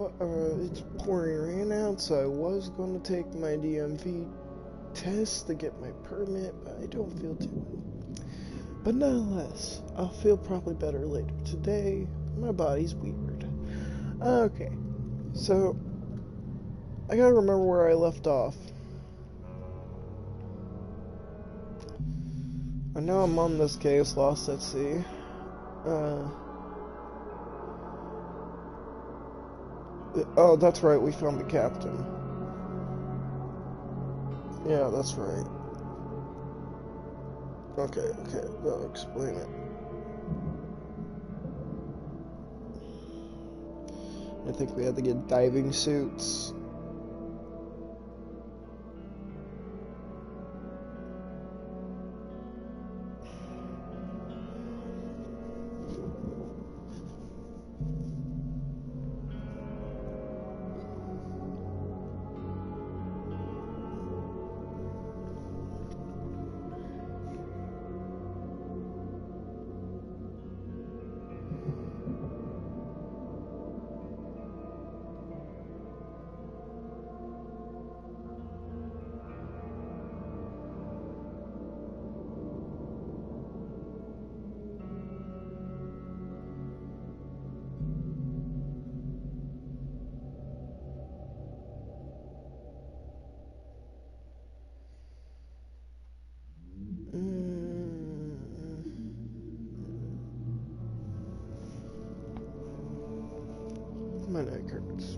It's pouring rain out, so I was going to take my DMV test to get my permit, but I don't feel too well. But nonetheless, I'll feel probably better later today. My body's weird. Okay, so I gotta remember where I left off. I know I'm on this case, Lost at Sea. Uh, oh, that's right, we found the captain. Yeah, that's right. Okay, I'll explain it. I think we had to get diving suits. My neck hurts.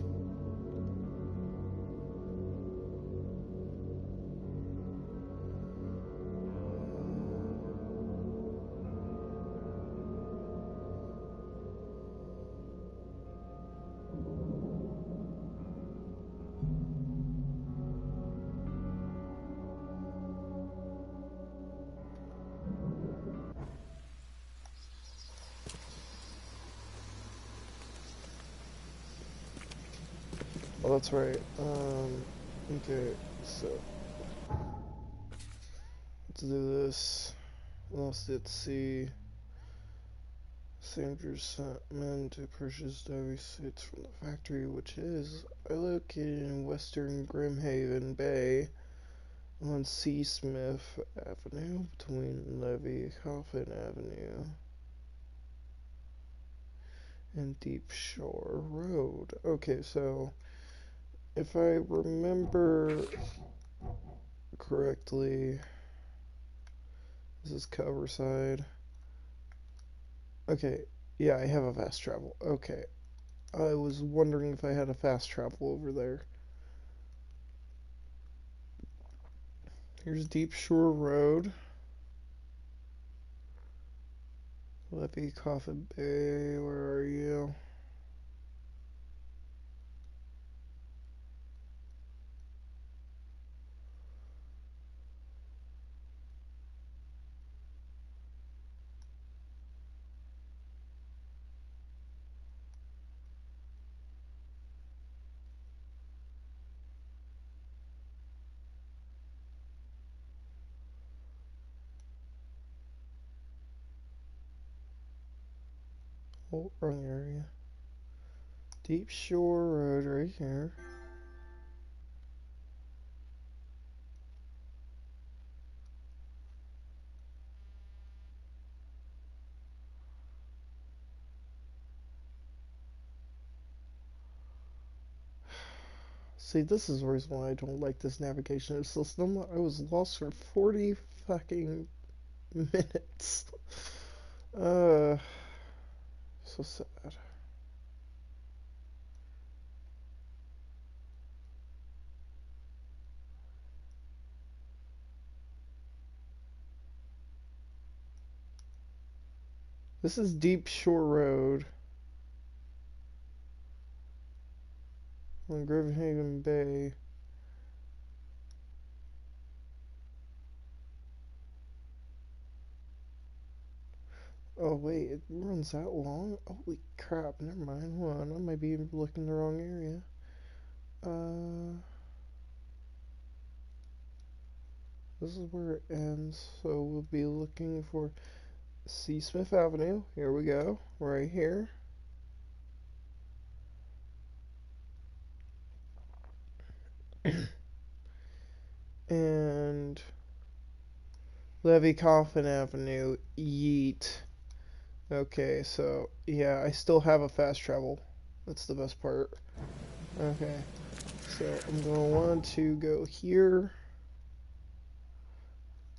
Oh, that's right. Okay, so let's do this. Lost at Sea. Sanders sent men to purchase diving suits from the factory, which is located in western Grimhaven Bay on Seasmith Avenue between Levy Coffin Avenue and Deep Shore Road. Okay, so if I remember correctly, this is Coverside. Okay, yeah, I have a fast travel. Okay, I was wondering if I had a fast travel over there. Here's Deep Shore Road. Levy Coffin Bay, where are you? Oh, wrong area. Deep Shore Road right here. See, this is the reason why I don't like this navigation system. I was lost for 40 fucking minutes. Uh, so sad. This is Deep Shore Road on Grimhaven Bay. Oh wait, it runs that long? Holy crap, never mind. Hold on, I might be looking the wrong area. This is where it ends, so we'll be looking for Seasmith Avenue. Here we go, right here. Levy Coffin Avenue, yeet. Okay, so, yeah, I still have a fast travel. That's the best part. Okay, so I'm going to want to go here.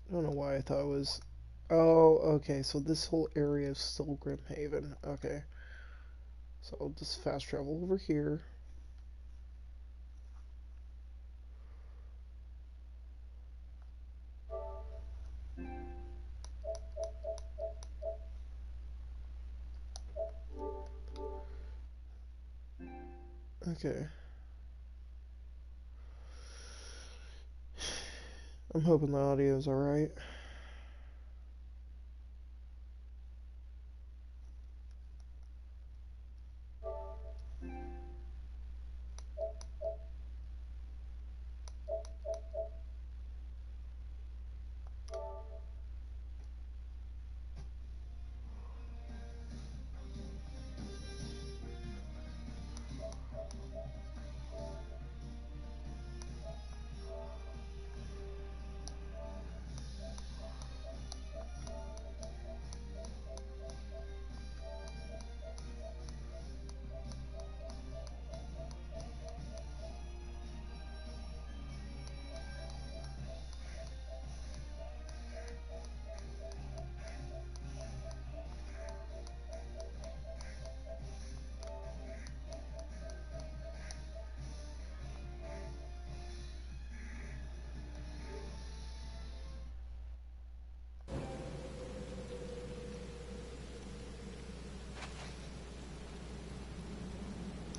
I don't know why I thought it was... Oh, okay, so this whole area is still Grimhaven. Okay. So I'll just fast travel over here. Okay. I'm hoping the audio is alright.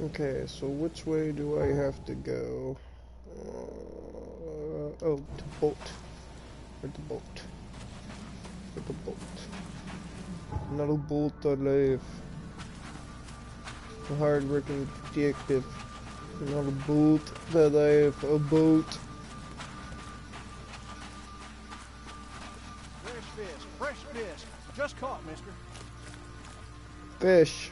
Okay, so which way do I have to go? Oh, to boat. Where the boat? Where the boat? Not a boat alive. A hard-working detective. Not a boat alive. A boat. Fresh fish, fresh fish. Just caught, mister. Fish.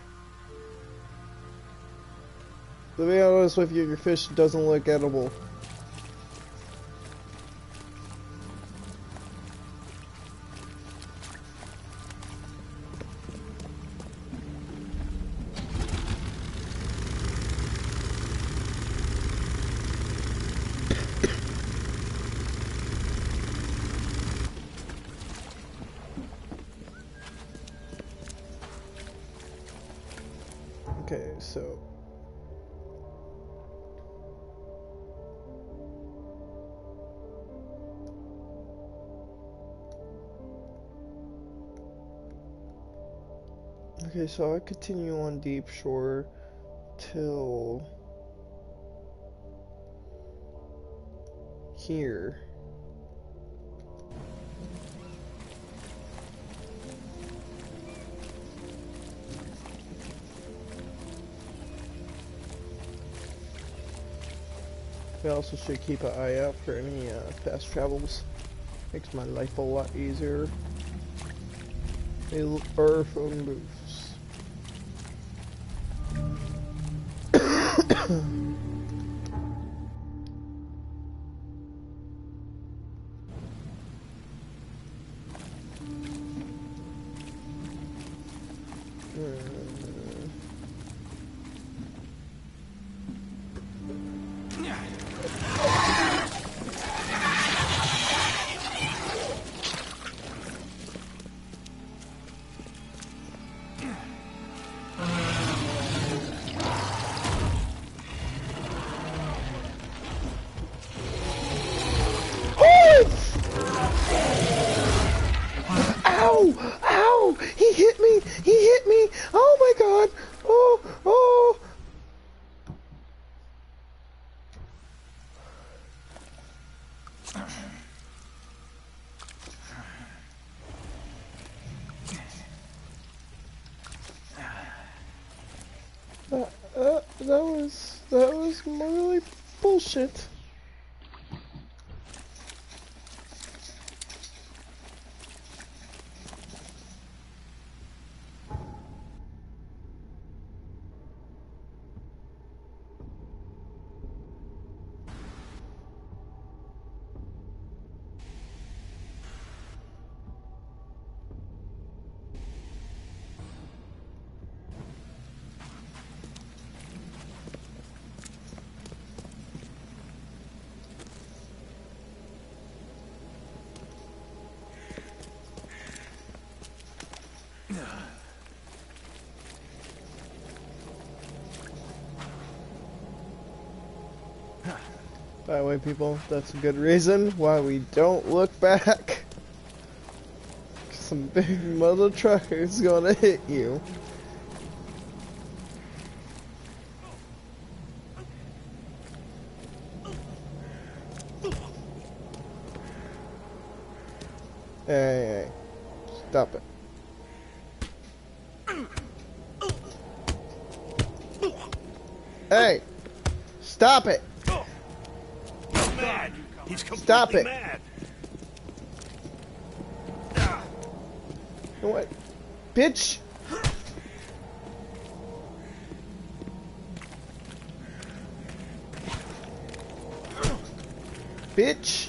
To be honest with you, your fish doesn't look edible. Okay, so... Okay, so I continue on Deep Shore till... here. I also should keep an eye out for any fast travels. Makes my life a lot easier. Or phone booths. Ow! Ow! He hit me! He hit me! Oh my god! Oh! Oh! That was really bullshit. By the way, people, that's a good reason why we don't look back. Some big mother trucker is gonna hit you. Hey, stop it. Hey, stop it. He's mad. He's completely Stop it. mad. You know what? Bitch. Bitch.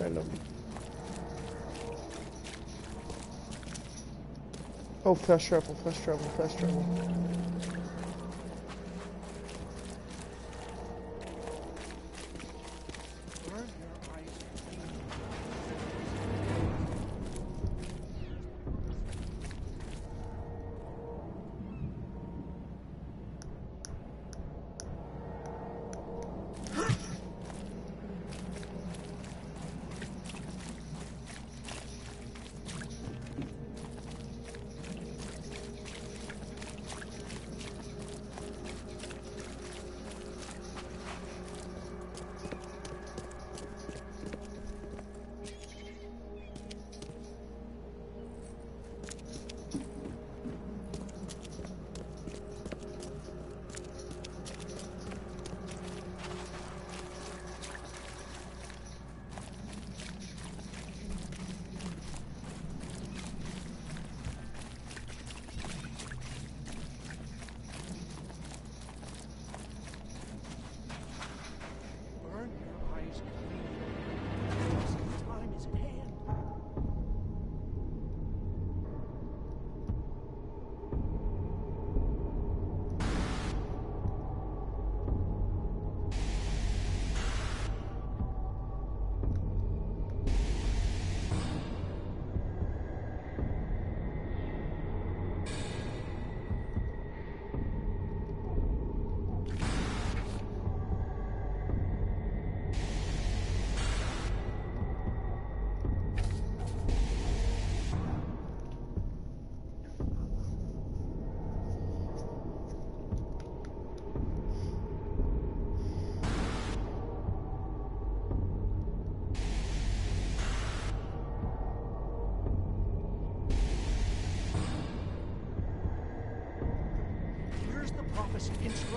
Random. Oh, fast travel, fast travel, fast travel.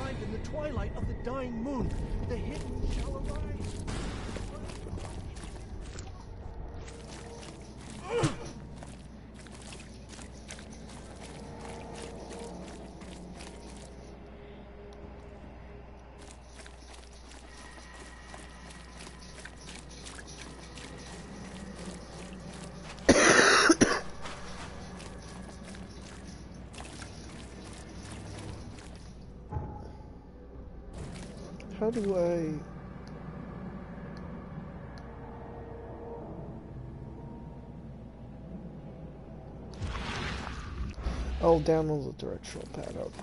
arrived in the twilight of the dying moon. The hidden shall arise. How do I... Oh, download the directional pad, okay.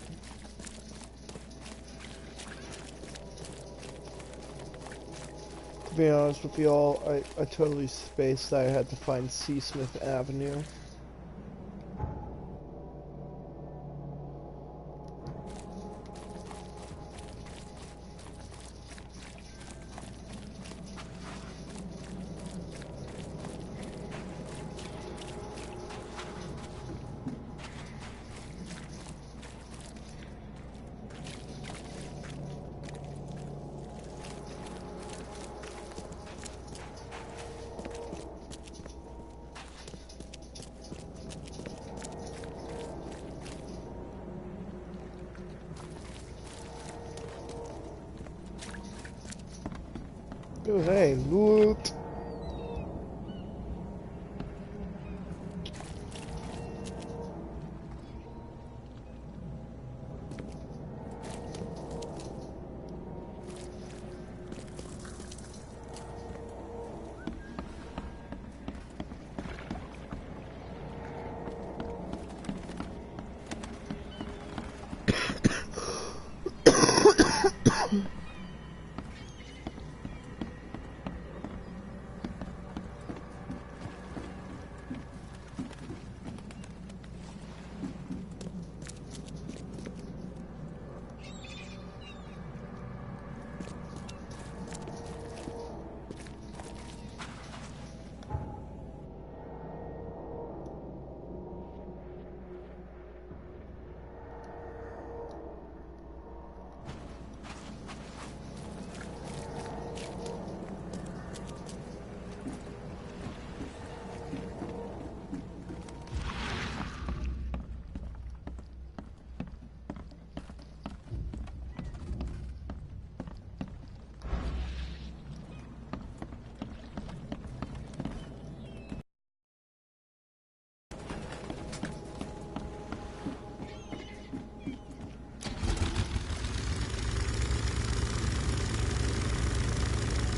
To be honest with y'all, I totally spaced that I had to find C. Smith Avenue. Oh, hey, loot.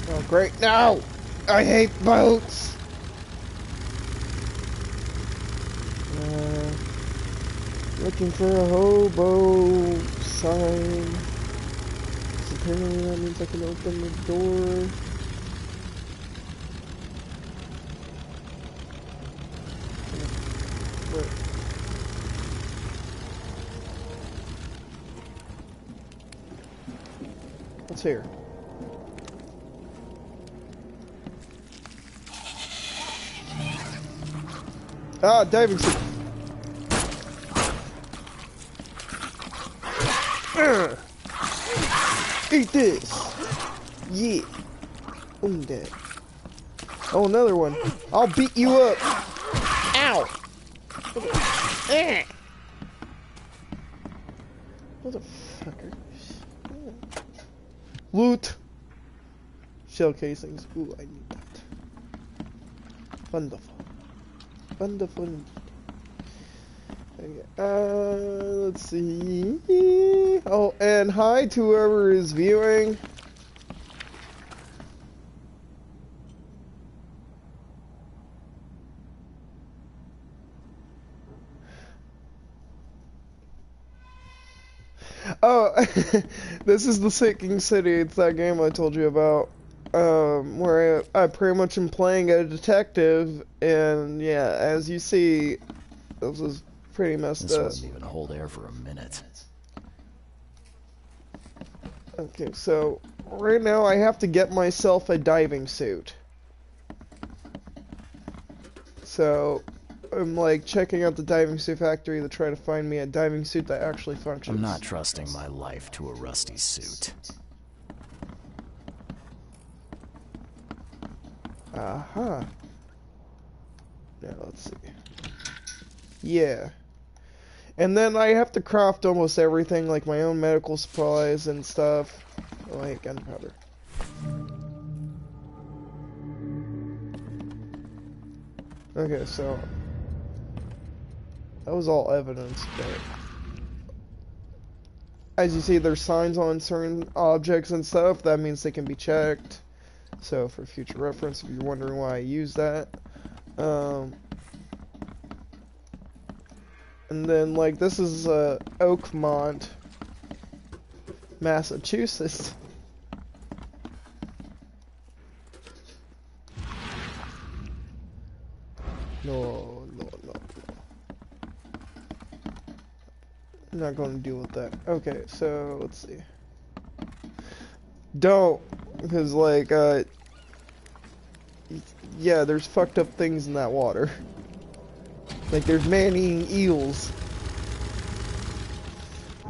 Oh, great. No! I hate boats! Looking for a hobo sign. So apparently that means I can open the door. Wait. What's here? Ah, diving suit. Eat this. Yeah. That. Oh, another one. I'll beat you up. Ow. Motherfuckers. Loot. Shell casings. Ooh, I need that. Wonderful. Wonderful. Okay, let's see. Oh, and hi to whoever is viewing. Oh, this is the Sinking City. It's that game I told you about. Where I pretty much am playing a detective, and yeah, as you see, this is pretty messed up. This wouldn't even hold air for a minute. Okay, so right now I have to get myself a diving suit. So I'm like checking out the diving suit factory to try to find me a diving suit that actually functions. I'm not trusting my life to a rusty suit. Uh-huh. Now let's see. Yeah. And then I have to craft almost everything, like my own medical supplies and stuff. Like gunpowder. Okay, so that was all evidence, but as you see, there's signs on certain objects and stuff. That means they can be checked. So for future reference, if you're wondering why I use that. And then, like, this is Oakmont, Massachusetts. No. I'm not going to deal with that. Okay, so let's see. Don't, because like, yeah, there's fucked up things in that water. Like there's man-eating eels.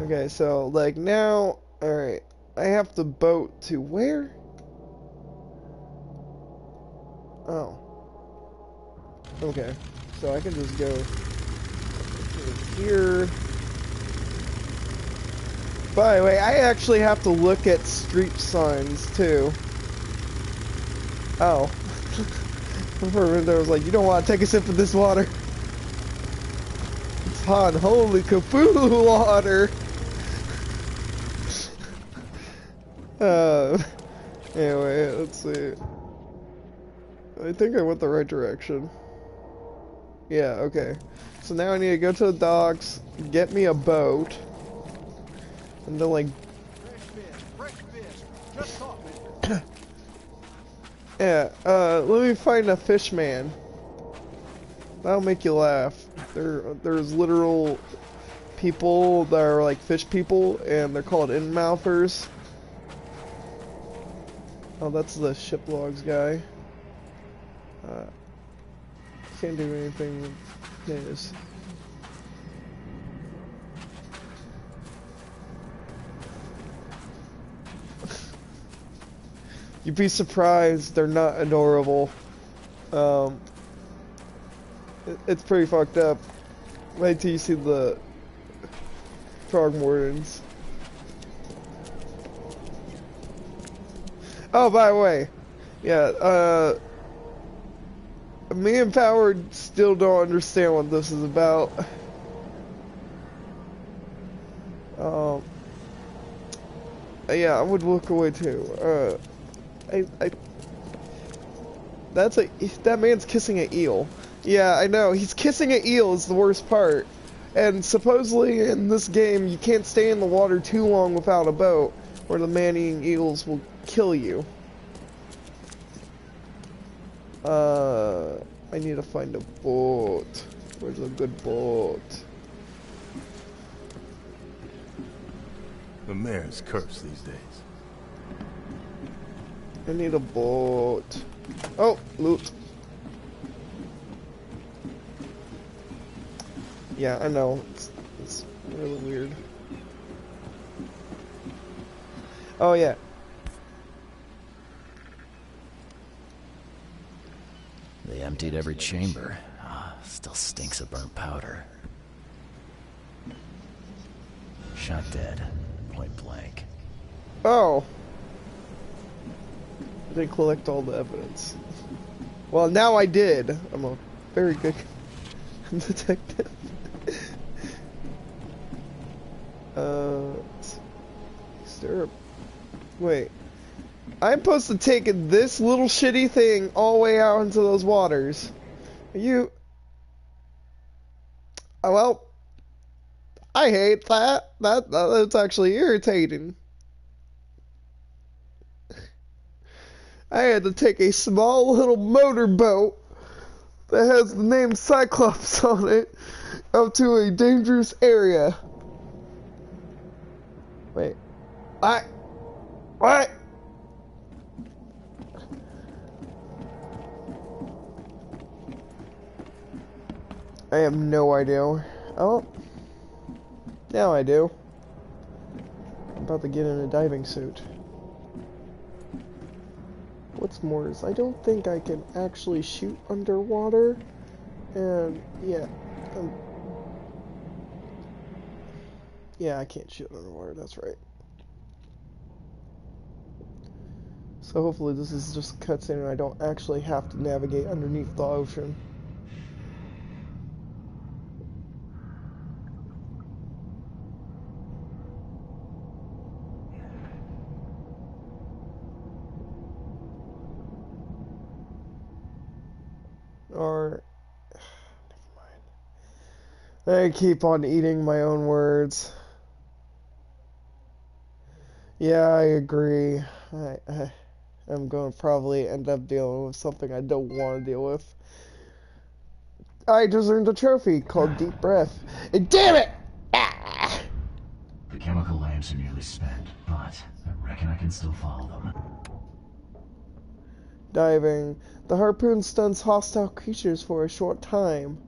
Okay, so like now, alright, I have to boat to where? Oh. Okay, so I can just go here. By the way, I actually have to look at street signs too. Oh. For a minute I was like, you don't want to take a sip of this water. It's hot, holy Cthulhu water. Anyway, let's see. I think I went the right direction. Yeah, okay. So now I need to go to the docks, get me a boat. And then like, Fresh fish. Just caught, mister. yeah, let me find a fish man. That'll make you laugh. There's literal people that are like fish people, and they're called in-mouthers. Oh, that's the ship logs guy. Can't do anything with his. You'd be surprised they're not adorable. It's pretty fucked up. Wait till you see the Frogmortons. Oh, by the way, yeah, me and Powered still don't understand what this is about. Yeah, I would look away too. That man's kissing an eel. Yeah, I know. He's kissing an eel is the worst part. And supposedly in this game, you can't stay in the water too long without a boat, or the man-eating eels will kill you. I need to find a boat. Where's a good boat? The mayor's cursed these days. I need a boat. Oh, loot. Yeah, I know. It's really weird. Oh, yeah. They emptied every chamber. Still stinks of burnt powder. Shot dead. Point blank. Oh. I didn't collect all the evidence. Well, now I did. I'm a very good detective. Is there a... Wait. I'm supposed to take this little shitty thing all the way out into those waters. Are you... Oh, well... I hate that. That's actually irritating. I had to take a small little motorboat that has the name Cyclops on it up to a dangerous area. Wait. What? I have no idea. Oh, now I do. I'm about to get in a diving suit. What's more is I don't think I can actually shoot underwater. And yeah, yeah, I can't shoot underwater. That's right. So hopefully this is just a cutscene and I don't actually have to navigate underneath the ocean. Or, never mind. I keep on eating my own words. Yeah, I agree. I'm going to probably end up dealing with something I don't want to deal with. I just earned a trophy called Deep Breath. And damn it! Ah! The chemical lamps are nearly spent, but I reckon I can still follow them. Diving. The harpoon stuns hostile creatures for a short time.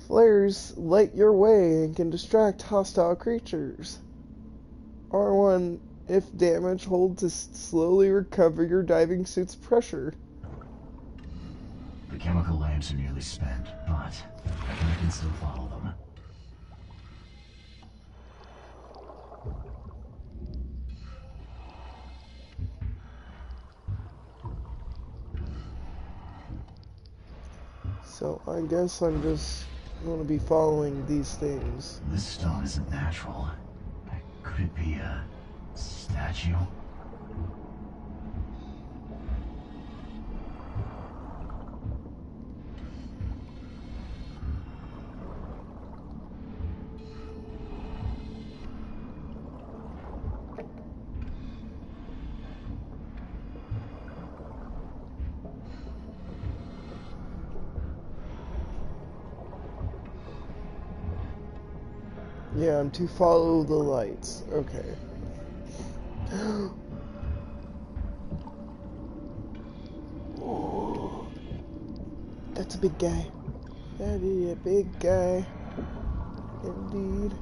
Flares light your way and can distract hostile creatures. R1, if damage, hold to slowly recover your diving suit's pressure. The chemical lamps are nearly spent, but I reckon I can still follow them. So I guess I'm just going to be following these things. This stone isn't natural. Could it be a statue? Yeah, I'm to follow the lights. Okay. Oh, that's a big guy. That is a big guy. Indeed.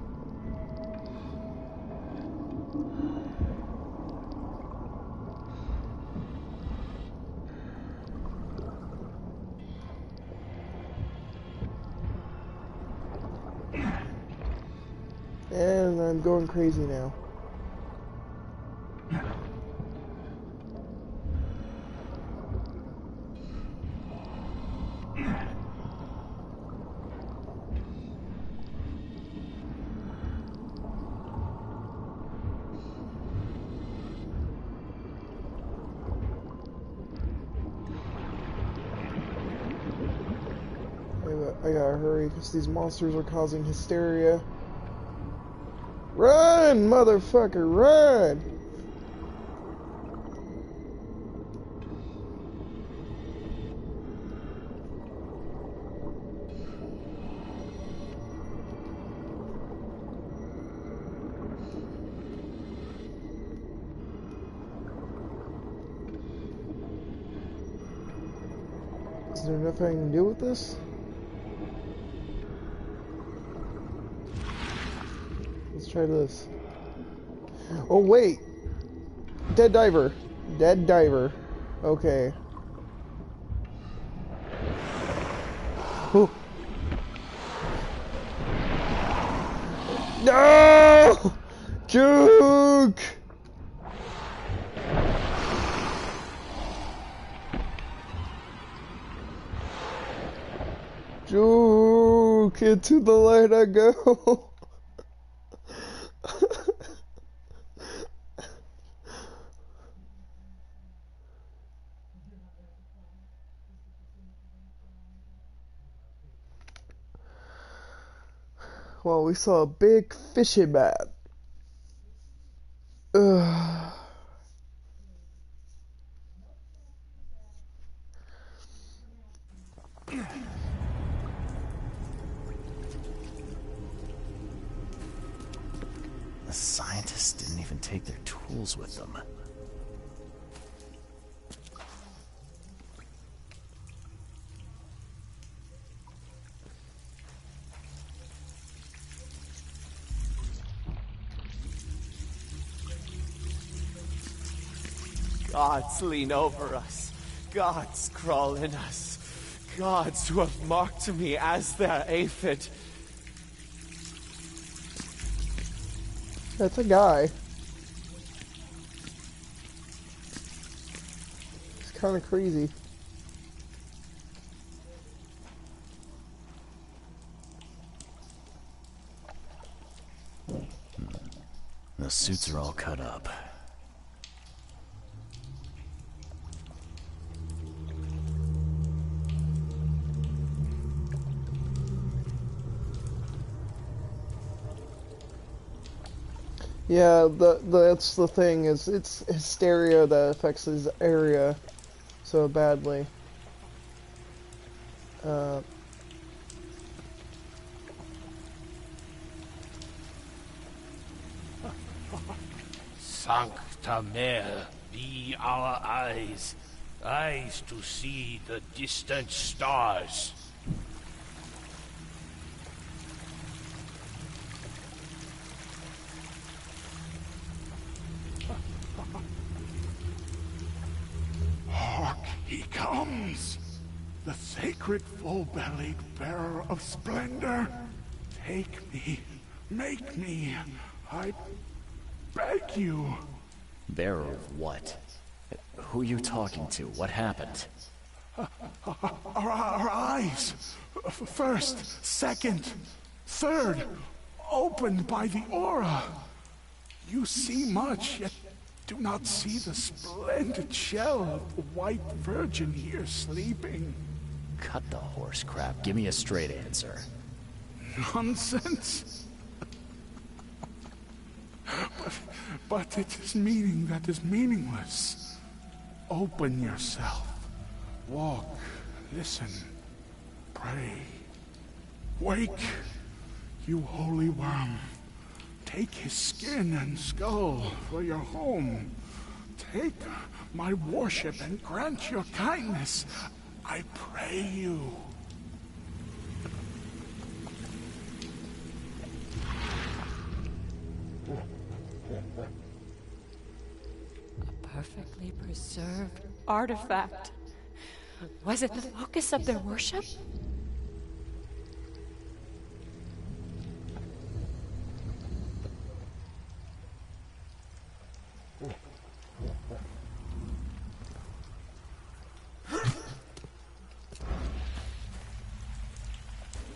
And I'm going crazy now. I gotta hurry because these monsters are causing hysteria. Run, motherfucker, run! Is there nothing I can do with this? Let's try this. Oh, wait! Dead diver. Dead diver. Okay. Oh. No! Juke! Juke! Into the light I go! Well, we saw a big fishy bat. Ugh. The scientists didn't even take their tools with them. Gods lean over us. Gods crawl in us. Gods who have marked me as their aphid. That's a guy. It's kind of crazy. The suits are all cut up. Yeah, that's the thing, is it's hysteria that affects his area so badly. Sancta Mare, be our eyes, eyes to see the distant stars. Hark, he comes! The sacred full-bellied bearer of splendor. Take me, make me, I beg you. Bearer of what? Who are you talking to? What happened? Our eyes, first, second, third, opened by the aura. You see much, yet do not see the splendid shell of the white virgin here sleeping. Cut the horse crap. Give me a straight answer. Nonsense. But it is meaning that is meaningless. Open yourself. Walk, listen, pray. Wake, you holy worm. Take his skin and skull for your home. Take my worship and grant your kindness. I pray you. A perfectly preserved artifact. Was it the focus of their worship?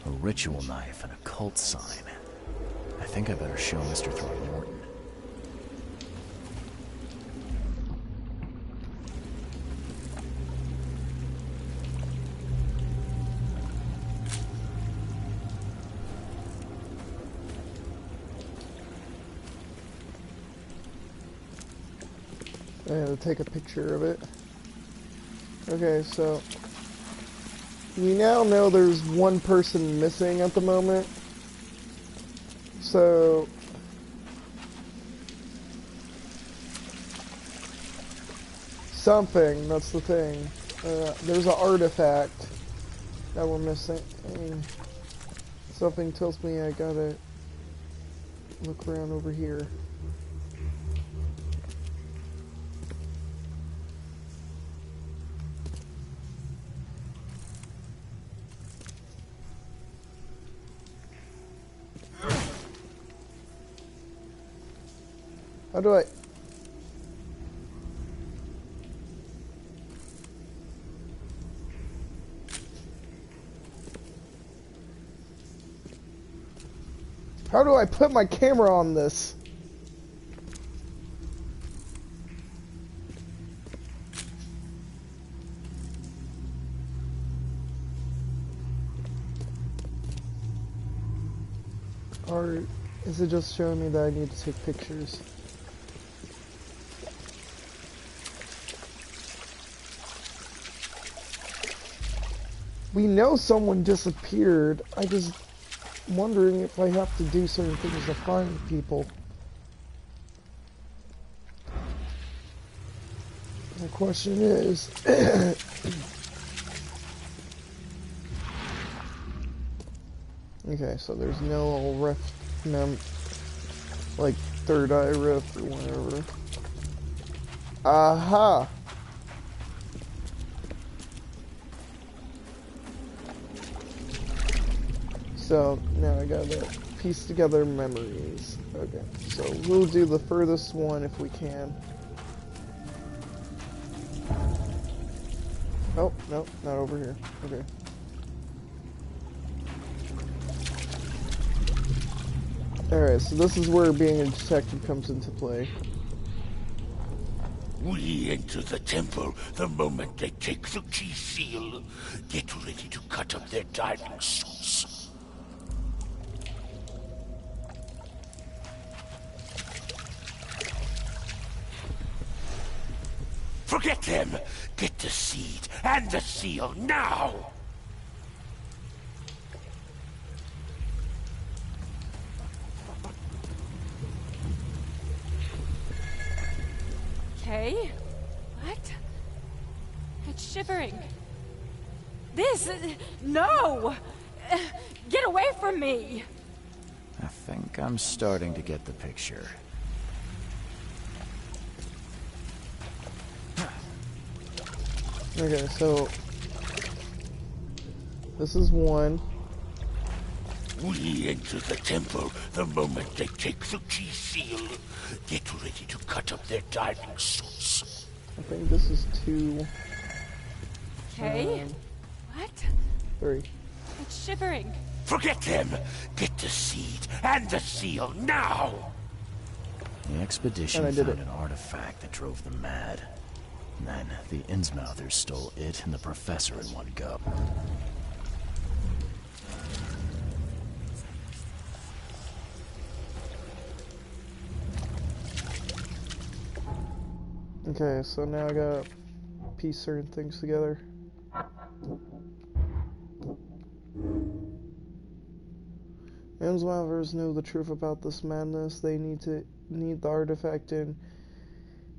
A ritual knife and a cult sign. I think I better show Mr. Throckmorton. I had to take a picture of it. Okay, so we now know there's one person missing at the moment. So something, that's the thing. There's an artifact that we're missing. Something tells me I gotta look around over here. How do I... How do I put my camera on this? Or is it just showing me that I need to take pictures? We know someone disappeared. I just wondering if I have to do certain things to find people. The question is, okay, so there's no rift, like third eye rift or whatever. Aha! So now I gotta piece together memories. Okay, so we'll do the furthest one if we can. Oh, no, not over here. Okay. Alright, so this is where being a detective comes into play. We enter the temple the moment they take the key seal. Get ready to cut up their diving suits. Forget them! Get the seed and the seal now! Okay. What? It's shivering. This... No! Get away from me! I think I'm starting to get the picture. Okay, so this is one. We enter the temple the moment they take the key seal. Get ready to cut up their diving suits. I think this is two. Okay. What? Three. It's shivering. Forget them! Get the seed and the seal now! The expedition And I did found it. an artifact that drove them mad. And then the Innsmouthers stole it and the professor in one go. Okay, so now I gotta piece certain things together. Innsmouthers know the truth about this madness. They need the artifact in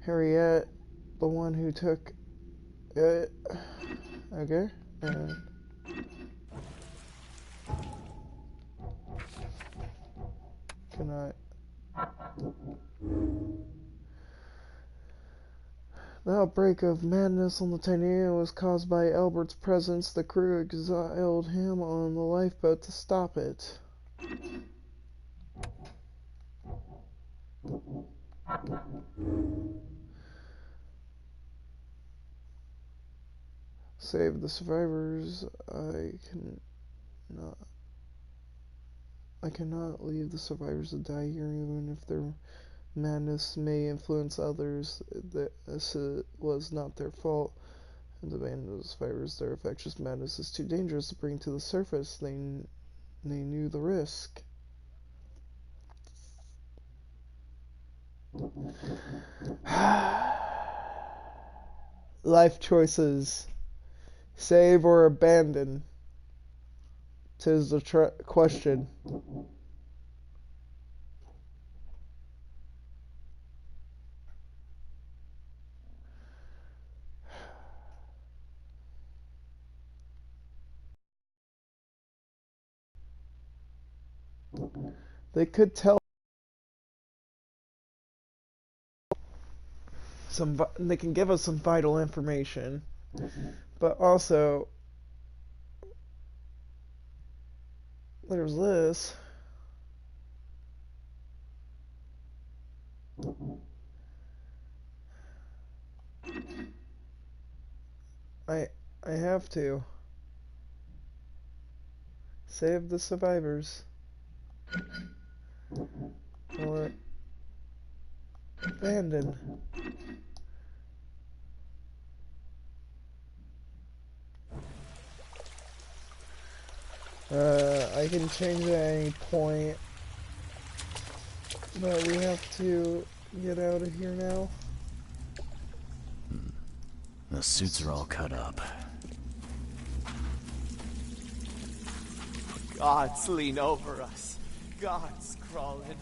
Harriet, the one who took it. Okay. Can I? The outbreak of madness on the Titanic was caused by Albert's presence. The crew exiled him on the lifeboat to stop it. Save the survivors. I cannot leave the survivors to die here, even if their madness may influence others. This was not their fault. And abandon the survivors. Their infectious madness is too dangerous to bring to the surface. They knew the risk. Life choices. Save or abandon? 'Tis the question. They could tell they can give us some vital information, but also there's this. I have to save the survivors or abandon. I can change it at any point, but we have to get out of here now. The suits are all cut up. Gods lean over us. Gods crawl in us.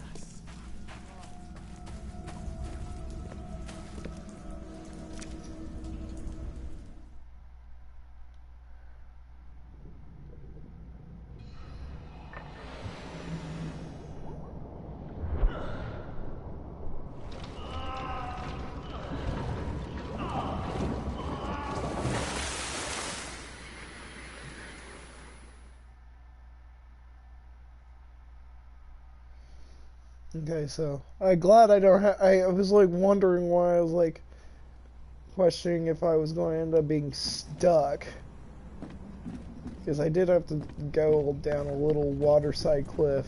Okay, so I'm glad I don't have. I was like wondering why I was like questioning if I was going to end up being stuck. Because I did have to go down a little waterside cliff.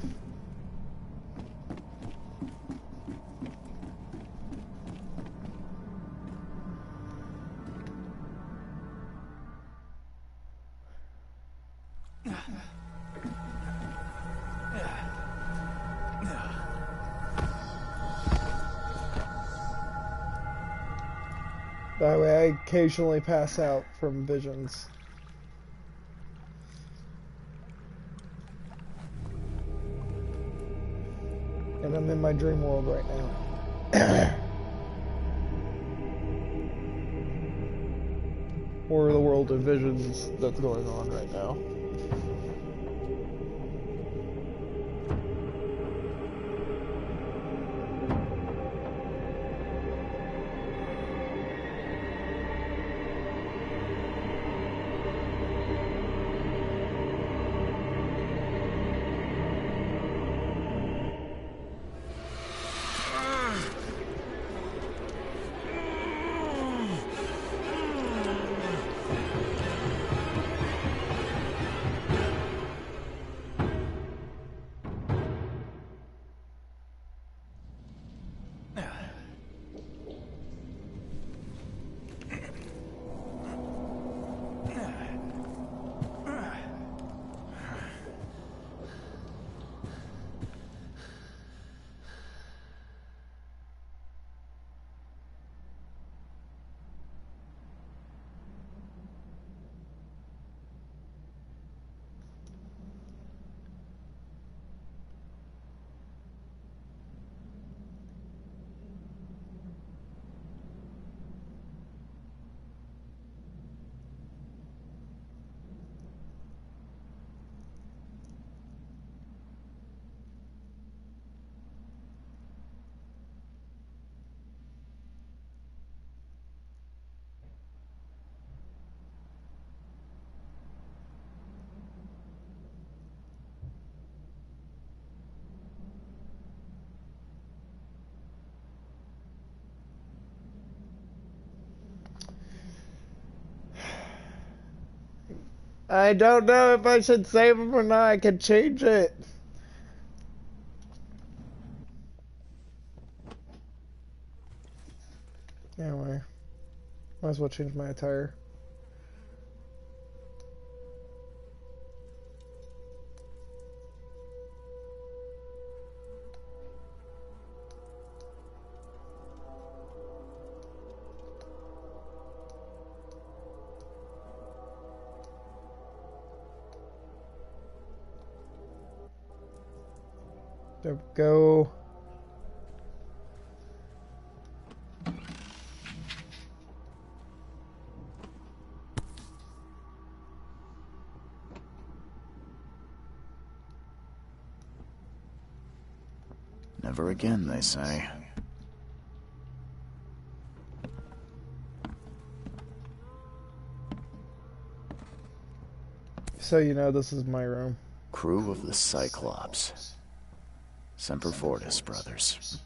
That way I occasionally pass out from visions. And I'm in my dream world right now. Or the world of visions that's going on right now. I don't know if I should save him or not. I can change it. Anyway, might as well change my attire. There we go. Never again, they say. So you know this is my room. Crew of the Cyclops. Semper Fortis, brothers.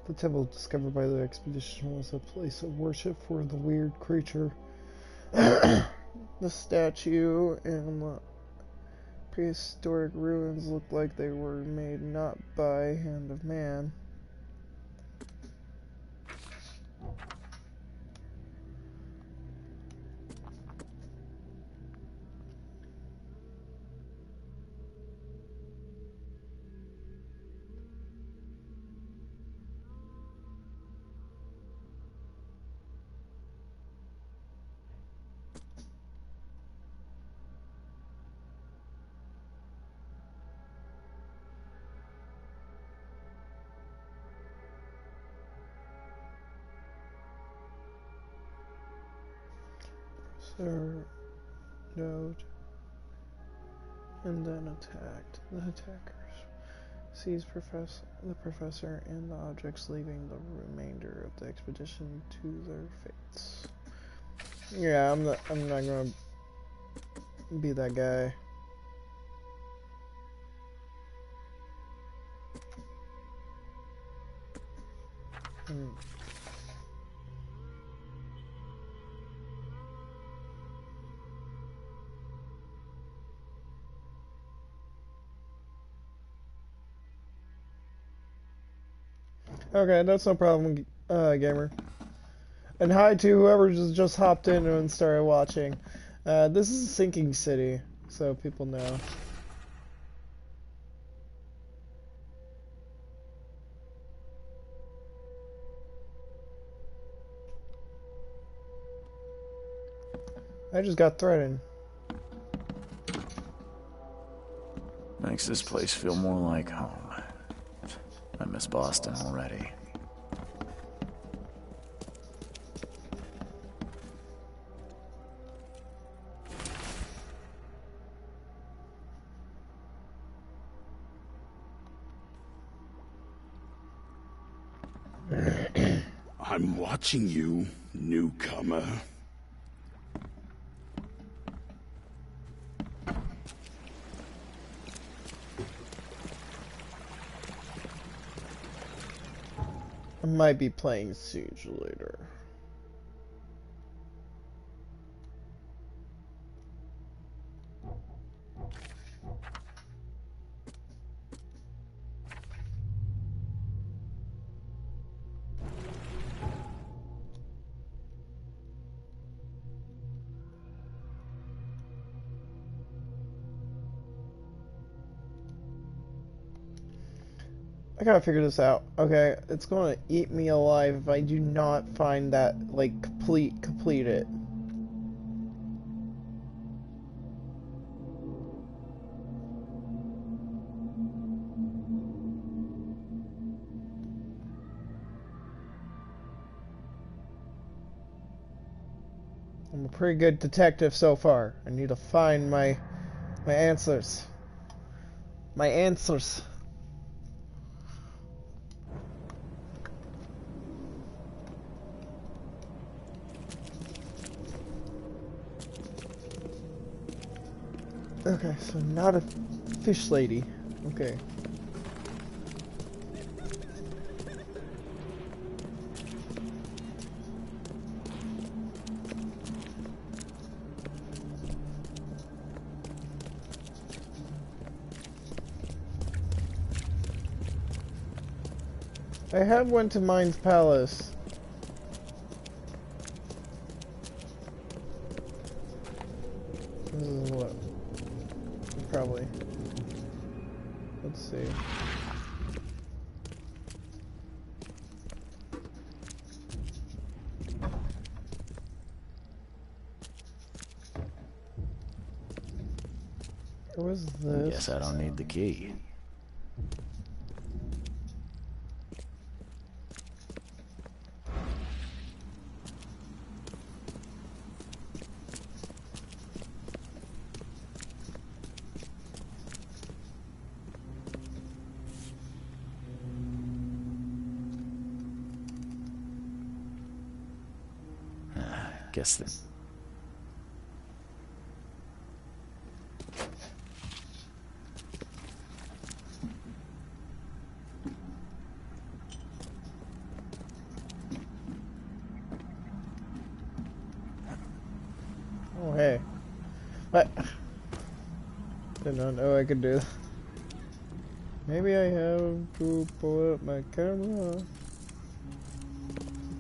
The temple discovered by the expedition was a place of worship for the weird creature. The statue and the prehistoric ruins looked like they were made not by hand of man. So Node. And then attacked. The attackers seized the professor and the objects, leaving the remainder of the expedition to their fates. Yeah, I'm not gonna be that guy. Okay, that's no problem, gamer. And hi to whoever just hopped in and started watching. This is a sinking city, so people know. I just got threatened. Makes this place feel more like home. I miss Boston already. I'm watching you, newcomer. I might be playing Siege later. I gotta figure this out. Okay, it's gonna eat me alive if I do not find that, like, complete it. I'm a pretty good detective so far. I need to find my answers. My answers. Okay, so not a fish lady. Okay. I have went to Mind's Palace. This is what? Probably. Let's see. What was this? Guess I don't need the key. Guess this. Oh, hey. What? Did not know I could do that. Maybe I have to pull up my camera.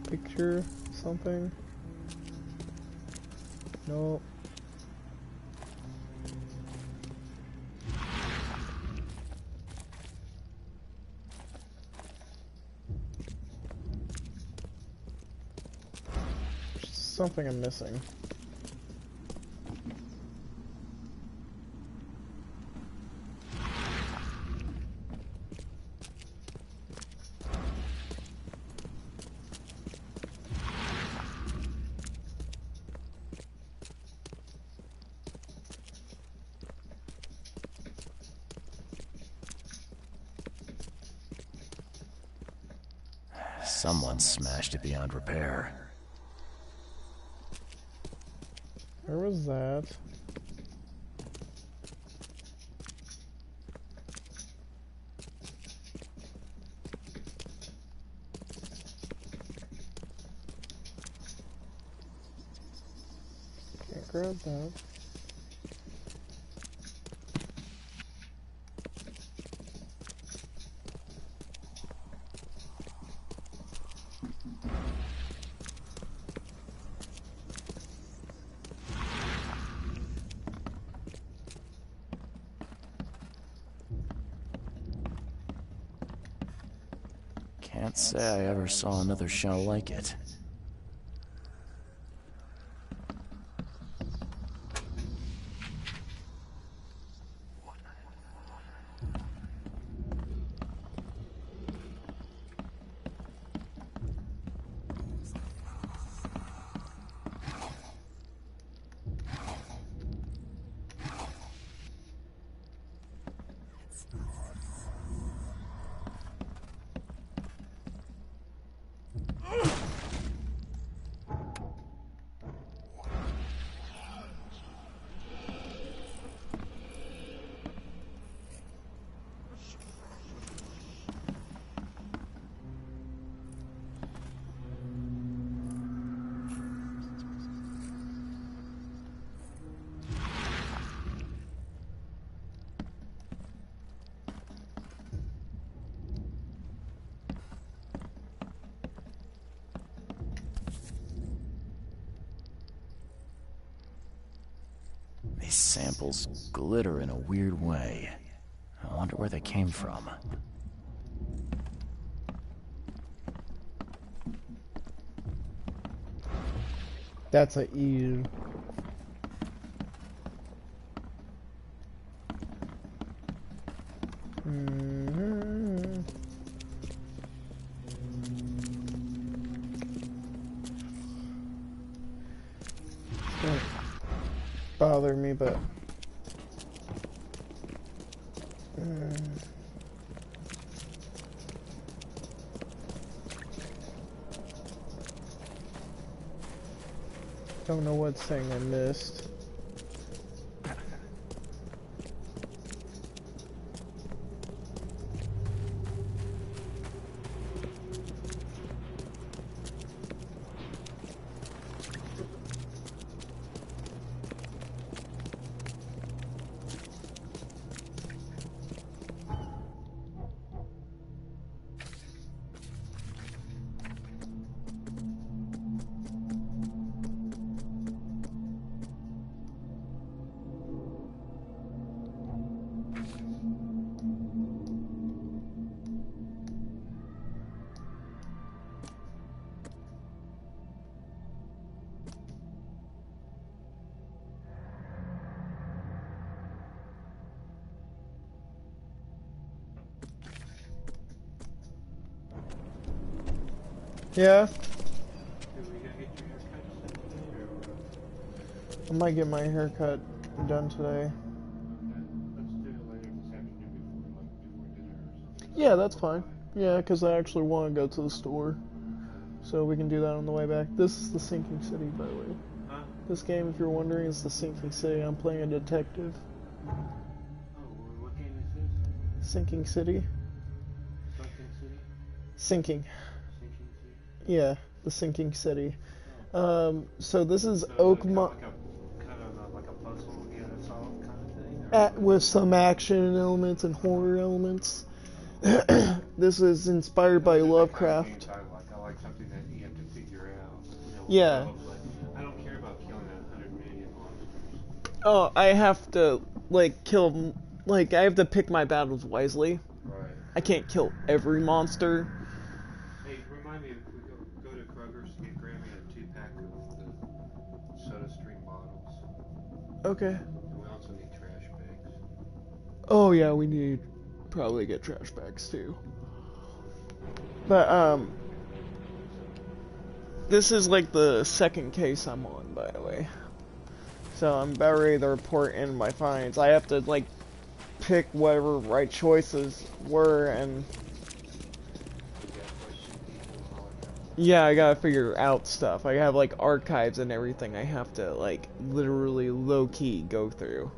Picture something. No. There's something I'm missing. Someone smashed it beyond repair. Where was that? Can't grab that. Can't say I ever saw another shell like it. These samples glitter in a weird way. I wonder where they came from. That's a ew. Don't bother me, but don't know what thing I missed. Yeah. I might get my haircut done today. Yeah, that's fine. Yeah, because I actually want to go to the store. So we can do that on the way back. This is the Sinking City, by the way. Huh? This game, if you're wondering, is the Sinking City. I'm playing a detective. Oh, what game is this? Sinking City. Sunken City? Sinking. Sinking City? Yeah, the Sinking City. So this is So Oakmont. Kind of like a puzzle, yeah, solve kind of thing? With some action elements and horror elements. This is inspired by Lovecraft. Games I like something that you have to figure out. You know, Yeah. I don't care about killing 100 million monsters. Oh, I have to kill. I have to pick my battles wisely. Right. I can't kill every monster. Hey, remind me if we go to Kroger's to get Grammy a 2-pack of the Soda Stream bottles. Okay. And we also need trash bags. Oh yeah, we need probably get trash bags too. But this is like the second case I'm on, by the way. So I'm about ready to report in my finds. I have to pick whatever right choices were and We got questions, people, and all Yeah, I gotta figure out stuff. I have like archives and everything I have to like literally low-key go through.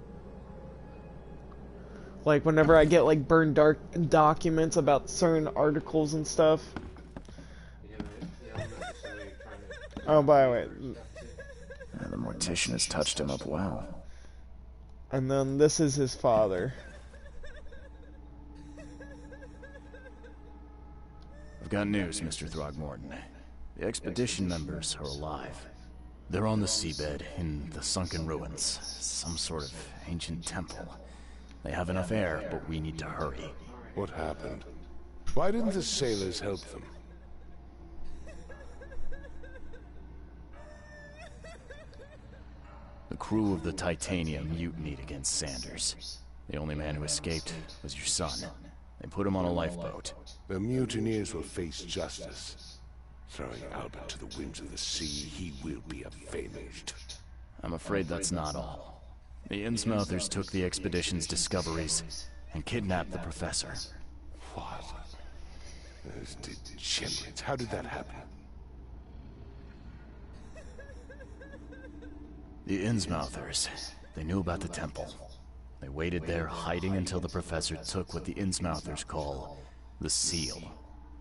Like whenever I get like burned dark documents about certain articles and stuff. Oh, by the way. The mortician has touched him up well. And then this is his father. I've got news, Mr. Throgmorton. The expedition members are alive. They're on the seabed in the sunken ruins. Some sort of ancient temple. They have enough air, but we need to hurry. What happened? Why didn't the sailors help them? The crew of the Titanium mutinied against Sanders. The only man who escaped was your son. They put him on a lifeboat. The mutineers will face justice. Throwing Albert to the whims of the sea, he will be avenged. I'm afraid that's not all. The Innsmouthers took the expedition's discoveries and kidnapped the professor. What? Those degenerates. How did that happen? The Innsmouthers. They knew about the temple. They waited there, hiding until the professor took what the Innsmouthers call the seal.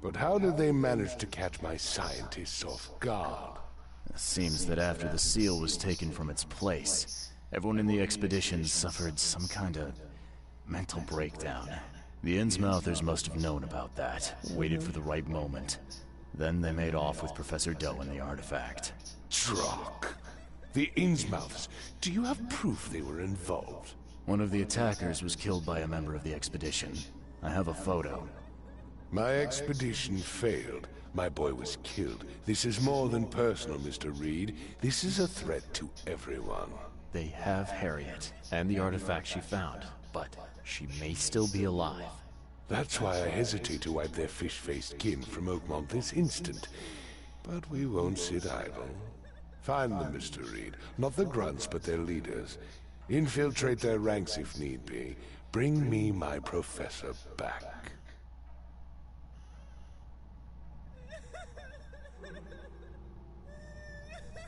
But how did they manage to catch my scientists off guard? It seems that after the seal was taken from its place, everyone in the expedition suffered some kind of mental breakdown. The Innsmouthers must have known about that, waited for the right moment. Then they made off with Professor Doe and the artifact. Drock. The Innsmouthers. Do you have proof they were involved? One of the attackers was killed by a member of the expedition. I have a photo. My expedition failed. My boy was killed. This is more than personal, Mr. Reed. This is a threat to everyone. They have Harriet, and the artifact she found, but she may still be alive. That's why I hesitate to wipe their fish-faced kin from Oakmont this instant. But we won't sit idle. Find them, Mr. Reed. Not the grunts, but their leaders. Infiltrate their ranks if need be. Bring me my professor back.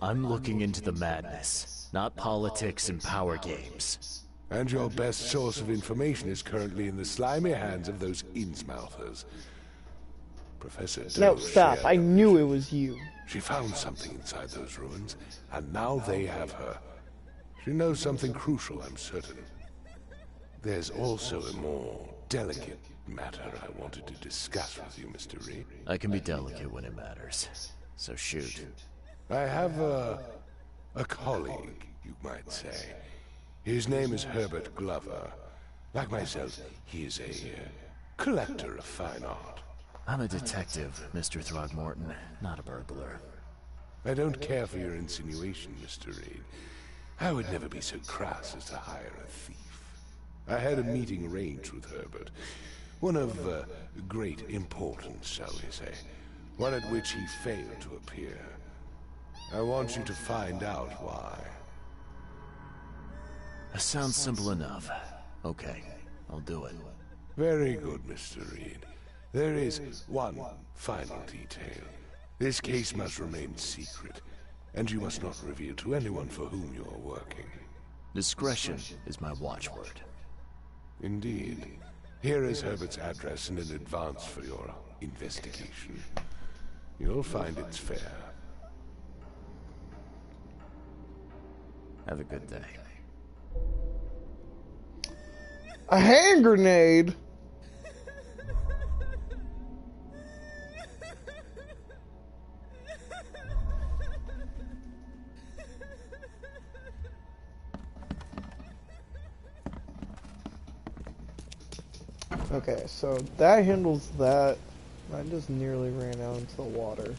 I'm looking into the madness, not politics and power games. And your best source of information is currently in the slimy hands of those Innsmouthers. Professor Doe No, stop. I knew it was you. She found something inside those ruins, and now they have her. She knows something crucial, I'm certain. There's also a more delicate matter I wanted to discuss with you, Mr. Reed. I can be delicate when it matters, so shoot. I have a colleague, you might say. His name is Herbert Glover. Like myself, he is a collector of fine art. I'm a detective, Mr. Throgmorton, not a burglar. I don't care for your insinuation, Mr. Reed. I would never be so crass as to hire a thief. I had a meeting arranged with Herbert. One of great importance, shall we say. One at which he failed to appear. I want you to find out why. That sounds simple enough. Okay, I'll do it. Very good, Mr. Reed. There is one final detail. This case must remain secret, and you must not reveal to anyone for whom you are working. Discretion is my watchword. Indeed. Here is Herbert's address and an advance for your investigation. You'll find it's fair. Have a good day. A hand grenade? Okay, so that handles that. I just nearly ran out into the water.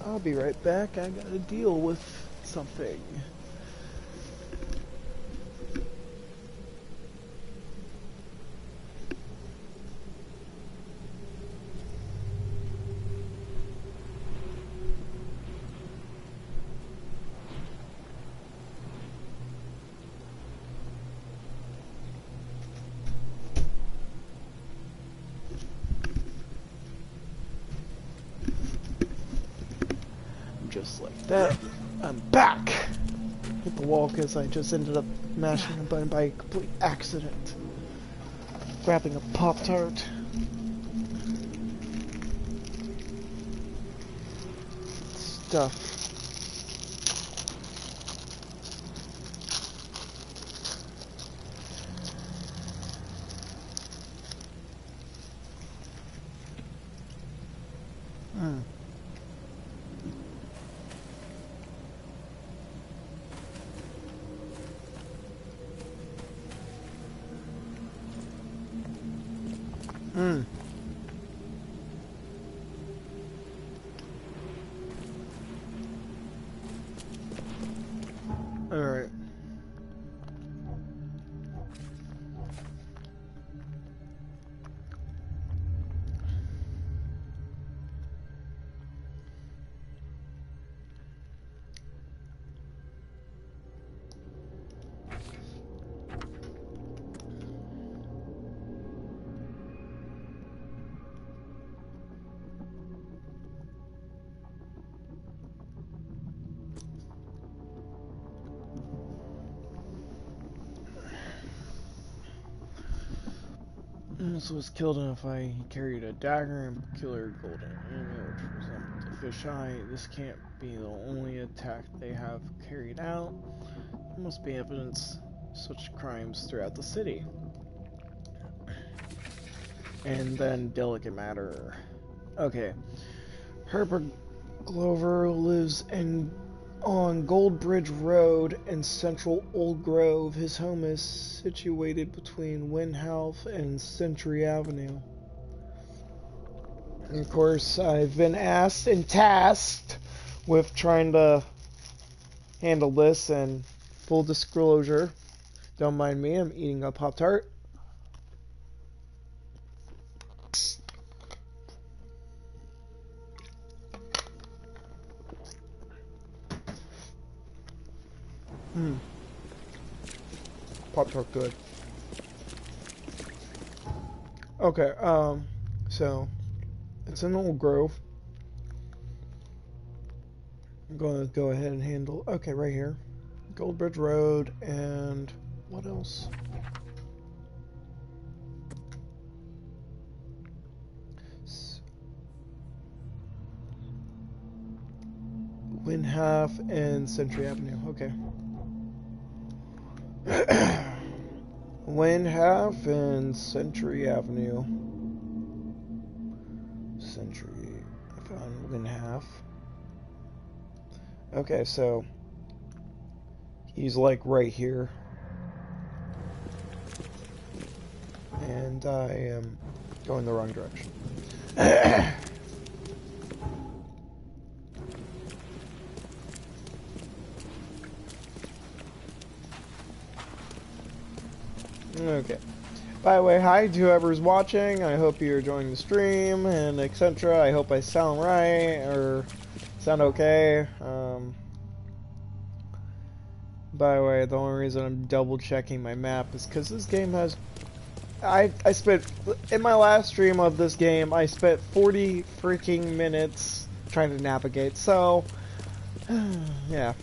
I'll be right back. I gotta deal with something. just like that, I'm back! Hit the wall because I just ended up mashing a button by complete accident. Grabbing a Pop-Tart. Stuff. Alright. This was killed in a fight. He carried a dagger and peculiar golden ornament which resembled a fisheye. This can't be the only attack they have carried out. There must be evidence of such crimes throughout the city. And then delicate matter. Okay. Herbert Glover lives on Goldbridge Road in central Old Grove. His home is situated between Windhouse and Century Avenue. And of course, I've been asked and tasked with trying to handle this, and full disclosure, don't mind me, I'm eating a Pop-Tart. Pop-Tart good. Okay, so it's in Old Grove. I'm gonna go ahead and handle, okay, right here. Goldbridge Road, and what else? Windhouse and Century Avenue, okay. Windhouse and Century Avenue. Century. I found Windhouse. Okay, so he's like right here. And I am going the wrong direction. Okay. By the way, hi to whoever's watching. I hope you're enjoying the stream and etc. I hope I sound right or sound okay. By the way, the only reason I'm double checking my map is because this game has. I spent in my last stream of this game. I spent 40 freaking minutes trying to navigate. So, yeah.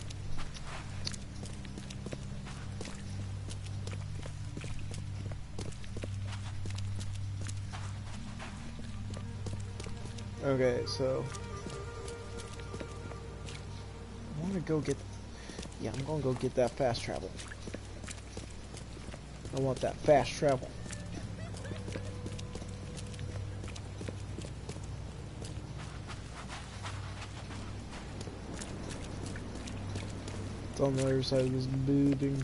Okay, so I want to go get. Yeah, I'm gonna go get that fast travel. I want that fast travel. It's on the other side of this building.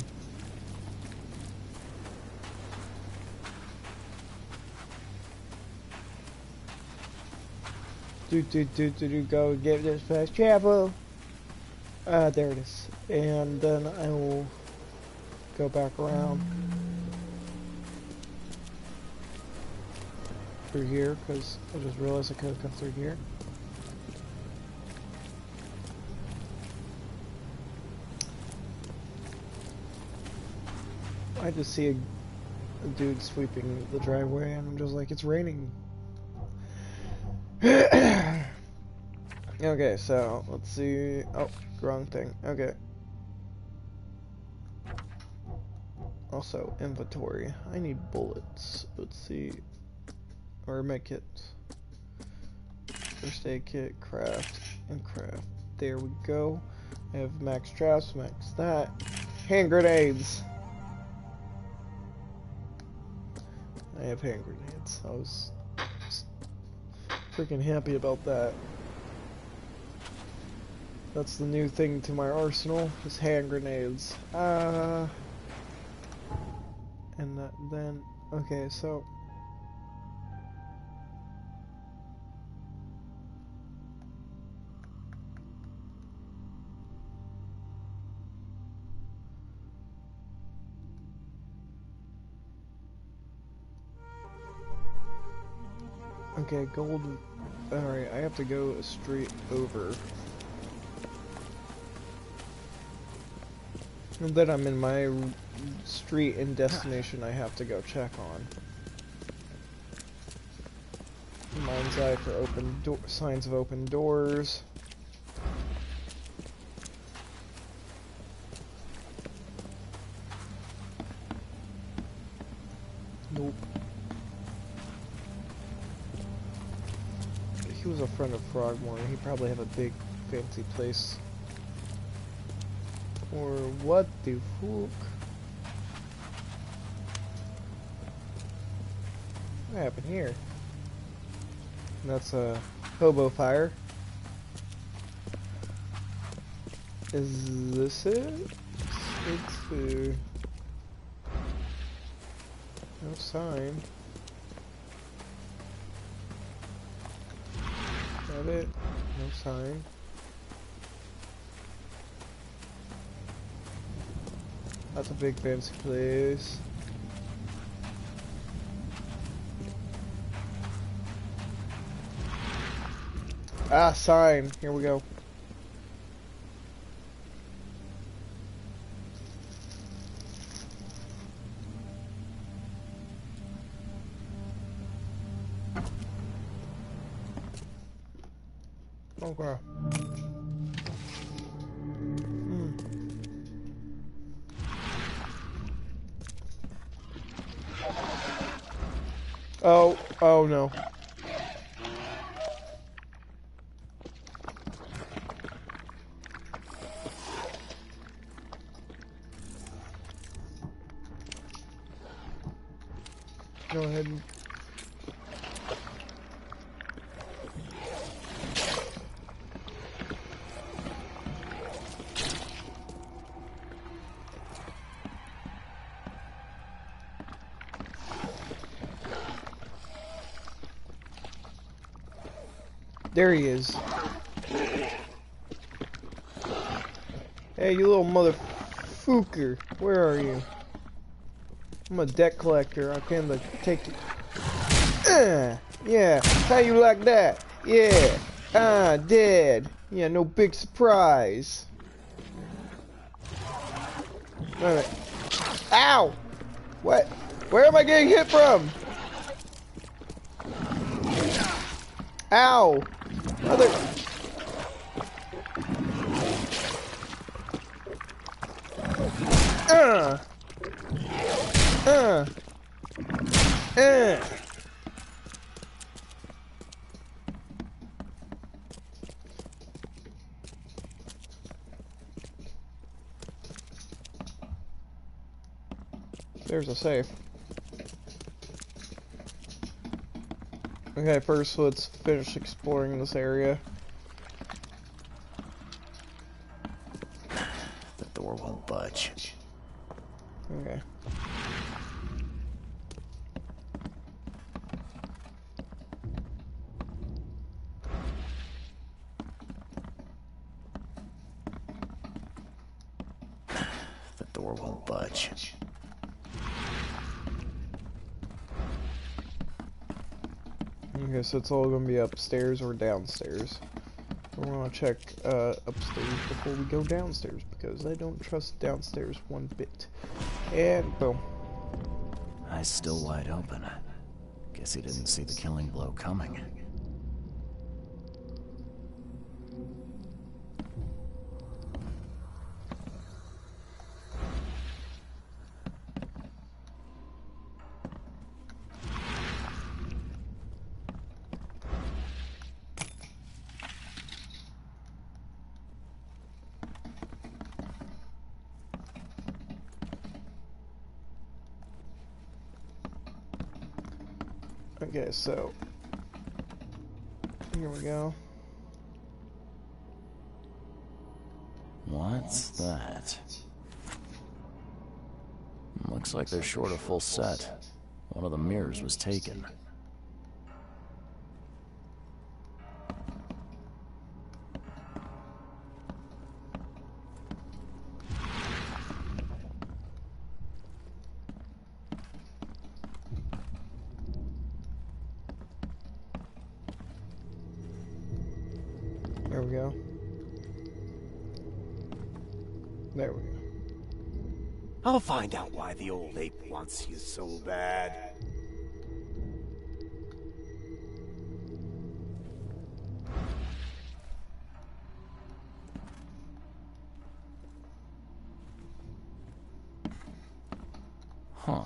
Go get this fast travel. There it is. And then I will go back around through here, because I just realized I could have come through here. I just see a dude sweeping the driveway, and I'm just like, it's raining. Okay, so let's see. Oh, wrong thing. Okay. Also, inventory. I need bullets. Let's see. Or medkits. First aid kit, craft, and craft. There we go. I have max traps, max that. Hand grenades! I have hand grenades. I was freaking happy about that. That's the new thing to my arsenal, is hand grenades. And then, okay, so... Okay, gold... Alright, I have to go straight over. And then I'm in my street and destination I have to go check on. Mind's eye for open signs of open doors. Nope. He was a friend of Frogmore. He probably have a big fancy place. Or what the fuck? What happened here? And that's a hobo fire. Is this it? It's no sign. Got it? No sign. That's a big fancy place. Ah, sign. Here we go. Okay. Oh no. Go ahead and... There he is. Hey, you little motherfucker. Where are you? I'm a debt collector. I came to take you. Yeah. How you like that? Yeah. Dead. Yeah, no big surprise. Alright. Ow! What? Where am I getting hit from? Ow! Mother... There's a safe. Okay, first let's finish exploring this area. The door won't budge. Okay. The door won't budge. Okay, so it's all gonna be upstairs or downstairs. We're gonna check upstairs before we go downstairs because I don't trust downstairs one bit. And boom. Eyes still wide open. Guess he didn't see the killing blow coming. Okay, so here we go. What's that? Looks like they're short a full set. One of the mirrors was taken. There we go. There we go. I'll find out why the old ape wants you so bad. Huh.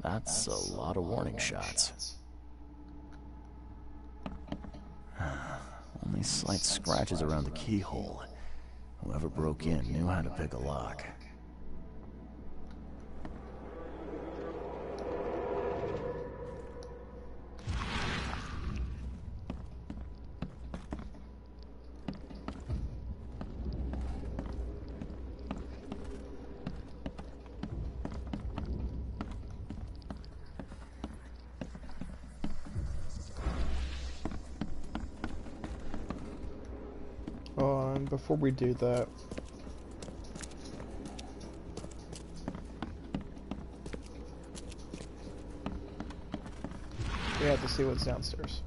That's a lot of warning shots. Only slight scratches around the keyhole. Whoever broke in knew how to pick a lock. Before we do that, we have to see what's downstairs.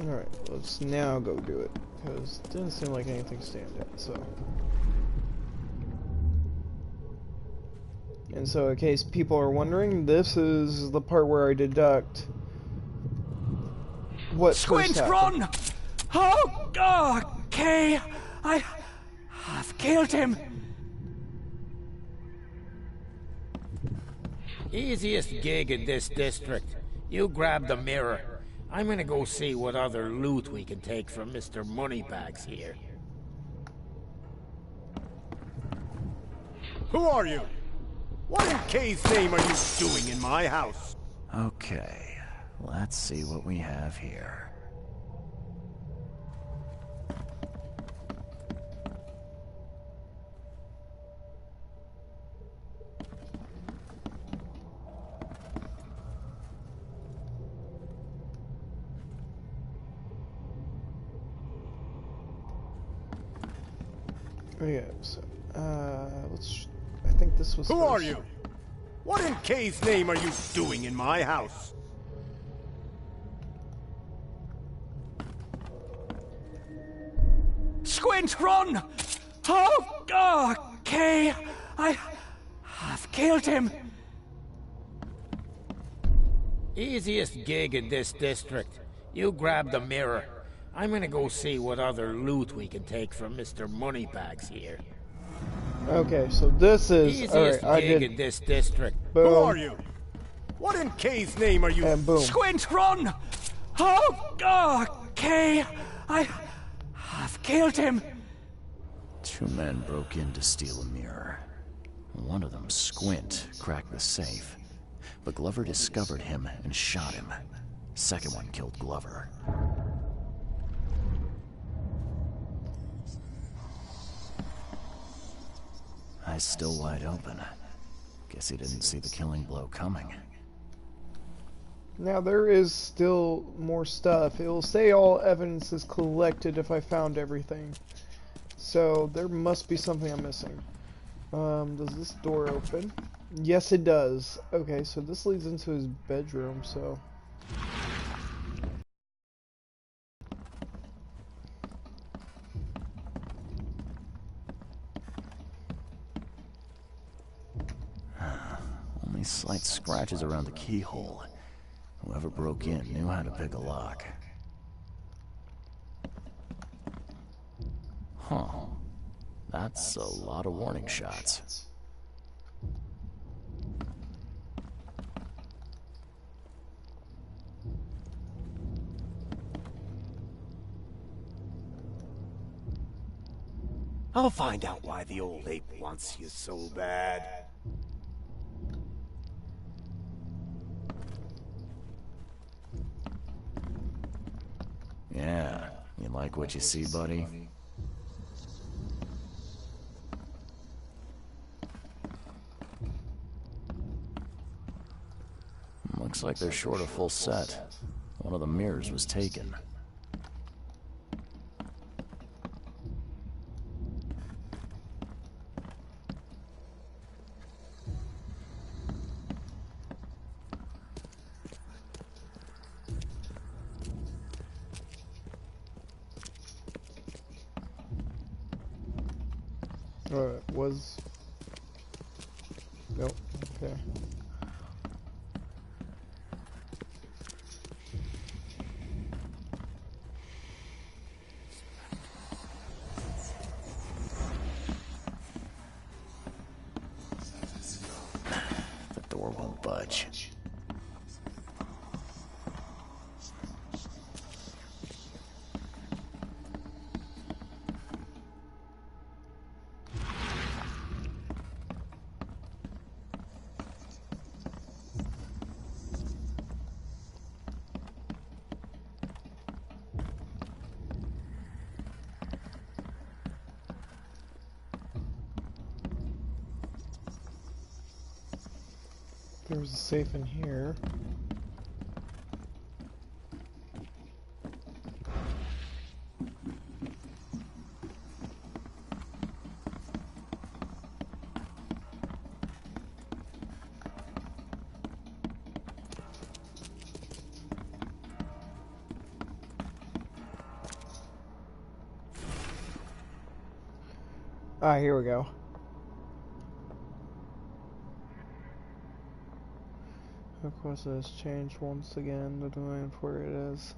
Alright, let's now go do it, because it didn't seem like anything stand out, so. And so, in case people are wondering, this is the part where I deduct what Squint, first happened. run! Oh, okay, I've killed him. Easiest gig in this district. You grab the mirror. I'm gonna go see what other loot we can take from Mr. Moneybags here. Who are you? What in K's name are you doing in my house? Okay, let's see what we have here. Yeah, so, I think this was Who first. are you? What in K's name are you doing in my house? Squint, run! Oh, okay, I've killed him. Easiest gig in this district. You grab the mirror. I'm gonna go see what other loot we can take from Mr. Moneybags here. Okay, so this is Easiest alright. I gig did. in this district. Boom. Who are you? What in K's name are you? And boom. Squint, run! Oh, okay, I've killed him. Two men broke in to steal a mirror. One of them, Squint, cracked the safe. But Glover discovered him and shot him. Second one killed Glover. Eyes still wide open. Guess he didn't see the killing blow coming. Now there is still more stuff. It will say all evidence is collected if I found everything. So there must be something I'm missing. Does this door open? Yes, it does. Okay, so this leads into his bedroom, so... Only slight scratches around the keyhole. Whoever broke in knew how to pick a lock. Huh. That's a lot of warning shots. I'll find out why the old ape wants you so bad. Yeah, you like what you see, buddy? Looks like they're short a full set. One of the mirrors was taken. Was... Nope, okay. The door won't budge. There's a safe in here. Ah, here we go. Of course, it has changed once again. The demand for it has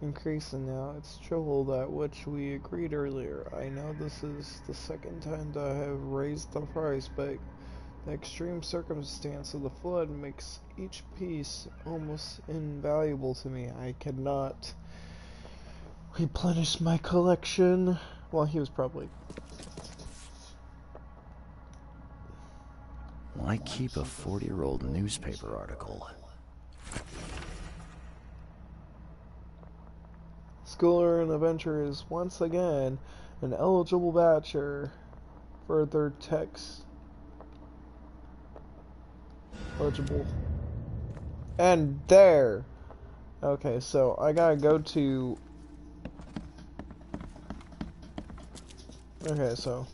increasing now. It's triple that which we agreed earlier. I know this is the second time that I have raised the price, but the extreme circumstance of the flood makes each piece almost invaluable to me. I cannot replenish my collection. Well, he was probably... Why keep a 40-year-old newspaper article? Schooler and Adventure is once again an eligible bachelor. Further text. Eligible. And there! Okay, so I gotta go to... Okay, so...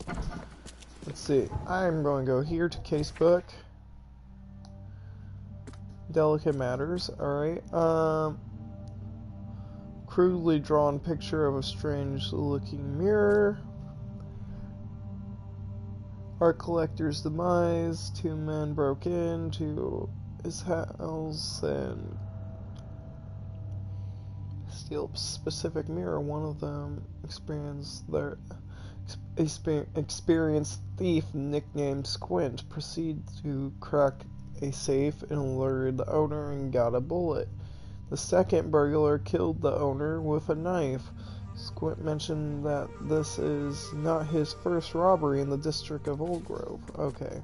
Let's see. I'm going to go here to Casebook. Delicate Matters. Alright. Crudely drawn picture of a strange looking mirror. Art collector's demise. 2 men broke into his house and steal a specific mirror. One of them experienced thief nicknamed Squint proceeded to crack a safe and lured the owner and got a bullet. The second burglar killed the owner with a knife. Squint mentioned that this is not his first robbery in the district of Old Grove. Okay.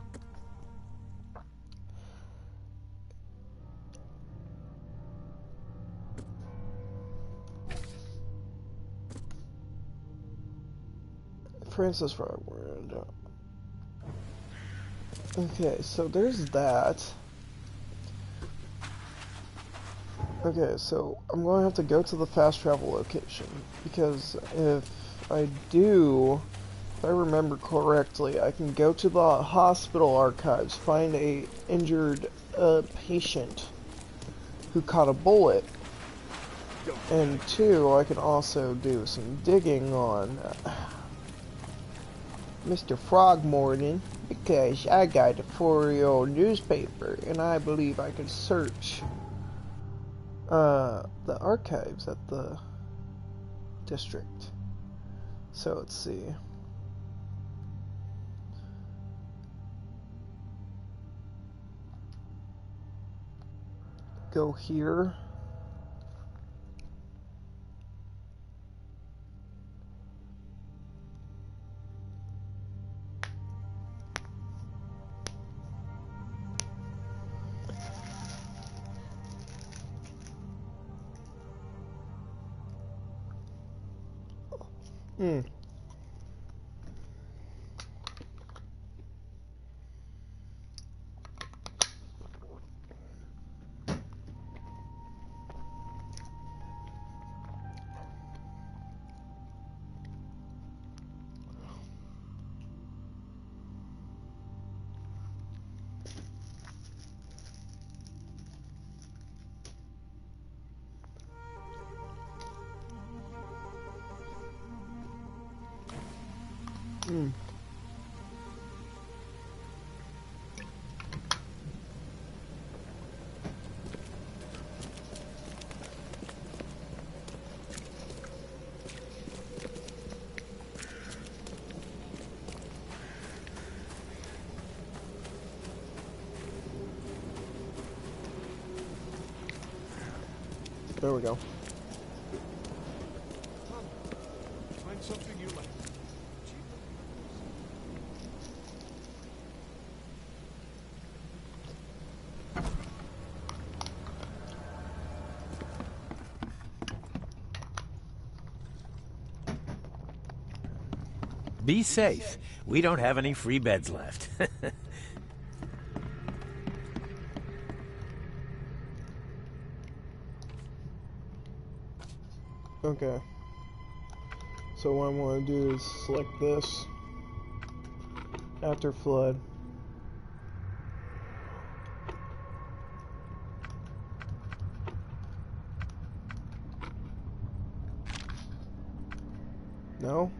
Francis Rodward. Okay, so there's that. Okay, so I'm going to have to go to the fast travel location, because if I do If I remember correctly, I can go to the hospital archives, find a injured patient who caught a bullet, and 2, I can also do some digging on Mr. Frogmorton, because I got a 4-year-old newspaper, and I believe I can search the archives at the district. So let's see. Go here. There we go. Find something you like. Be safe. We don't have any free beds left. Okay. So what I'm going to do is select this after flood. No?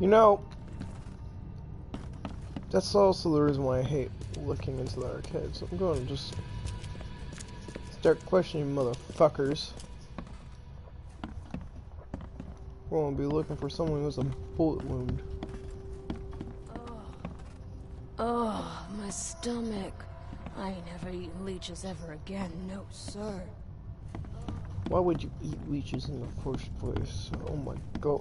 You know, that's also the reason why I hate looking into the archives. I'm going to just start questioning motherfuckers. We're going to be looking for someone who has a bullet wound. Oh, my stomach. I ain't never eaten leeches ever again, no sir. Why would you eat leeches in the first place? Oh my gosh.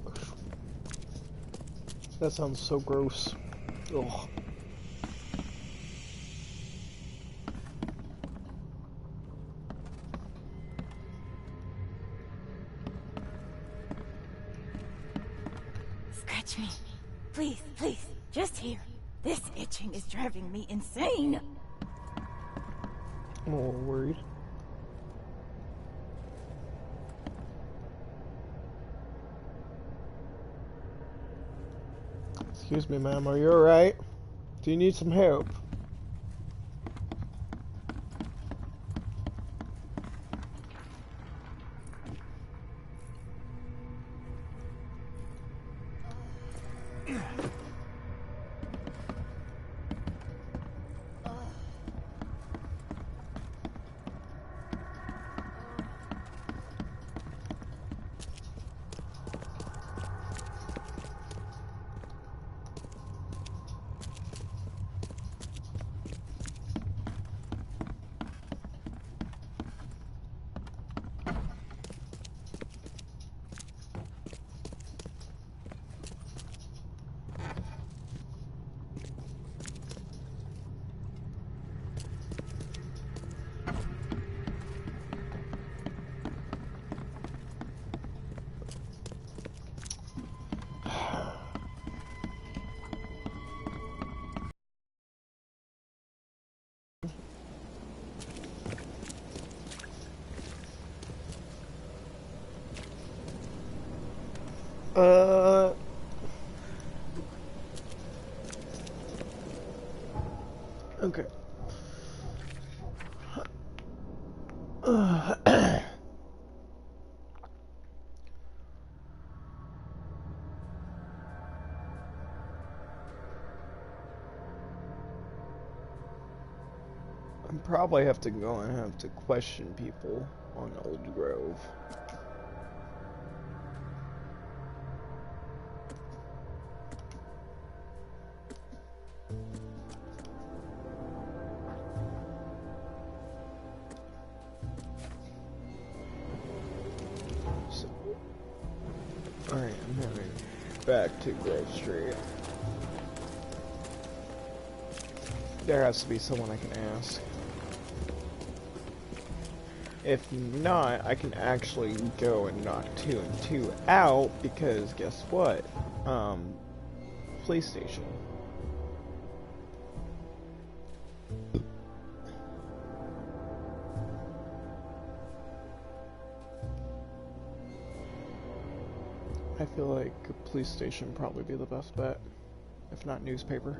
That sounds so gross. Ugh. Scratch me. Please, please, just here. This itching is driving me insane. I'm a little worried. Excuse me, ma'am, are you alright? Do you need some help? Okay. I probably have to go and have to question people on Old Grove. So, alright, I'm heading back to Grove Street. There has to be someone I can ask. If not, I can actually go and knock 2 and 2 out, because guess what? Police station. I feel like a police station would probably be the best bet, if not newspaper.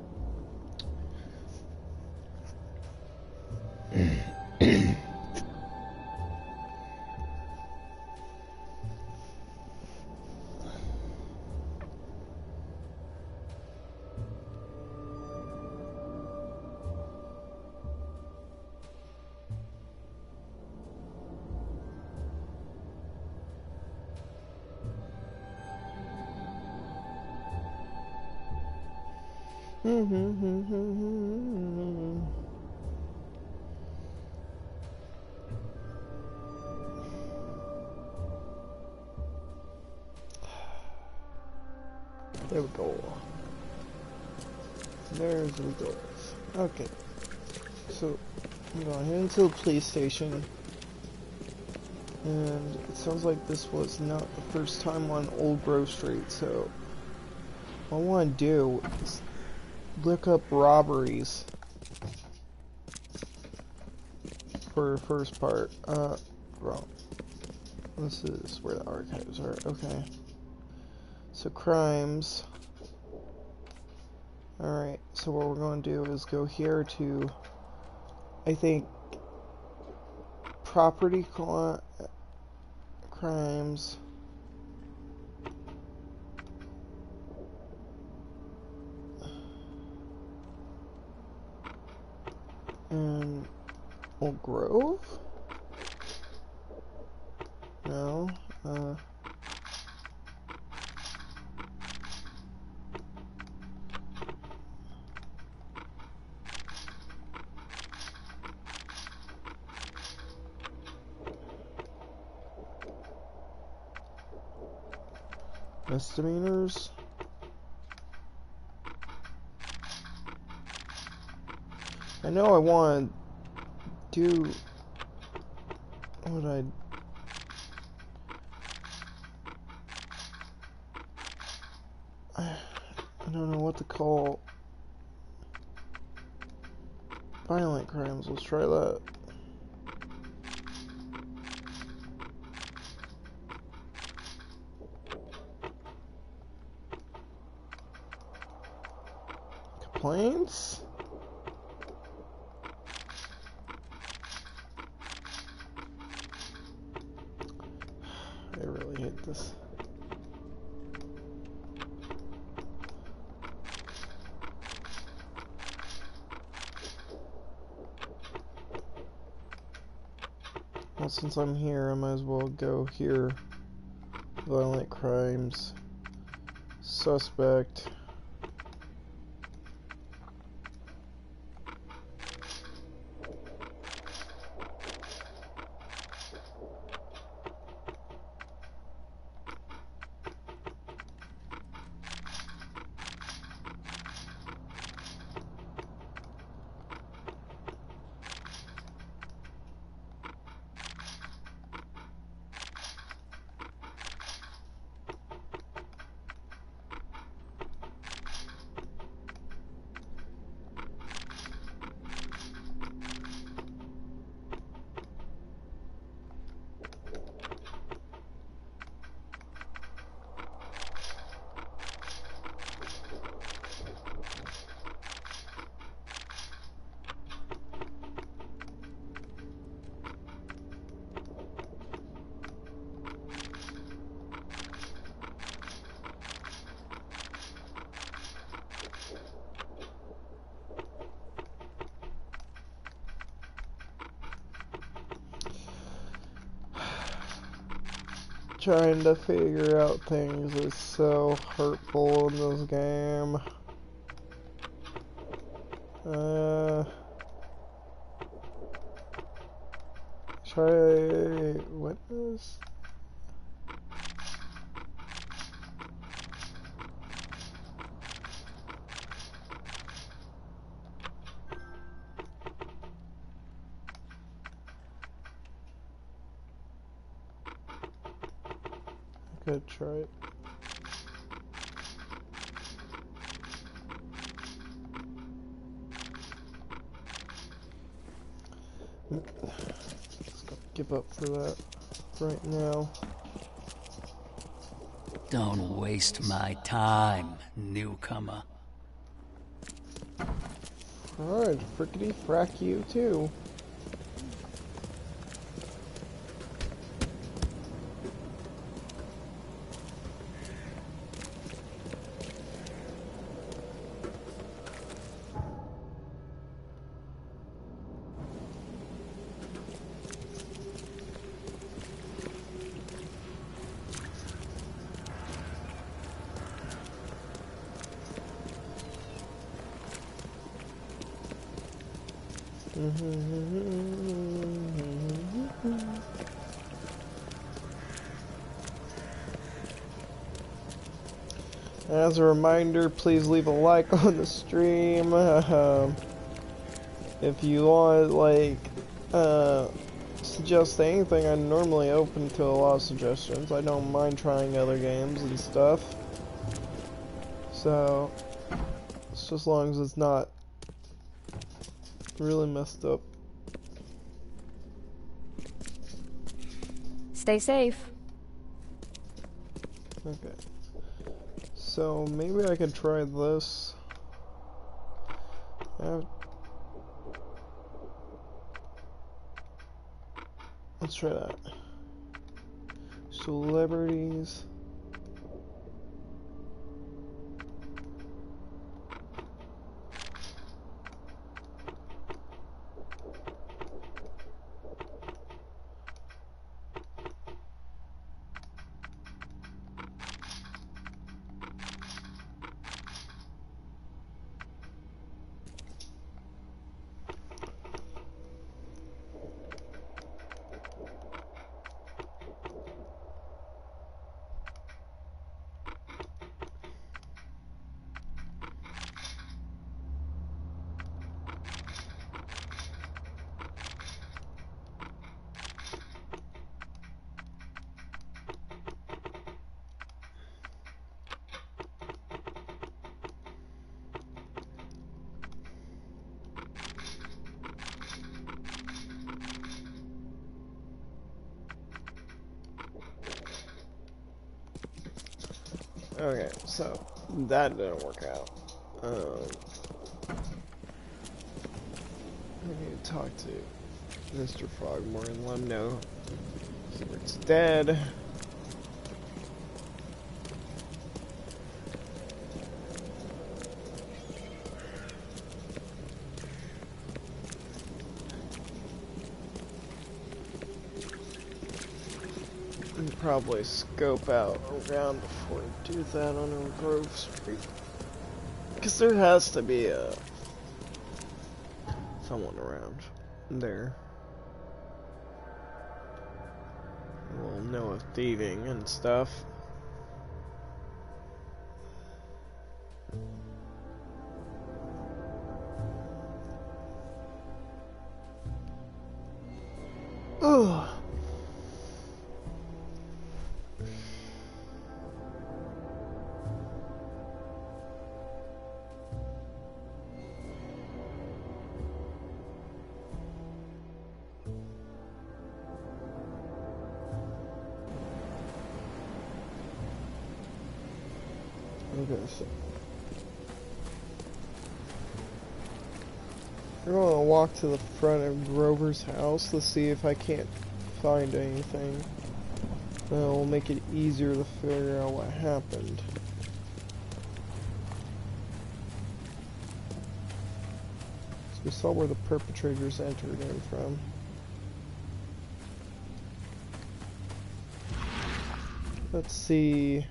There we go. There's the doors. Okay. So, I'm going into the police station. And it sounds like this was not the first time on Old Grove Street, so what I want to do is look up robberies for first part. Wrong. This is where the archives are. Okay. So crimes. Alright, so what we're going to do is go here to, I think, property crimes. And Old Grove? No. Misdemeanors. I know I want to do what I don't know what to call violent crimes. Let's try that. Complaints? I really hate this. Well, since I'm here, I might as well go here. Violent crimes. Suspect. trying to figure out things is so hurtful in this game. Try witness. Could try it. Let's go give up for that right now. Don't waste my time, newcomer. Alright, frickety frack you too. As a reminder, please leave a like on the stream. If you want, like, suggest anything, I'm normally open to a lot of suggestions. I don't mind trying other games and stuff. So, it's just as long as it's not really messed up. Stay safe. Okay. So maybe I could try this. Let's try that. Celebrities. Okay, so that didn't work out. I need to talk to Mr. Frogmore and let him know Hubert's dead. Probably scope out around before I do that on Elm Grove Street, because there has to be someone around there. We'll know of thieving and stuff. Ugh. Okay, so we're going to walk to the front of Grover's house to see if I can't find anything. That'll make it easier to figure out what happened. So we saw where the perpetrators entered in from. Let's see.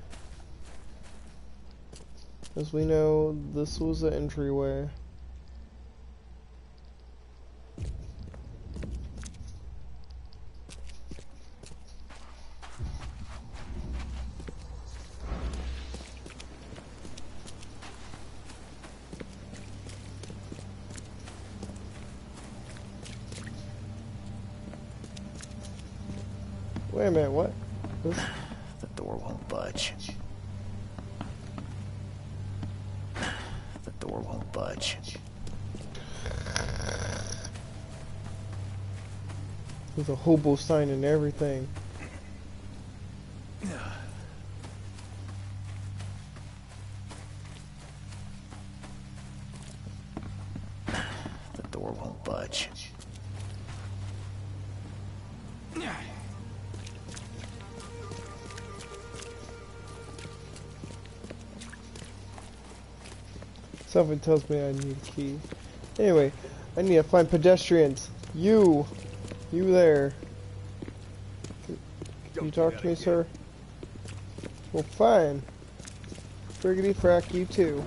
As we know, this was the entryway. Wait a minute, what? This? The door won't budge. The door won't budge. There's a hobo sign and everything. The door won't budge. Something tells me I need a key. Anyway, I need to find pedestrians. You there. Can you talk to me, sir? Well, fine. Friggity frack, you too.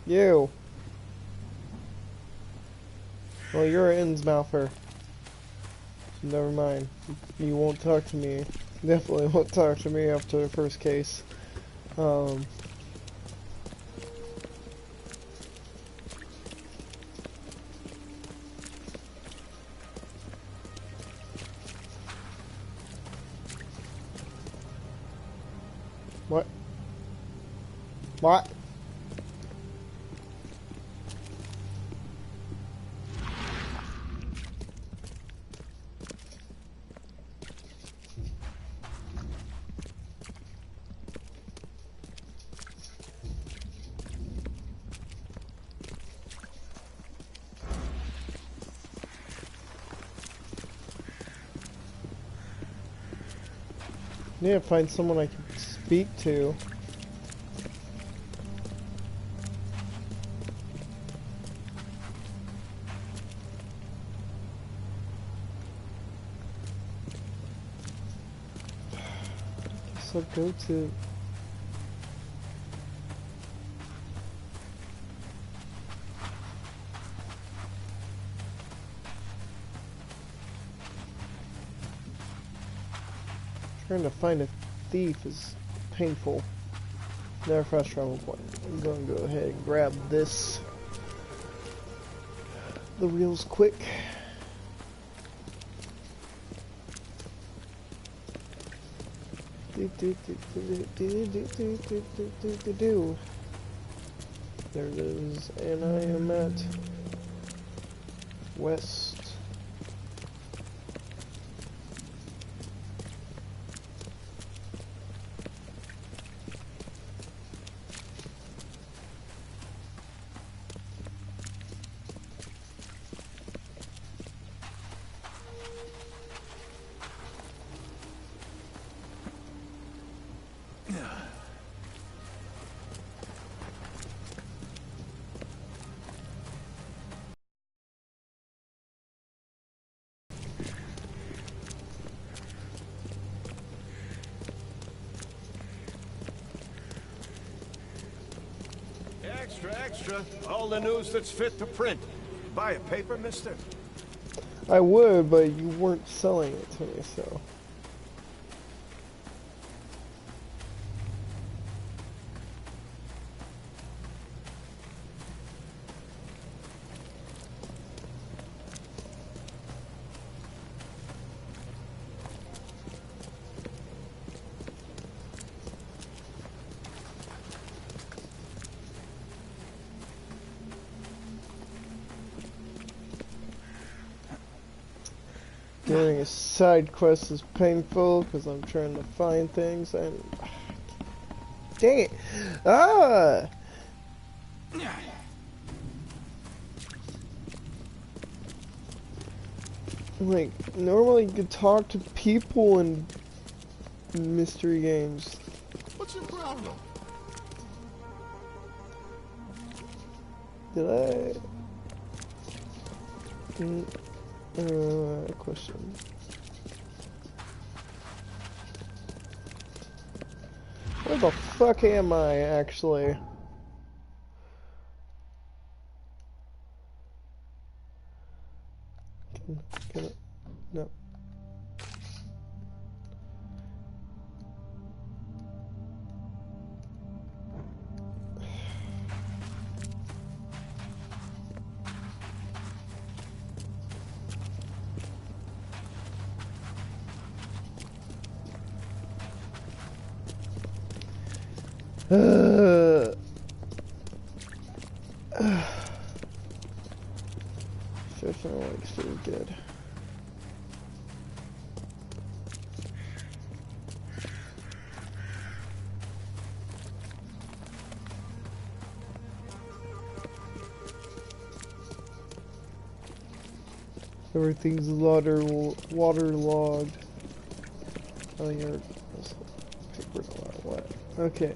You. Well, you're an Innsmouther. So never mind. You won't talk to me. Definitely won't talk to me after the first case. What? What? I need to find someone I can speak to. Guess I'll go to... Trying to find a thief is painful. Never fast travel point. I'm going to go ahead and grab this. The reels quick. There it is, and I am at West. Extra. All the news that's fit to print. Buy a paper, mister? I would, but you weren't selling it to me, so... Doing a side quest is painful because I'm trying to find things and... Dang it! Ah! Like, normally you could talk to people in mystery games. What's your problem? Did I... question. Where the fuck am I, actually? Can it? No. Definitely like so good. Everything's waterlogged. Oh, you're paper what? Okay.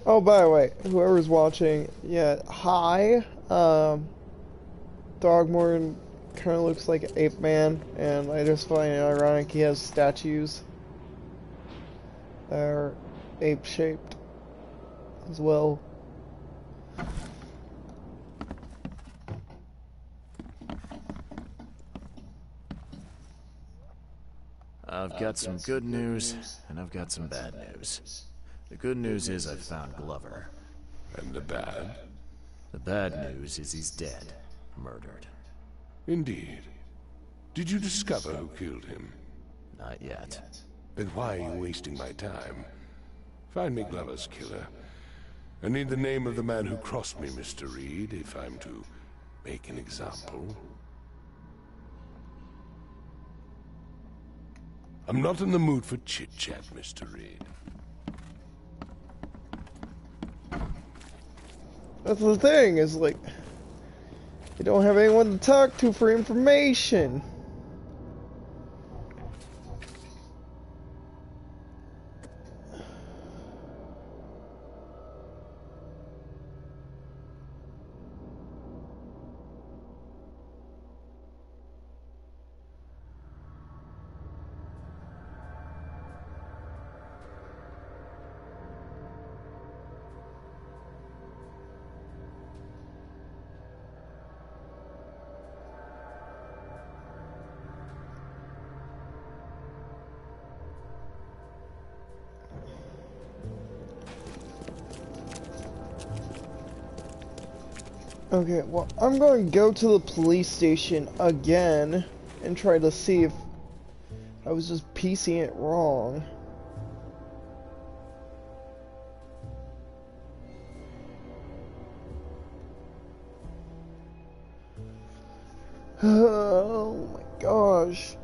Oh, by the way, whoever's watching, yeah, hi. Dogmore kind of looks like an ape man, and I just find it ironic he has statues that are ape shaped as well. I've got some good news, and I've got some bad news. The good news is I've found Glover. And the bad? The bad news is he's dead. Murdered. Indeed. Did you discover who killed him? Not yet. Then why are you wasting my time? Find me Glover's killer. I need the name of the man who crossed me, Mr. Reed, if I'm to make an example. I'm not in the mood for chit-chat, Mr. Reed. That's the thing, is like, you don't have anyone to talk to for information. Okay, well, I'm going to go to the police station again and try to see if I was just piecing it wrong. Oh my gosh.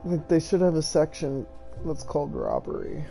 Like, they should have a section that's called robbery.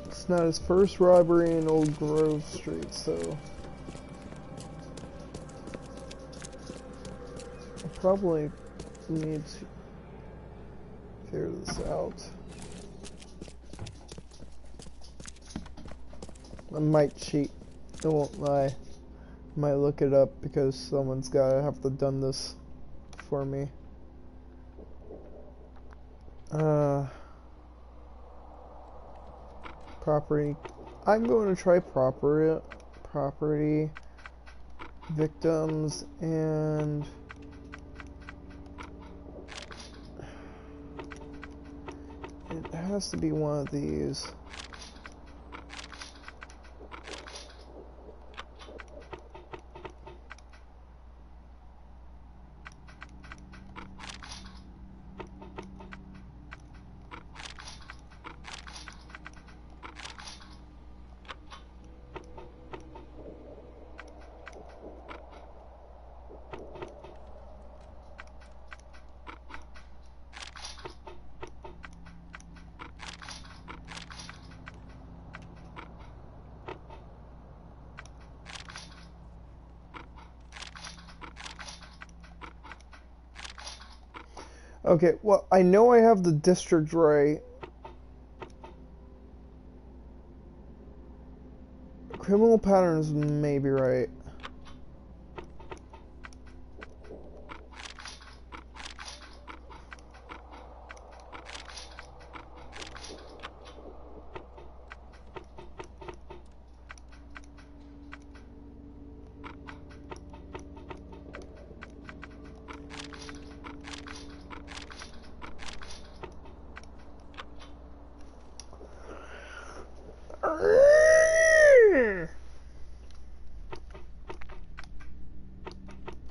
It's not his first robbery in Old Grove Street, so I probably need to figure this out. I might cheat, I won't lie. I might look it up because someone's gotta have to done this for me. Property. I'm going to try property, victims, and it has to be one of these. Okay, well, I know I have the district right. Criminal patterns may be right.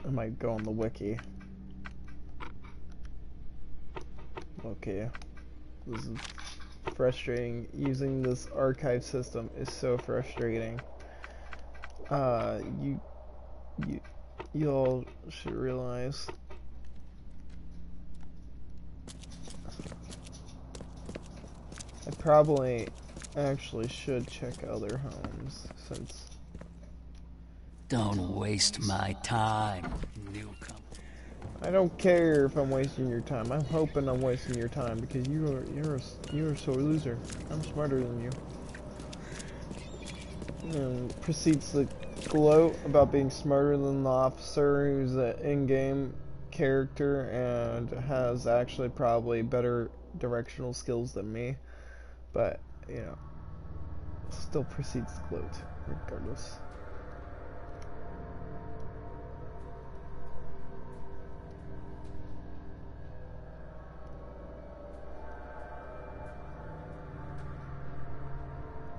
I might go on the wiki. Okay. This is frustrating. Using this archive system is so frustrating. You all should realize. I probably actually should check other homes since. Don't waste my time, newcomer. I don't care if I'm wasting your time. I'm hoping I'm wasting your time because you're so loser. I'm smarter than you. And proceeds to gloat about being smarter than the officer who's an in-game character and has actually probably better directional skills than me. But, you know, still proceeds to gloat regardless.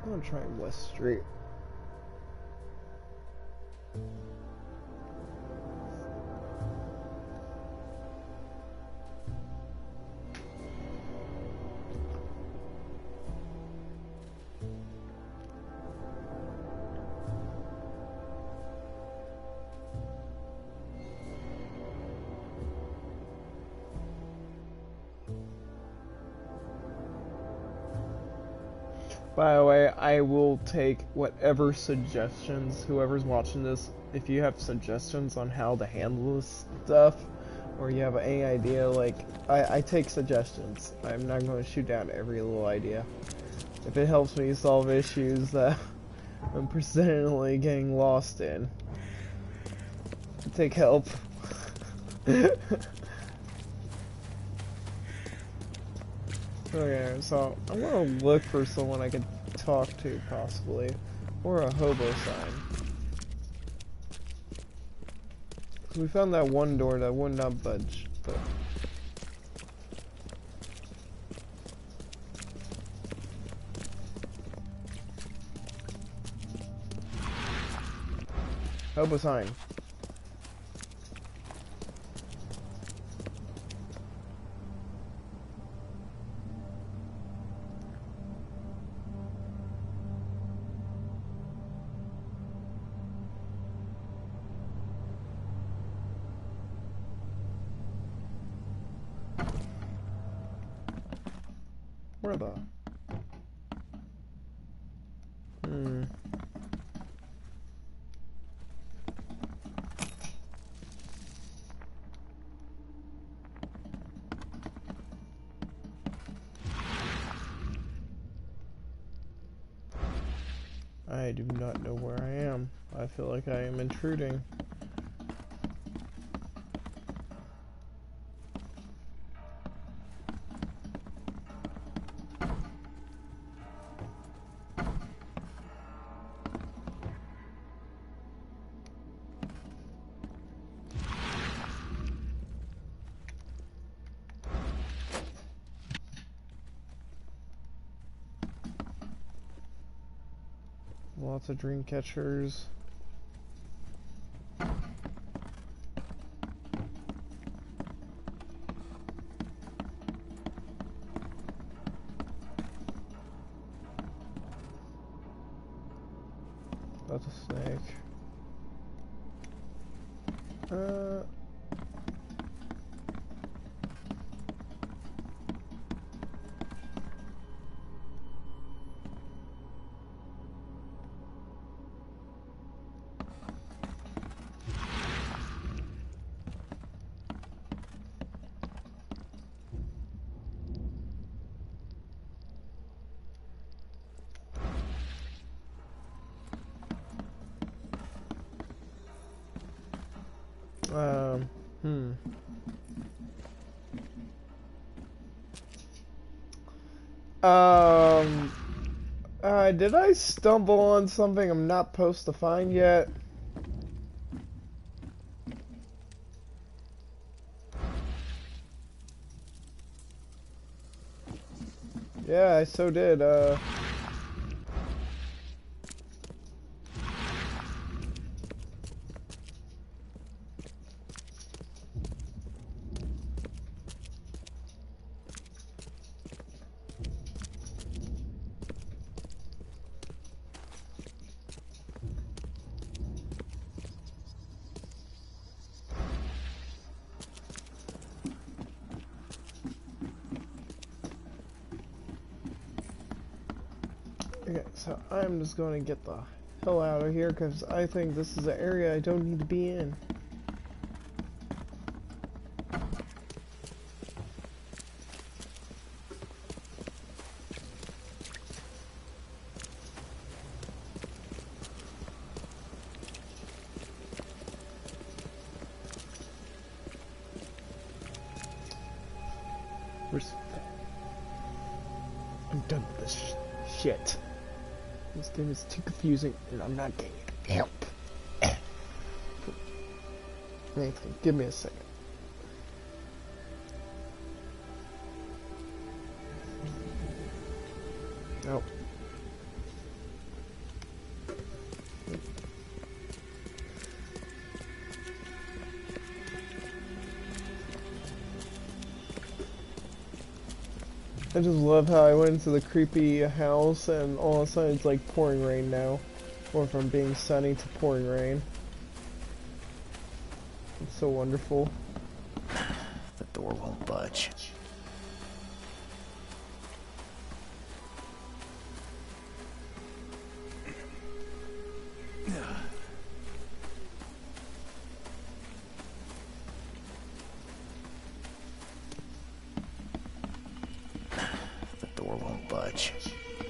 I'm gonna try West Street. By the way, I will take whatever suggestions, whoever's watching this, if you have suggestions on how to handle this stuff, or you have any idea, like, I take suggestions. I'm not going to shoot down every little idea. If it helps me solve issues that I'm presently getting lost in, I take help. Okay, so I'm gonna look for someone I could talk to, possibly, or a hobo sign. We found that one door that would not budge, but hobo sign. Where the? I do not know where I am. I feel like I am intruding. Lots of dream catchers. That's a snake. Did I stumble on something I'm not supposed to find yet? Yeah, I so did, Okay, so I'm just gonna get the hell out of here because I think this is an area I don't need to be in. I'm done with this shit. This game is too confusing, and I'm not getting help. Nathan, give me a second. Nope. I just love how I went into the creepy house and all of a sudden it's like pouring rain now. Or from being sunny to pouring rain. It's so wonderful. The door won't budge.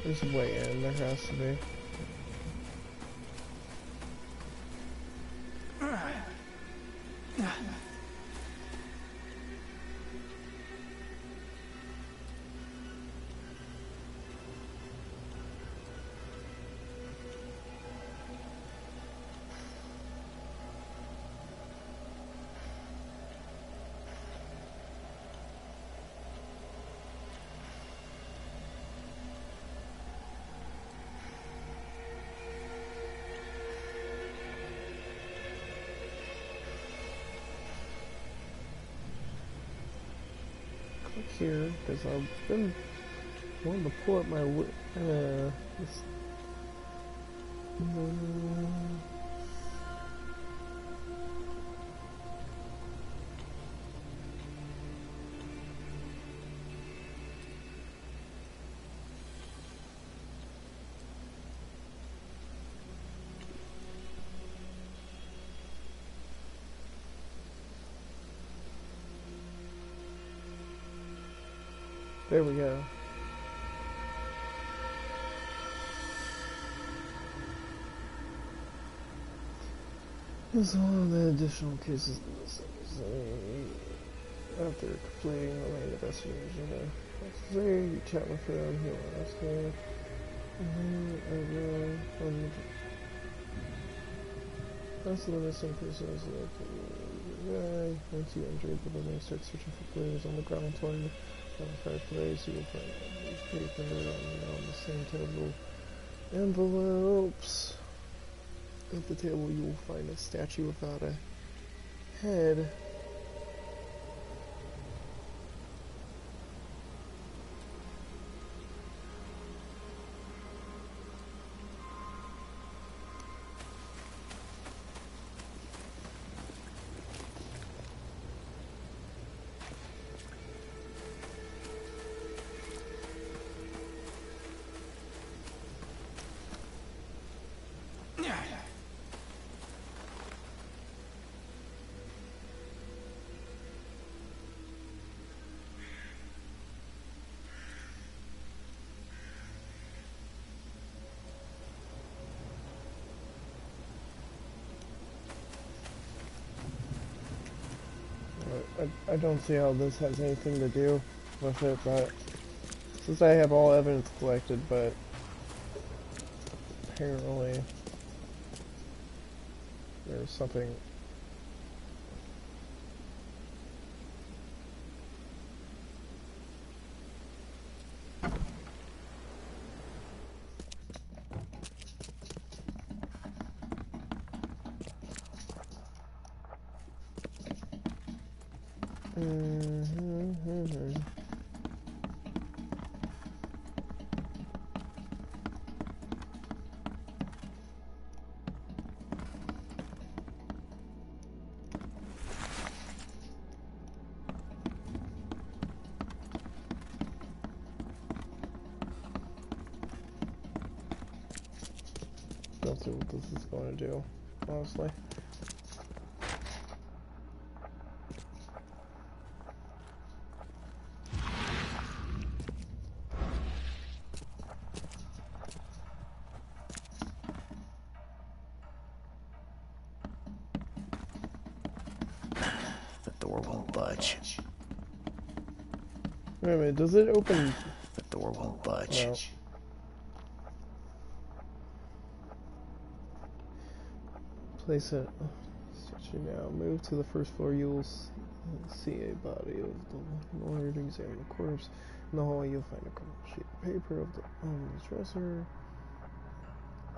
There's a way in, there has to be. Here, because I've been wanting to pull up my this, there we go. This is one of the additional cases after completing the main investigation. Today you chat with him, he will ask him. That's the missing persons. Once you enter the building, start searching for clues on the ground floor. On the fireplace, you will find a newspaper on the same table. Envelopes. At the table, you will find a statue without a head. I don't see how this has anything to do with it, but since I have all evidence collected, but apparently there's something. Don't see what this is going to do, honestly. The door won't budge. Wait a minute, does it open? The door won't budge. No. Place it. Stretching now. Move to the first floor. You'll see a body of the Lord. Examine the corpse. In the hallway, you'll find a sheet of paper of the dresser.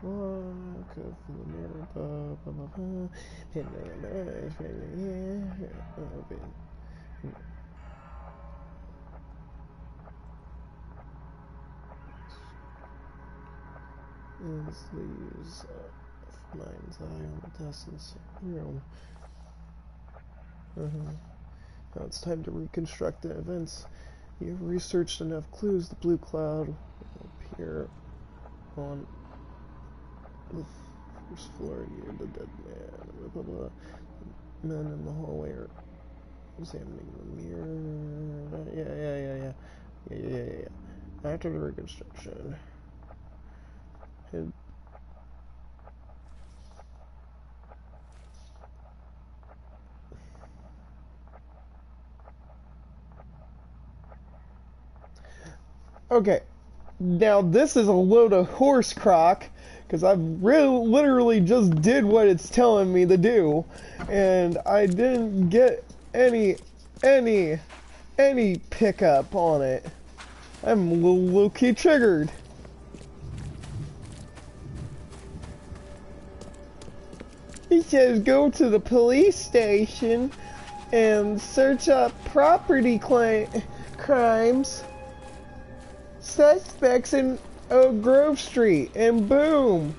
Look of the mirror. Blah blah blah blah. Is leaves mind's eye on the desk in the room. Now it's time to reconstruct the events. You've researched enough clues. The blue cloud will appear on the first floor. You're the dead man. Blah, blah, blah. Men in the hallway are examining the mirror. Yeah. After the reconstruction. Okay, now this is a load of horse crock, because I've literally just did what it's telling me to do, and I didn't get any pickup on it. I'm low-key triggered. He says go to the police station and search up property crimes. Suspects in Oak Grove Street, and boom!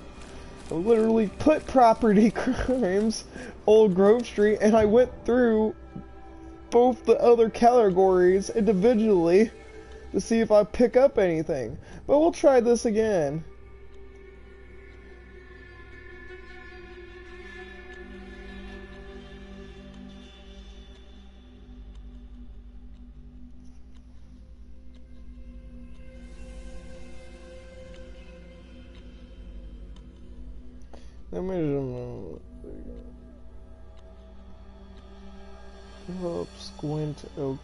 I literally put property crimes, Old Grove Street, and I went through both the other categories individually to see if I pick up anything. But we'll try this again. Help squint oak.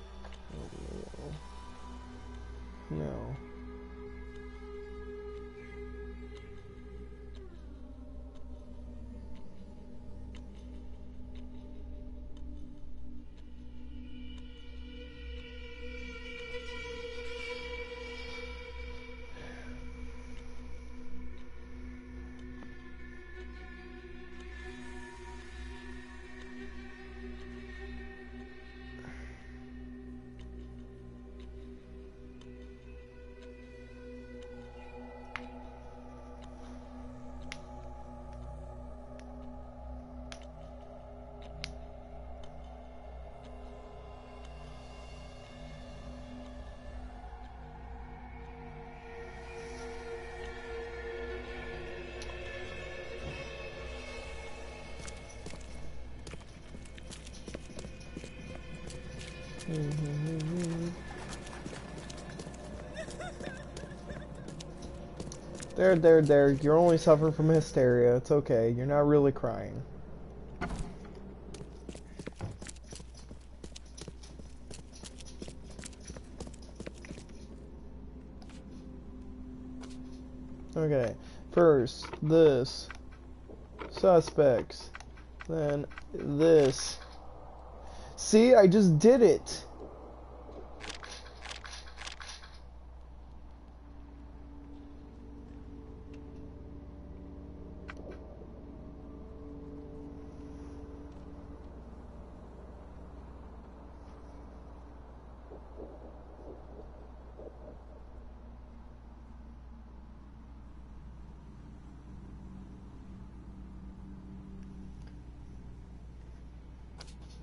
No. There. You're only suffering from hysteria. It's okay. You're not really crying. Okay, first, this. Suspects. Then, this. See, I just did it!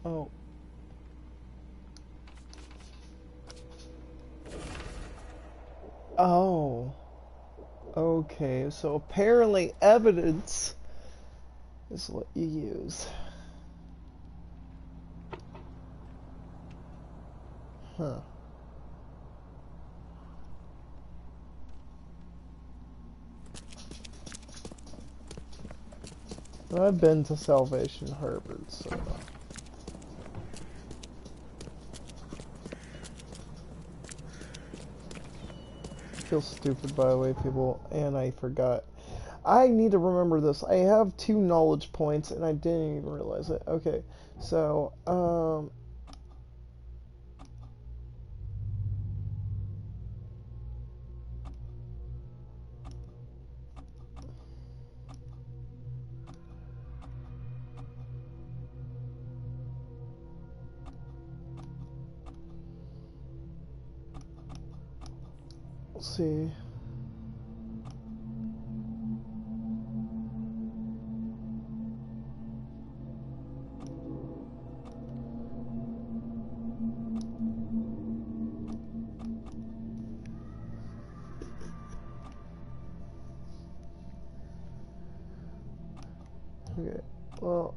Oh. Oh. Okay, so apparently evidence is what you use. Huh. I've been to Salvation Harbor, so... I feel stupid, by the way, people, and I forgot. I need to remember this. I have 2 knowledge points, and I didn't even realize it. Okay, so, let's see. Okay, well...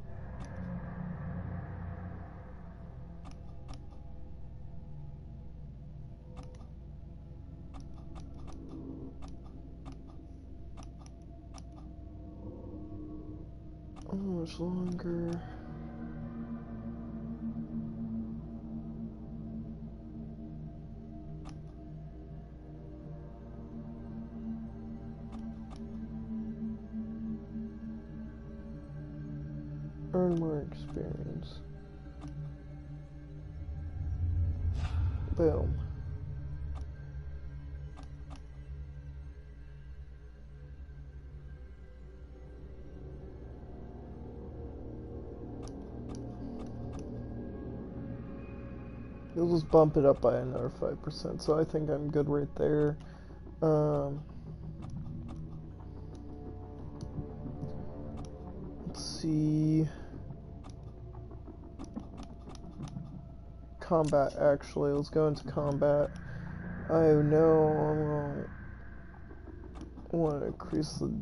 How much longer? Earn more experience. Boom. You'll just bump it up by another 5%, so I think I'm good right there. Let's see. Combat, actually. Let's go into combat. I know I want to increase the...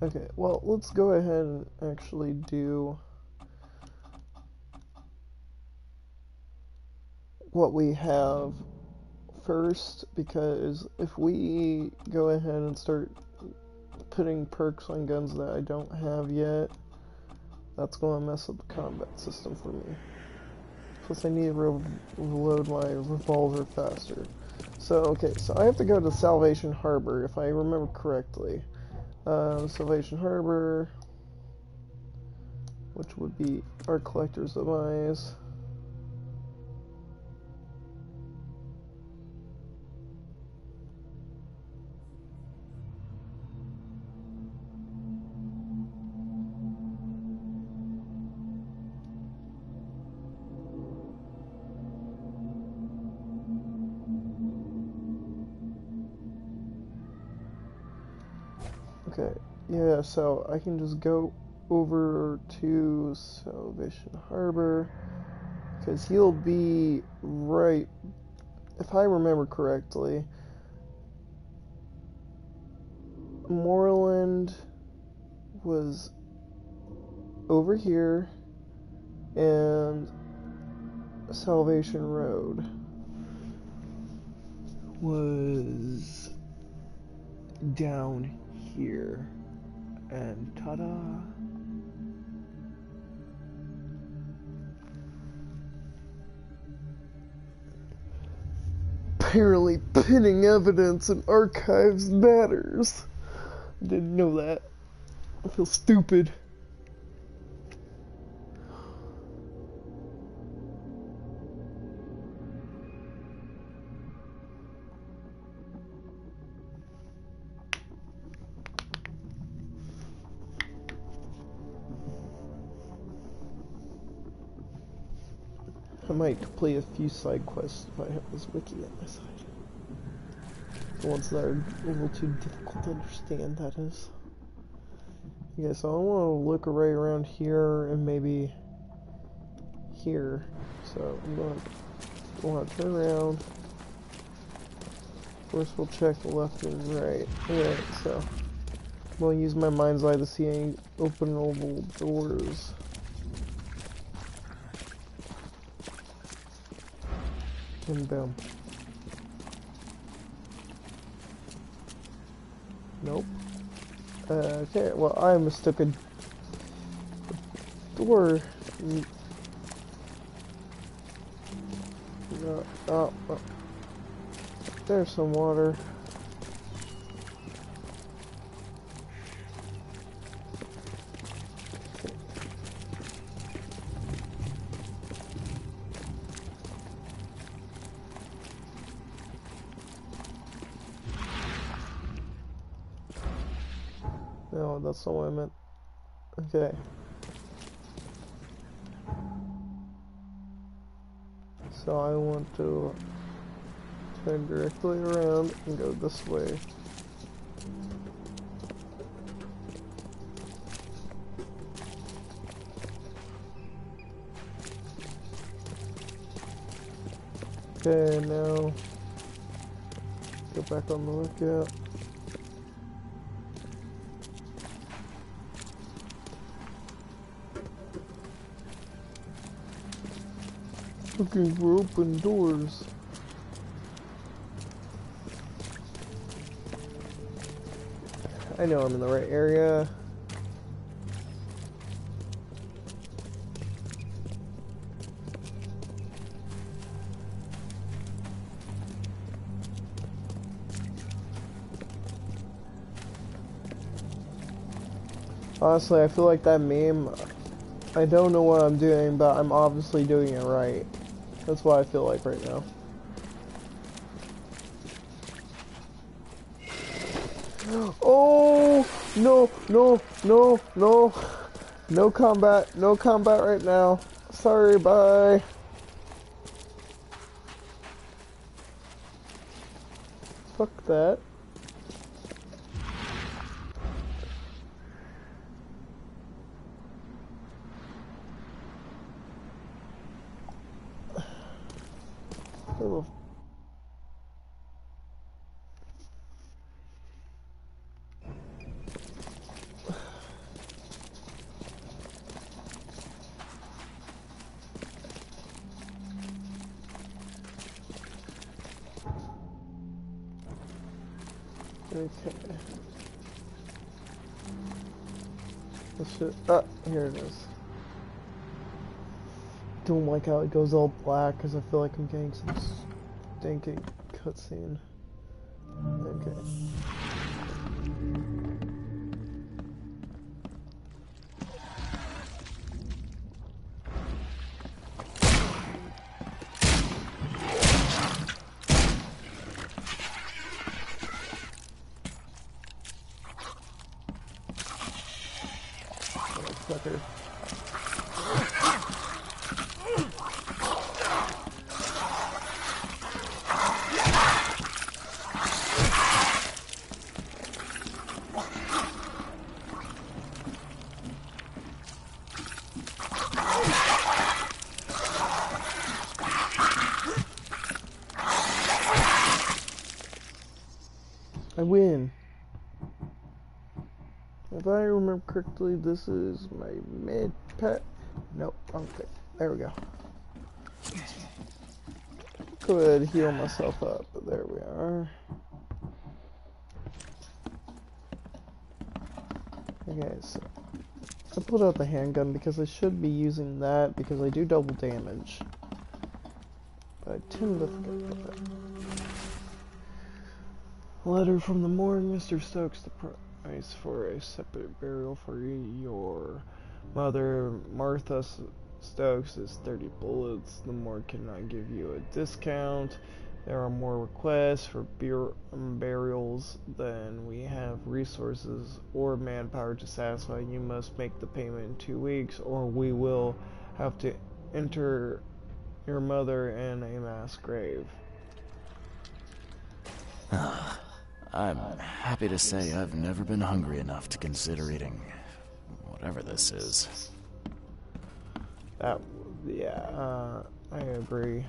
Okay, well, let's go ahead and actually do what we have first, because if we go ahead and start putting perks on guns that I don't have yet, that's going to mess up the combat system for me. Plus I need to reload my revolver faster. So, okay, so I have to go to Salvation Harbor, if I remember correctly. Salvation Harbor, which would be our collector's demise. Okay, yeah, so I can just go over to Salvation Harbor, because he'll be right, if I remember correctly, Moreland was over here, and Salvation Road was down here, and ta-da! Apparently pinning evidence in archives matters. Didn't know that. I feel stupid. I might complete a few side quests if I have this wiki on my side. The ones that are a little too difficult to understand, that is. Okay, so I want to look right around here and maybe here. So I'm going to turn around. First we'll check the left and right. Alright, so I'm going to use my mind's eye to see any openable doors. And boom. Nope. Okay, well I mistook a door. Oh. There's some water. No, that's not what I meant. Okay. So I want to turn directly around and go this way. Okay, now go back on the lookout. Looking for open doors. I know I'm in the right area. Honestly, I feel like that meme, I don't know what I'm doing, but I'm obviously doing it right. That's what I feel like right now. Oh, no. No combat right now. Sorry, bye. Fuck that. Oh. Okay. This shit. Ah, here it is. Don't like how it goes all black because I feel like I'm getting some stinking cutscene. Okay. Sucker. I win. If I remember correctly, this is my mid pet. Nope, okay. There we go. Go ahead and heal myself up. There we are. Okay, so I pulled out the handgun because I should be using that because I do double damage. But I tend to forget about that. Letter from the morgue, Mr. Stokes. The price for a separate burial for your mother, Martha Stokes, is 30 bullets. The morgue cannot give you a discount. There are more requests for burials than we have resources or manpower to satisfy. You must make the payment in 2 weeks, or we will have to enter your mother in a mass grave. I'm happy to say I've never been hungry enough to consider eating whatever this is. Yeah, I agree.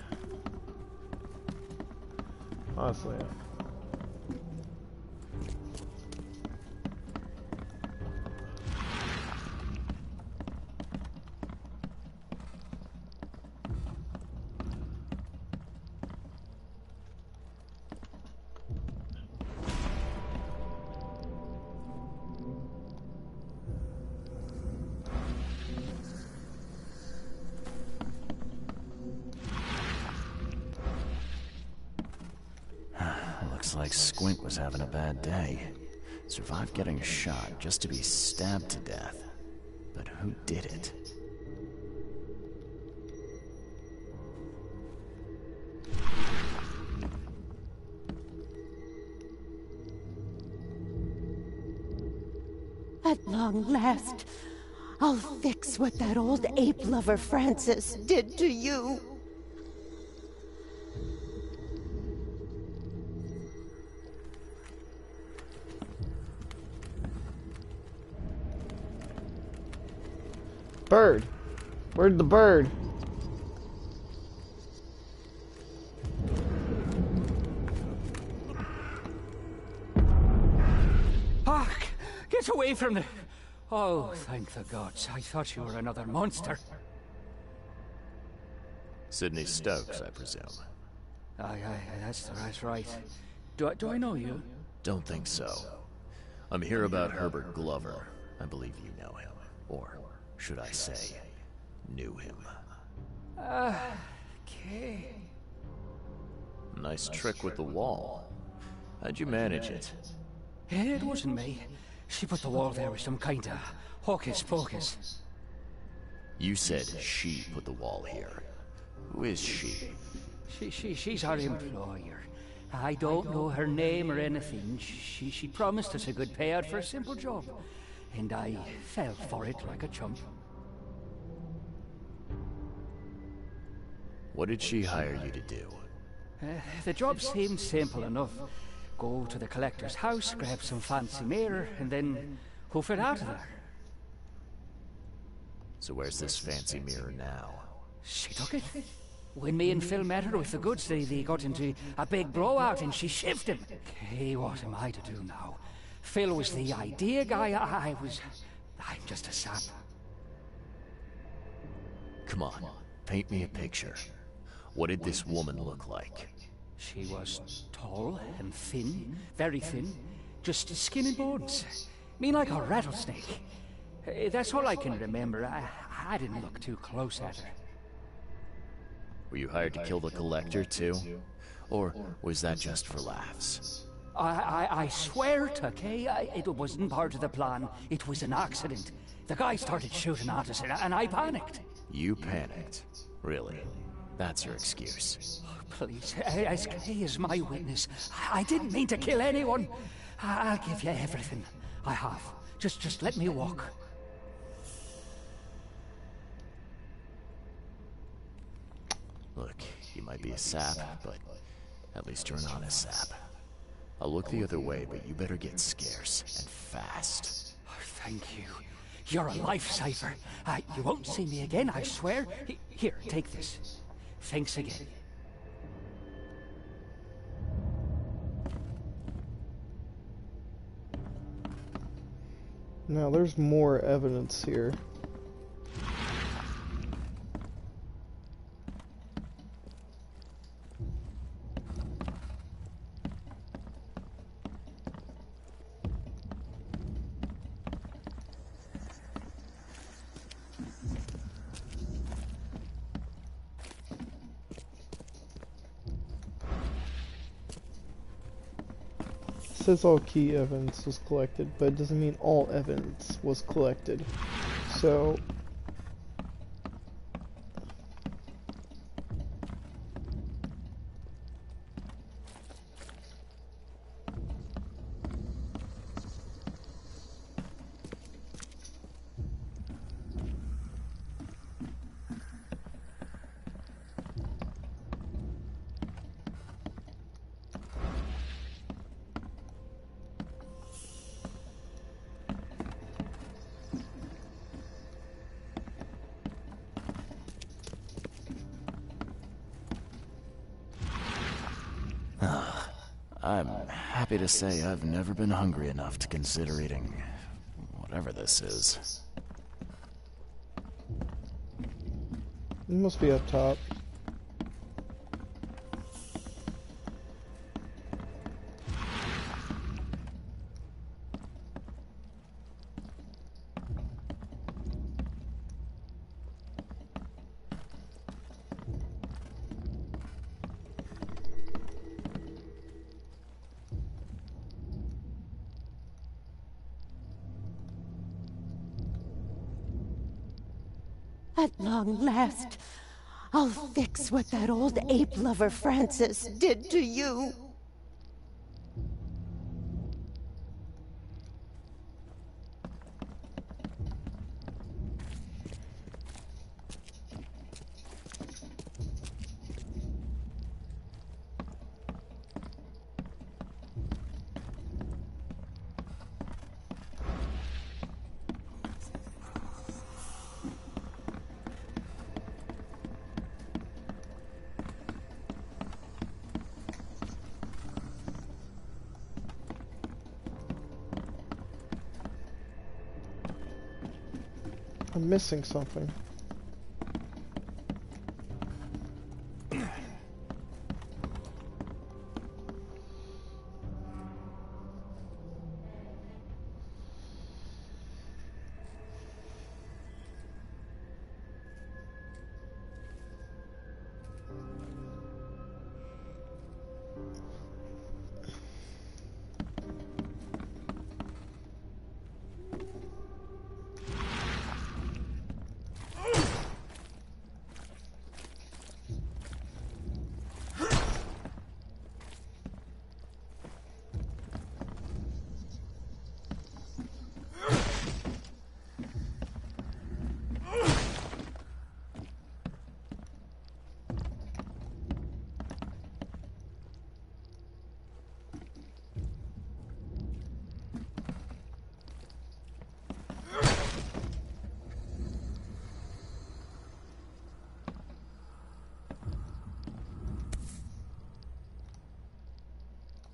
Honestly. Looks like Squint was having a bad day. Survived getting shot just to be stabbed to death. But who did it? At long last, I'll fix what that old ape lover Francis did to you. Bird! Where'd the bird? Ah, get away from the... Oh, thank the gods. I thought you were another monster. Sidney Stokes, I presume. Aye, that's right. Do I know you? Don't think so. I'm here about Herbert Glover. I believe you know him. Or should I say, knew him. Okay. Nice trick with the wall. How'd you manage it? It wasn't me. She put the wall there with some kind of hocus pocus. You said she put the wall here. Who is she? She's our employer. I don't know her name or anything. She promised us a good payout for a simple job. And I fell for it like a chump. What did she hire you to do? The job seemed simple enough. Go to the collector's house, grab some fancy mirror, and then hoof it out of there. So where's this fancy mirror now? She took it. When me and Phil met her with the goods, they got into a big blowout and she shifted him. Okay, what am I to do now? Phil was the idea guy, I'm just a sap. Come on, paint me a picture. What did this woman look like? She was tall and thin, very thin, just skin and bones. Mean like a rattlesnake. That's all I can remember. I didn't look too close at her. Were you hired to kill the collector too? Or was that just for laughs? I swear to Kay, it wasn't part of the plan. It was an accident. The guy started shooting at us and I panicked. You panicked? Really? That's your excuse? Oh, please, as Kay is my witness, I didn't mean to kill anyone. I'll give you everything. I have. Just let me walk. Look, you might be a sap, but at least you're an honest sap. I'll look the other way, but you better get scarce, and fast. Oh, thank you. You're a lifesaver. You won't see me again, I swear. Here, take this. Thanks again. Now there's more evidence here. It says all key evidence was collected, but it doesn't mean all evidence was collected. So I'm happy to say I've never been hungry enough to consider eating whatever this is. it must be up top. At long last, I'll fix what that old ape lover Francis did to you. I'm missing something.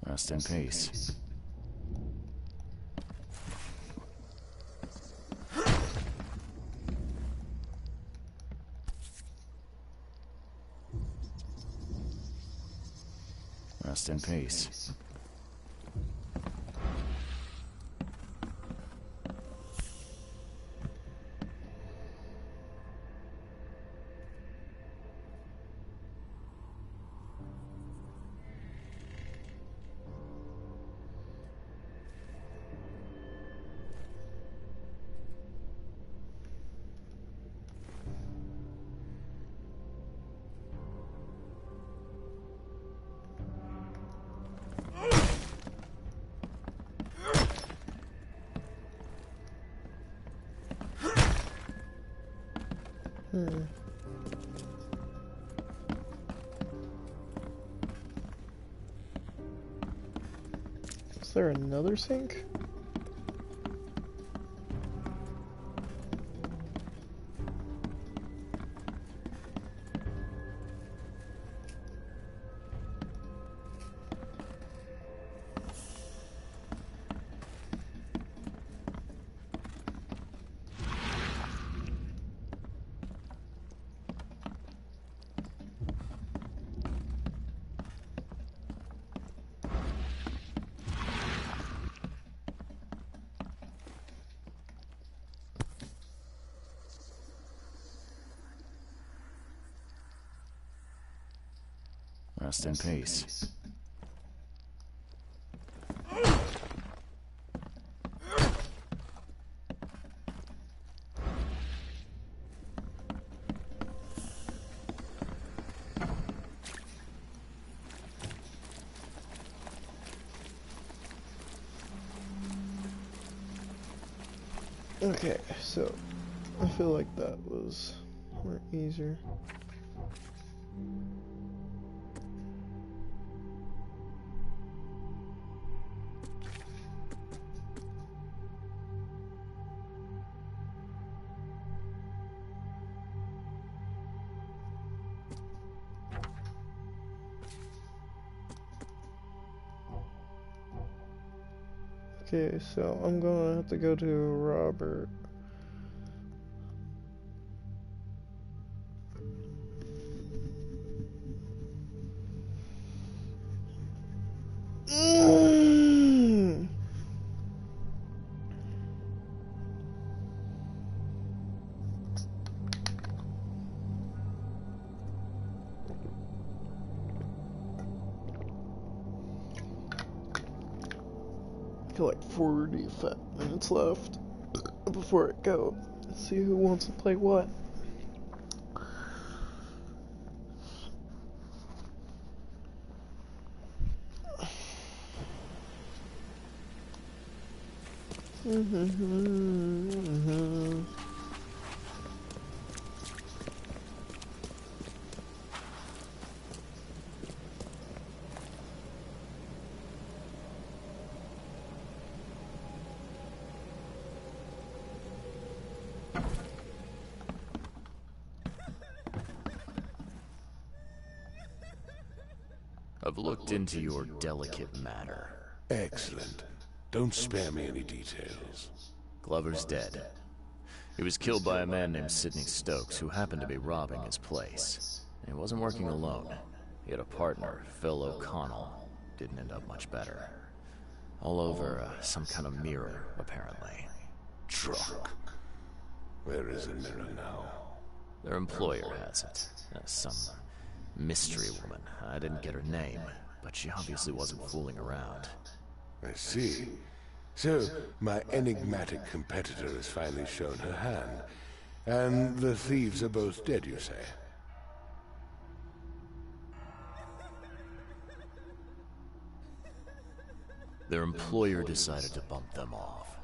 Rest in peace. Rest in peace. Is there another sink? Rest in peace. Okay, so I feel like that was more easier. Okay, so I'm gonna have to go to Robert. Like 45 minutes left before I go. Let's see who wants to play what. I've looked into your delicate matter. Excellent. Don't spare me any details. Glover's dead. He was killed by a man named Sidney Stokes, who happened to be robbing his place. And he wasn't working alone. He had a partner, Phil O'Connell. Didn't end up much better. All over some kind of mirror, apparently. Truck. Where is the mirror now? Their employer has it. Some mystery woman. I didn't get her name, but she obviously wasn't fooling around. I see. So, my enigmatic competitor has finally shown her hand. And the thieves are both dead, you say? Their employer decided to bump them off.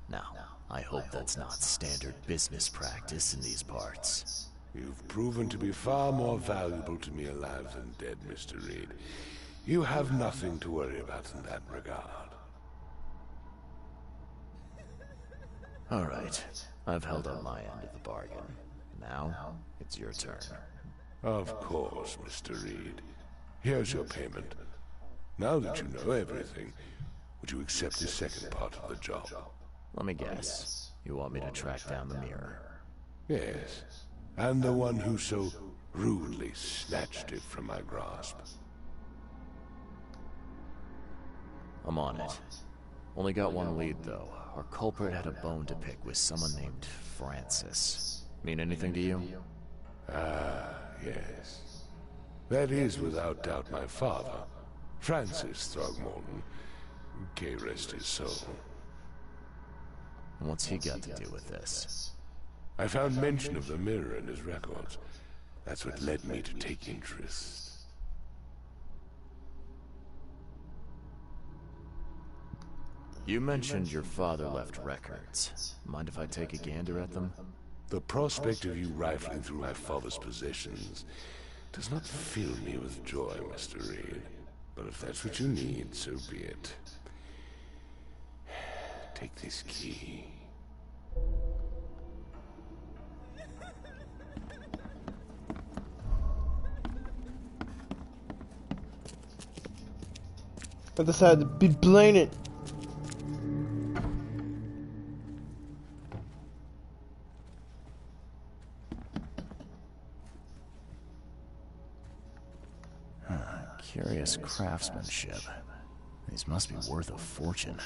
Now, I hope that's not standard business practice in these parts. You've proven to be far more valuable to me alive than dead, Mr. Reed. You have nothing to worry about in that regard. All right. I've held up my end of the bargain. Now, it's your turn. Of course, Mr. Reed. Here's your payment. Now that you know everything, would you accept the second part of the job? Let me guess. You want me to track down the mirror? Yes. And the one who so rudely snatched it from my grasp. I'm on it. Only got one lead, though. Our culprit had a bone to pick with someone named Francis. Mean anything to you? Ah, yes. That is without doubt my father, Francis Throgmorton. May rest his soul. What's he got to do with this? I found mention of the mirror in his records. That's what led me to take interest. You mentioned your father left records. Mind if I take a gander at them? The prospect of you rifling through my father's possessions does not fill me with joy, Mr. Reed. But if that's what you need, so be it. Take this key. I decided to be blatant. Curious craftsmanship. These must be worth a fortune.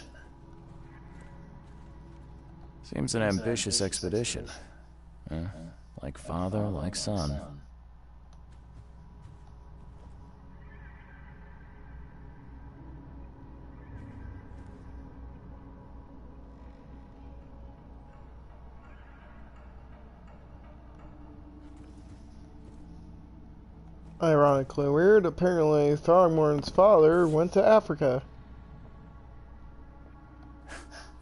Seems an ambitious expedition. Like father, like son. Ironically weird, apparently Throgmorton's father went to Africa.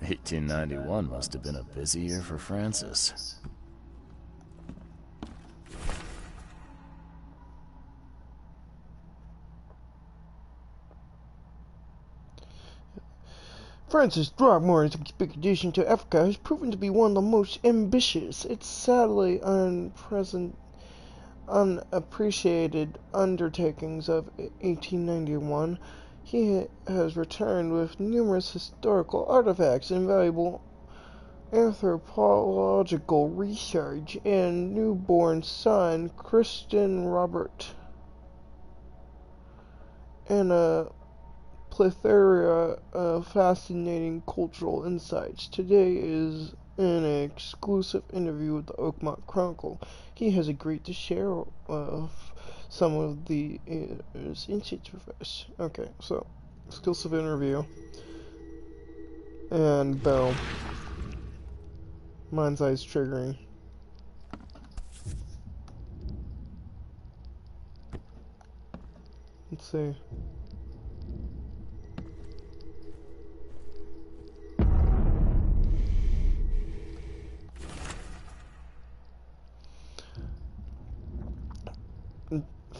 1891 must have been a busy year for Francis. Francis Throgmorton's expedition to Africa has proven to be one of the most ambitious, it's sadly unappreciated undertakings of 1891. He has returned with numerous historical artifacts and valuable anthropological research, and newborn son, Christian Robert, and a plethora of fascinating cultural insights. Today is an exclusive interview with the Oakmont Chronicle. He has agreed to share some of the insights with us. Okay, so exclusive interview, and boom, mind's eye's triggering. Let's see.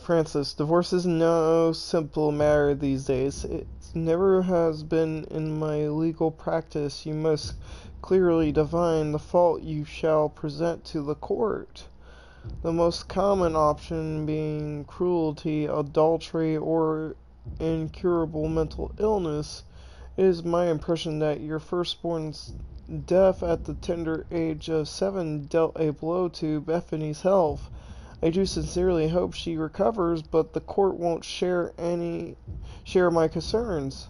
Francis, divorce is no simple matter these days. It never has been in my legal practice. You must clearly define the fault you shall present to the court. The most common option being cruelty, adultery, or incurable mental illness. It is my impression that your firstborn's death at the tender age of 7 dealt a blow to Bethany's health. I do sincerely hope she recovers, but the court won't share my concerns.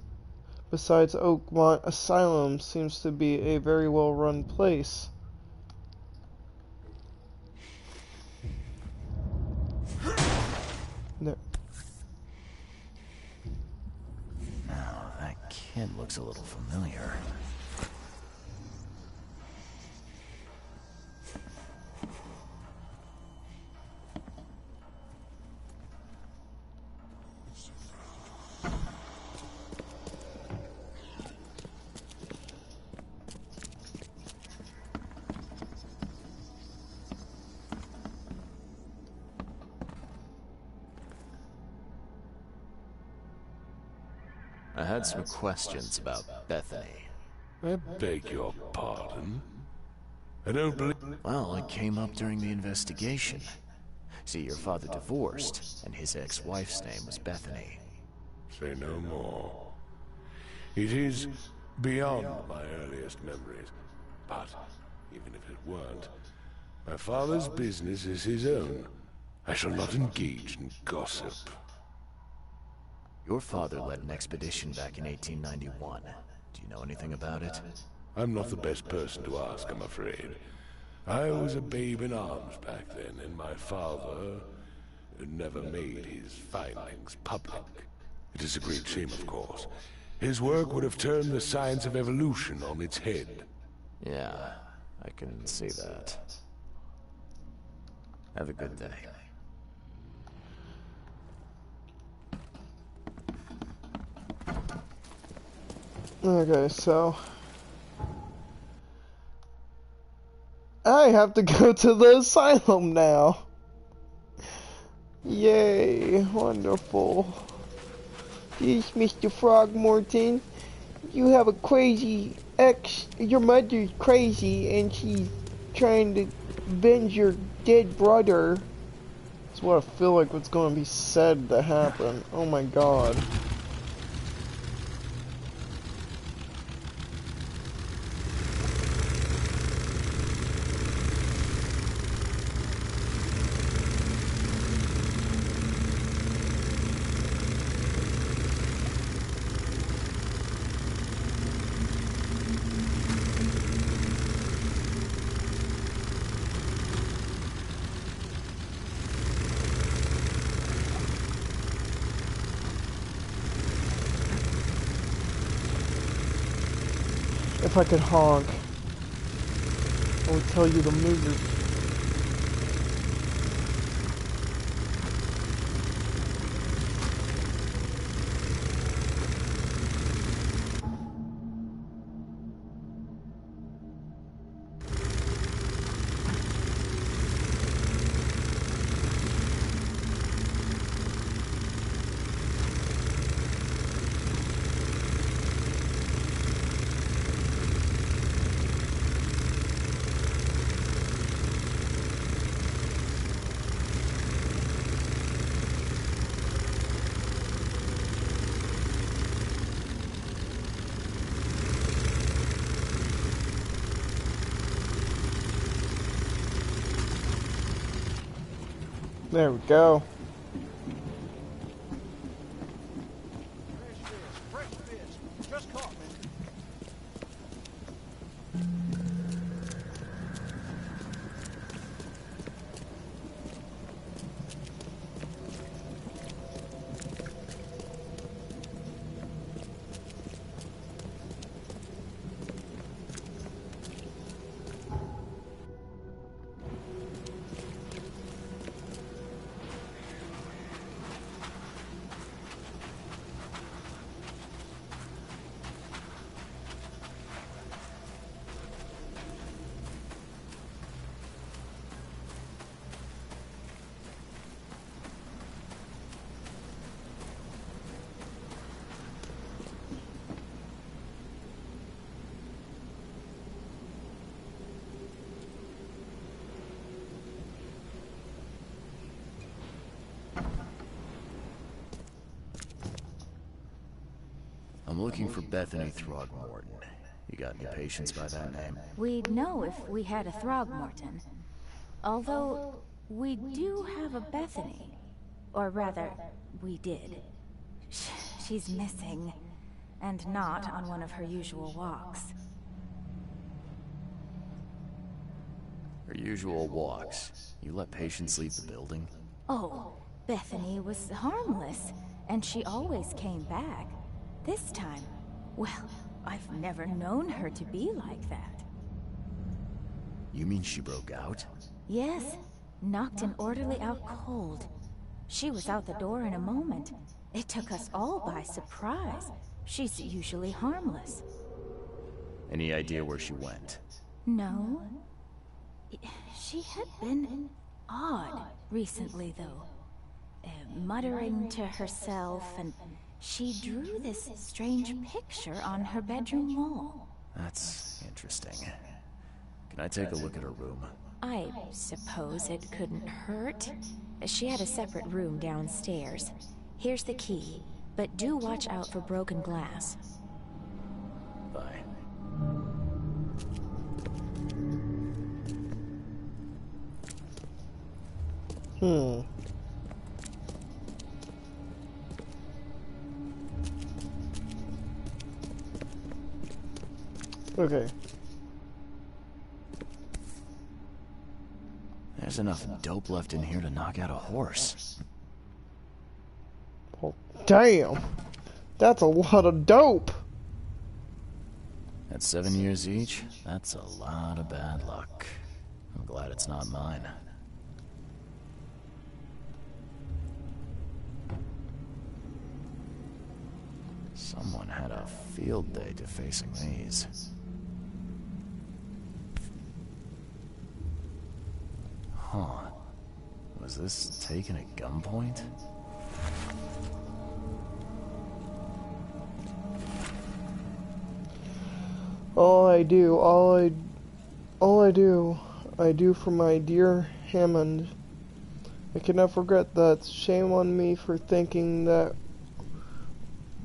Besides, Oakmont Asylum seems to be a very well-run place. There. Now, that kid looks a little familiar. I had some questions about Bethany. I beg your pardon? I don't believe... Well, it came up during the investigation. See, your father divorced, and his ex-wife's name was Bethany. Say no more. It is beyond my earliest memories. But, even if it weren't, my father's business is his own. I shall not engage in gossip. Your father led an expedition back in 1891. Do you know anything about it? I'm not the best person to ask, I'm afraid. I was a babe in arms back then, and my father never made his findings public. It is a great shame, of course. His work would have turned the science of evolution on its head. Yeah, I can see that. Have a good day. Okay, so I have to go to the asylum now. Yay, wonderful. Yes, Mr. Throgmorton, you have a crazy ex. Your mother's crazy and she's trying to avenge your dead brother. That's what I feel like what's going to be said to happen. Oh my god. If I could honk, I would tell you to move your... There we go. Just caught me. I'm looking for Bethany Throgmorton. You got any patients by that name? We'd know if we had a Throgmorton. Although, we do have a Bethany. Or rather, we did. She's missing, and not on one of her usual walks. Her usual walks? You let patients leave the building? Oh, Bethany was harmless, and she always came back. This time, well, I've never known her to be like that. You mean she broke out? Yes, knocked an orderly out cold. She was out the door in a moment. It took us all by surprise. She's usually harmless. Any idea where she went? No. She had been odd recently, though. Muttering to herself, and she drew this strange picture on her bedroom wall. That's interesting. Can I take a look at her room? I suppose it couldn't hurt. She had a separate room downstairs. Here's the key, but do watch out for broken glass. Bye. Okay. There's enough dope left in here to knock out a horse. Well, damn. That's a lot of dope. At 7 years each, that's a lot of bad luck. I'm glad it's not mine. Someone had a field day defacing these. Huh. Was this taken at gunpoint? I do for my dear Hammond. I cannot forget that. Shame on me for thinking that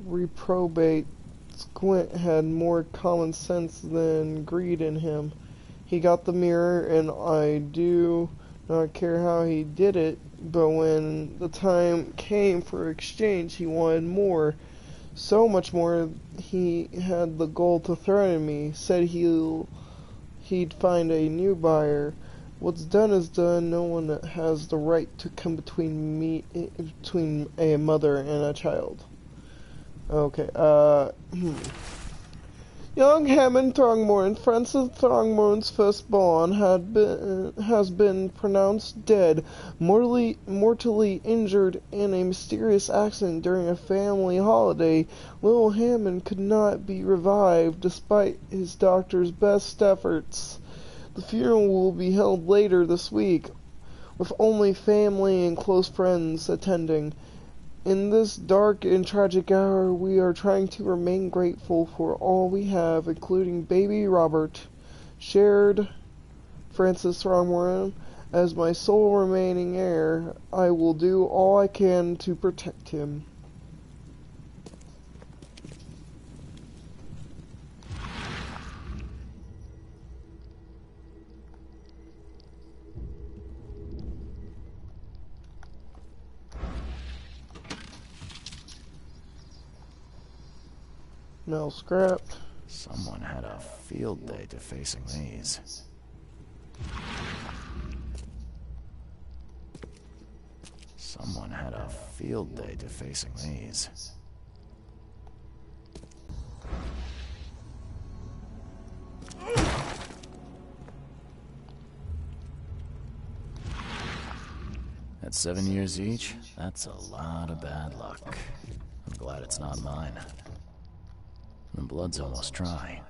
reprobate Squint had more common sense than greed in him. He got the mirror, and I do not care how he did it, but when the time came for exchange, he wanted more. So much more, he had the goal to threaten me, said he'd find a new buyer. What's done is done. No one has the right to come between a mother and a child. Okay, Young Hammond Throgmorton, Francis Throgmorton's firstborn, has been pronounced dead, mortally injured in a mysterious accident during a family holiday. Little Hammond could not be revived despite his doctor's best efforts. The funeral will be held later this week, with only family and close friends attending. In this dark and tragic hour, we are trying to remain grateful for all we have, including baby Robert. Shared Francis Throgmorton, as my sole remaining heir, I will do all I can to protect him. No scrapped. Someone had a field day defacing these. Someone had a field day defacing these. At 7 years each, that's a lot of bad luck. I'm glad it's not mine. The blood's almost dry.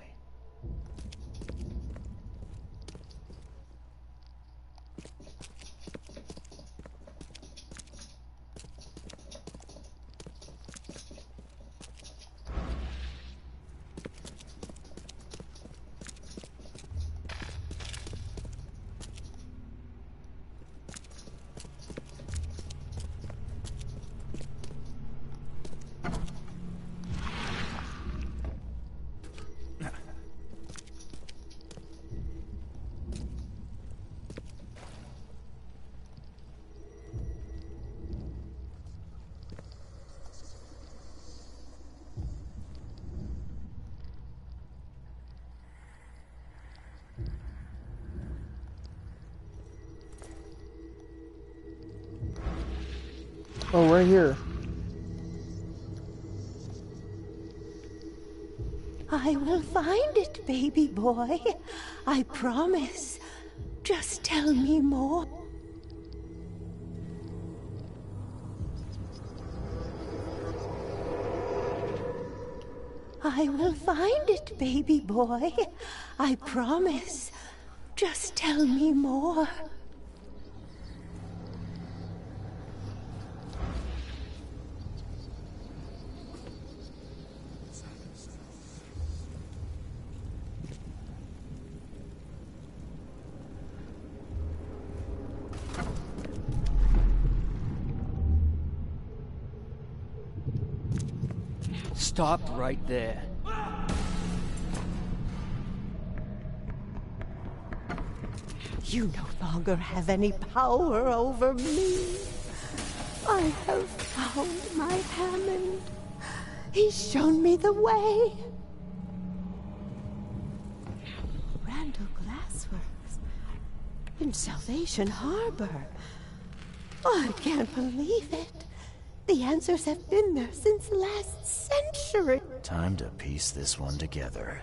Oh, right here. I will find it, baby boy. I promise. Just tell me more. I will find it, baby boy. I promise. Just tell me more. Stop right there. You no longer have any power over me. I have found my Hammond. He's shown me the way. Randall Glassworks in Salvation Harbor. I can't believe it. The answers have been there since last century. Time to piece this one together.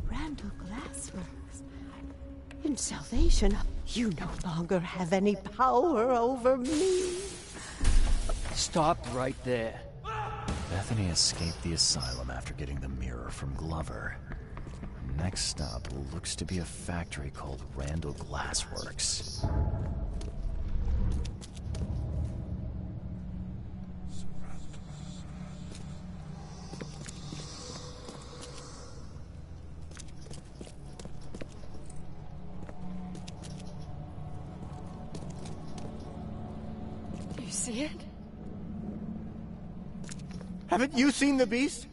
Randall Glassworks in Salvation. You no longer have any power over me. Stop right there. Bethany escaped the asylum after getting the mirror from Glover. Next stop looks to be a factory called Randall Glassworks. You see it? Haven't you seen the beast?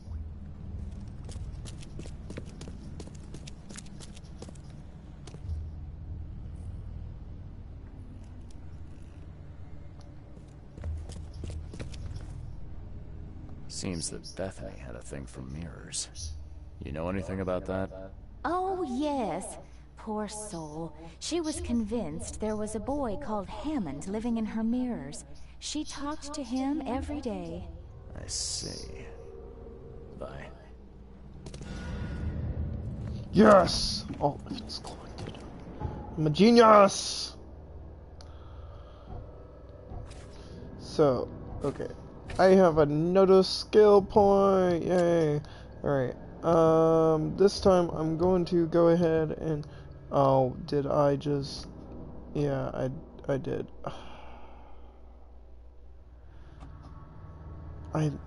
Seems that Bethany had a thing for mirrors. You know anything about that? Oh, yes. Poor soul. She was convinced there was a boy called Hammond living in her mirrors. She talked to him every day. I see. Bye. Yes! Oh, it's collected. I'm a genius! So, okay. I have another skill point! Yay! Alright. This time I'm going to go ahead and... Oh, did I just... Yeah, I did.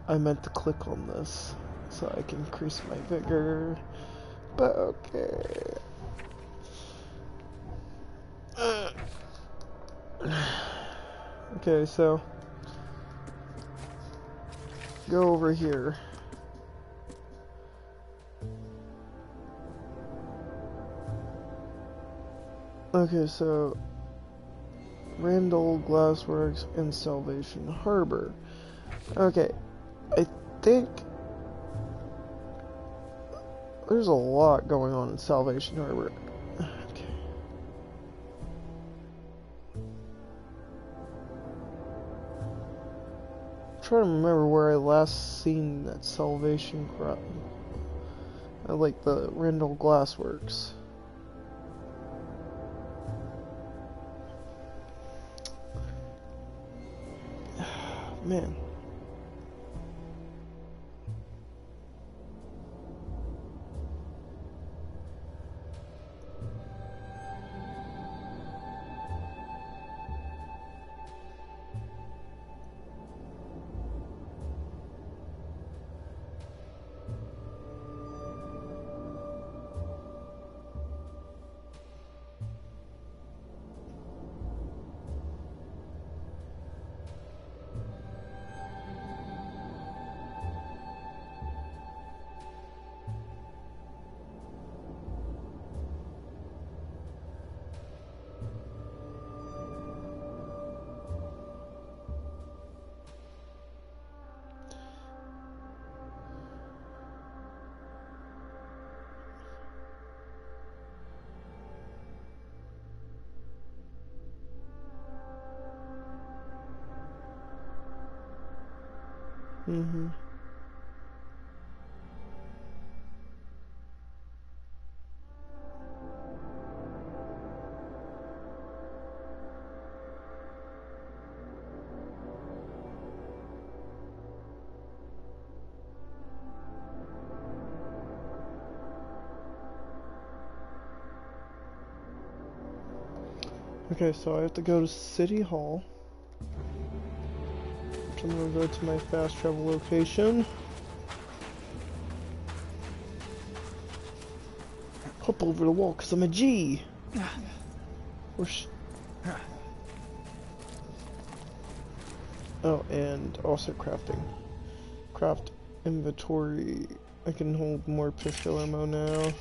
I meant to click on this so I can increase my vigor. But okay. Okay, so go over here. Okay, so Randall Glassworks in Salvation Harbor. Okay, I think there's a lot going on in Salvation Harbor. Okay. I'm trying to remember where I last seen that Salvation crop. I like the Rendell Glassworks. Man. Mm-hmm. Okay, so I have to go to City Hall. So I'm gonna go to my fast travel location. Hop over the wall, cause I'm a G. Oh, and also crafting. Craft inventory. I can hold more pistol ammo now.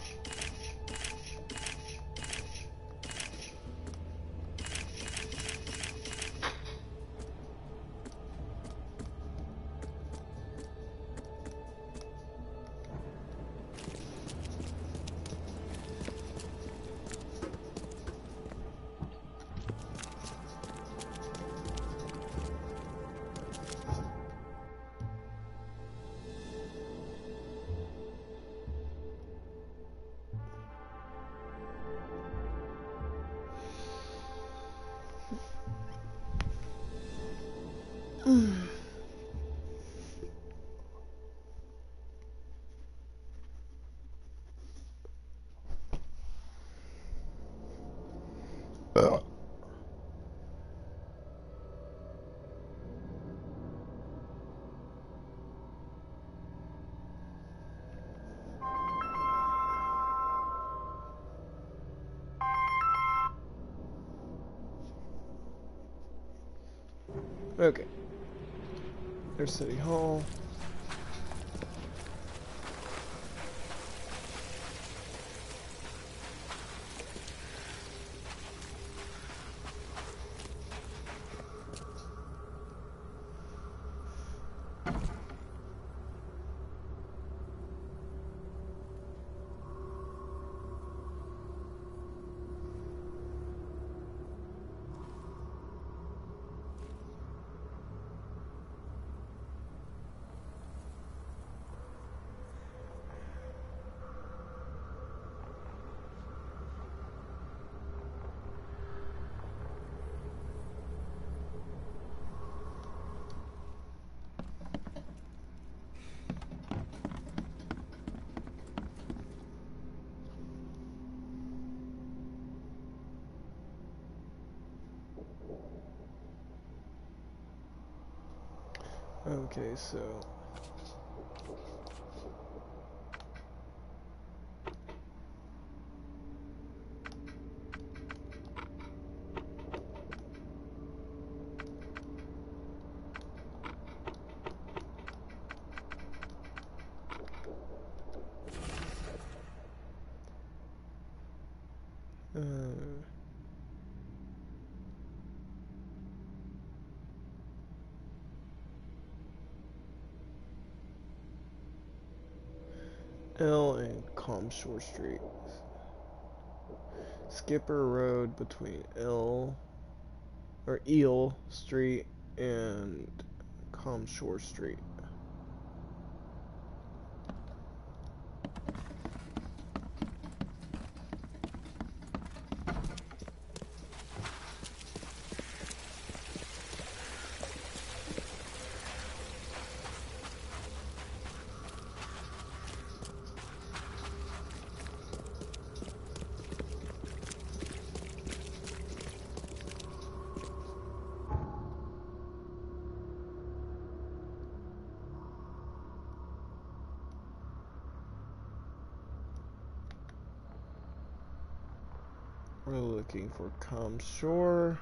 Okay. There's City Hall. Okay, so L and Comshore Street. Skipper Road between Eel Street and Comshore Street. We're looking for Comshore.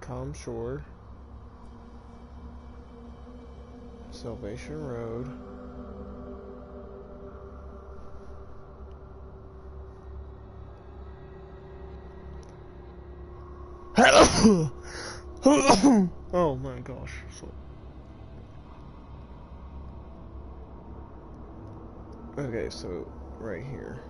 Comshore. Salvation Road. Oh my gosh. Okay, so right here.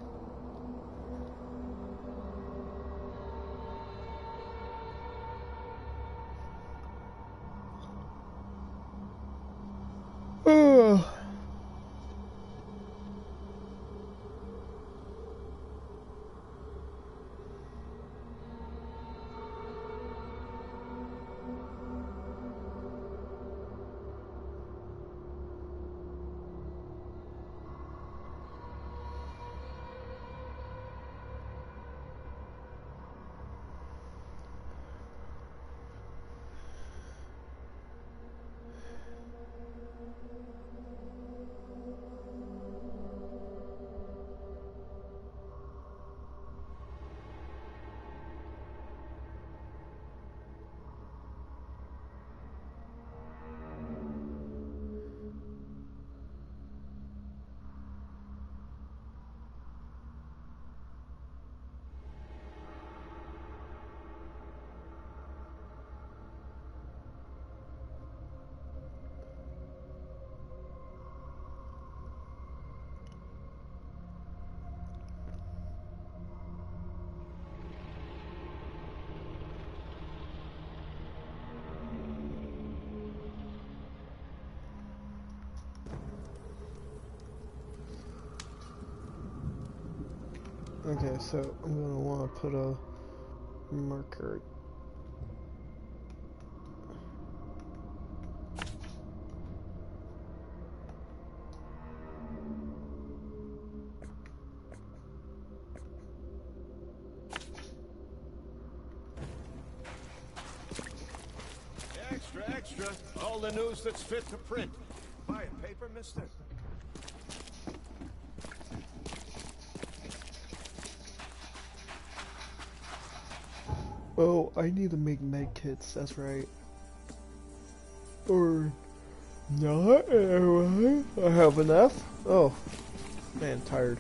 Okay, so I'm gonna want to put a marker. Extra, extra. All the news that's fit to print. Buy a paper, mister? Oh, I need to make med kits, that's right. Or not, I have enough. Oh, man, tired.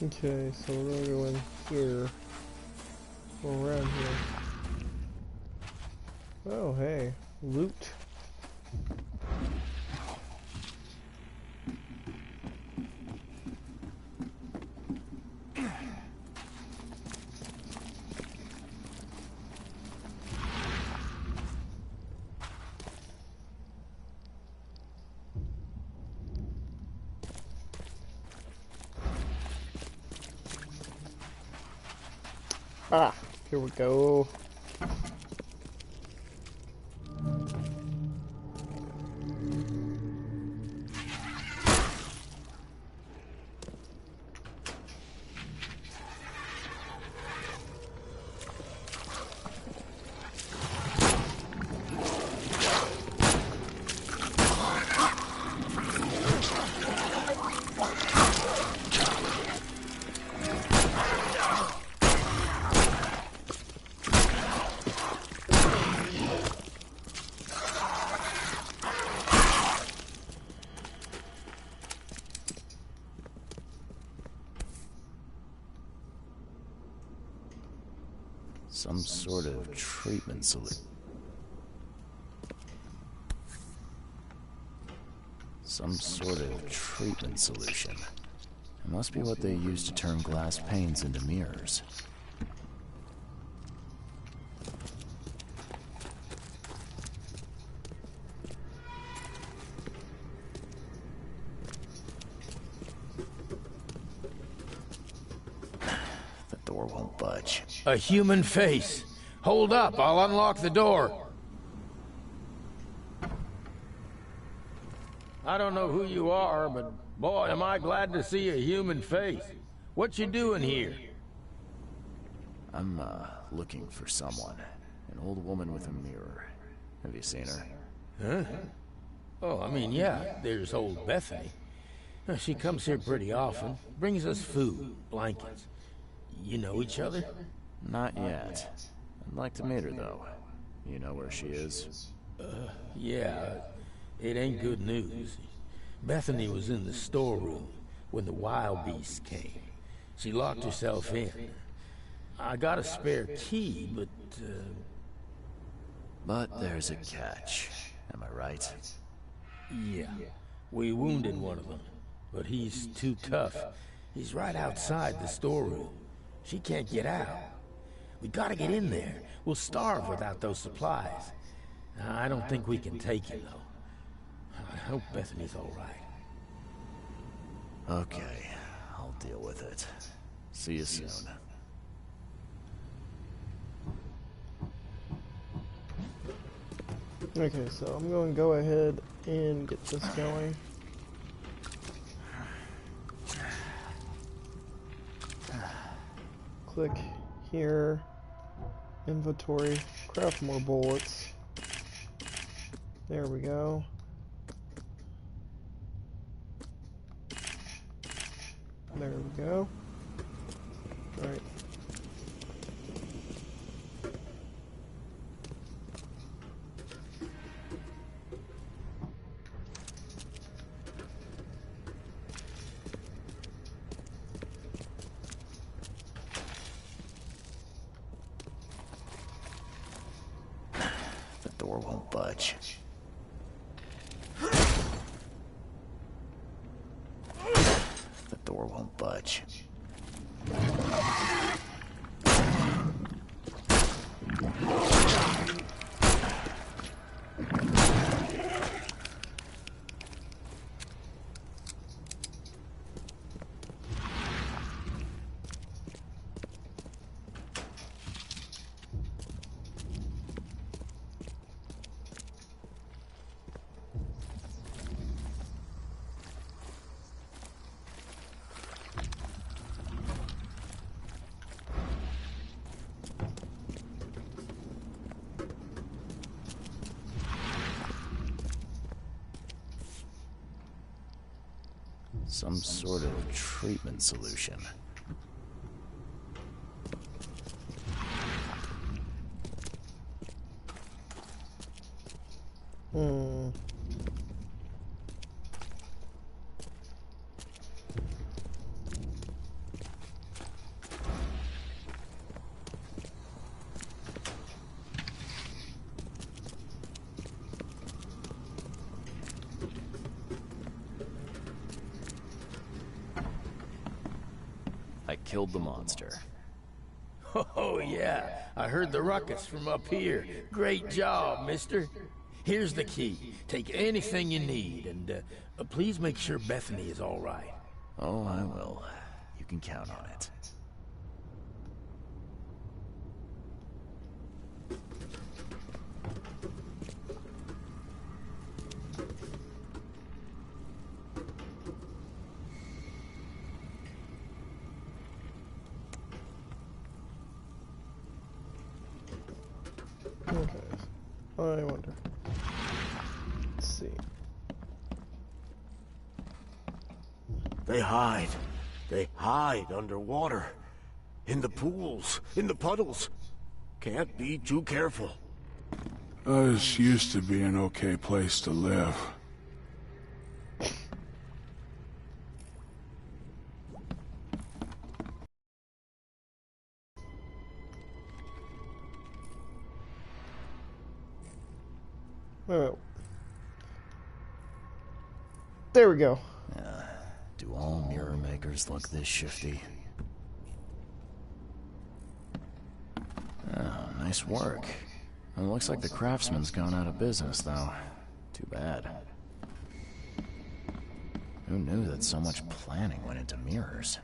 Okay, so we're gonna go in here. Go around here. Oh, hey. Loot. Ah, here we go. Some sort of treatment solution. Some sort of treatment solution. It must be what they use to turn glass panes into mirrors. The door won't budge. A human face. Hold up, I'll unlock the door. I don't know who you are, but boy, am I glad to see a human face. What you doing here? I'm, looking for someone. An old woman with a mirror. Have you seen her? Huh? Oh, I mean, yeah, there's old Bethany. She comes here pretty often. Brings us food, blankets. You know each other? Not yet. I'd like to meet her, though. You know where she is? Yeah. It ain't good news. Bethany was in the storeroom when the wild beasts came. She locked herself in. I got a spare key, but... But there's a catch. Am I right? Yeah. We wounded one of them, but he's too tough. He's right outside the storeroom. She can't get out. We gotta get in there. We'll starve without those supplies. I don't think we can take him, though. I hope Bethany's all right. Okay, I'll deal with it. See you soon. Okay, so I'm going to go ahead and get this going. Click here, inventory, craft more bullets. There we go. There we go. All right. The door won't budge. The door won't budge. Some sort of treatment solution. killed the monster. Oh, yeah. I heard the ruckus from up here. Great job, mister. Here's the key. Take anything you need, and please make sure Bethany is all right. Oh, I will. You can count on it. Okay. I wonder. Let's see. They hide. They hide underwater. In the pools, in the puddles. Can't be too careful. This used to be an okay place to live. Well, there we go. Do all mirror makers look this shifty? Oh, nice work. It looks like the craftsman's gone out of business, though. Too bad. Who knew that so much planning went into mirrors?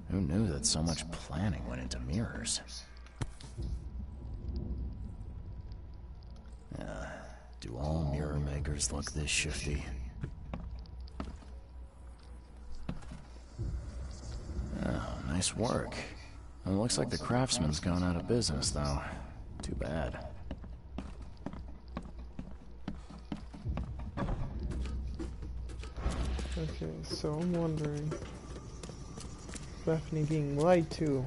Who knew that so much planning went into mirrors? Do all mirror makers look this shifty? Oh, nice work. It looks like the craftsman's gone out of business, though. Too bad. Okay, so I'm wondering... Bethany being lied to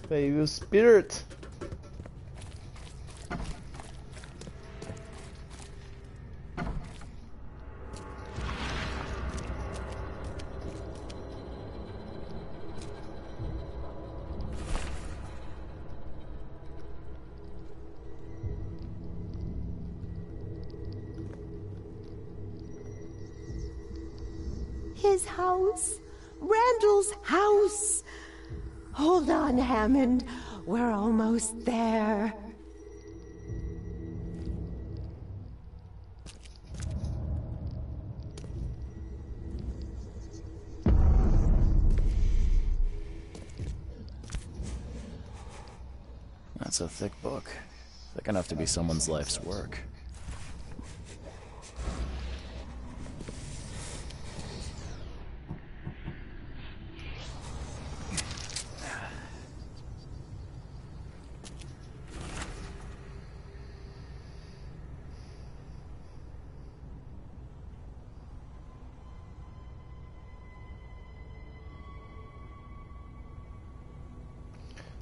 by evil spirit. His house. Randall's house. Hold on, Hammond. We're almost there. That's a thick book. Thick enough to be someone's life's work.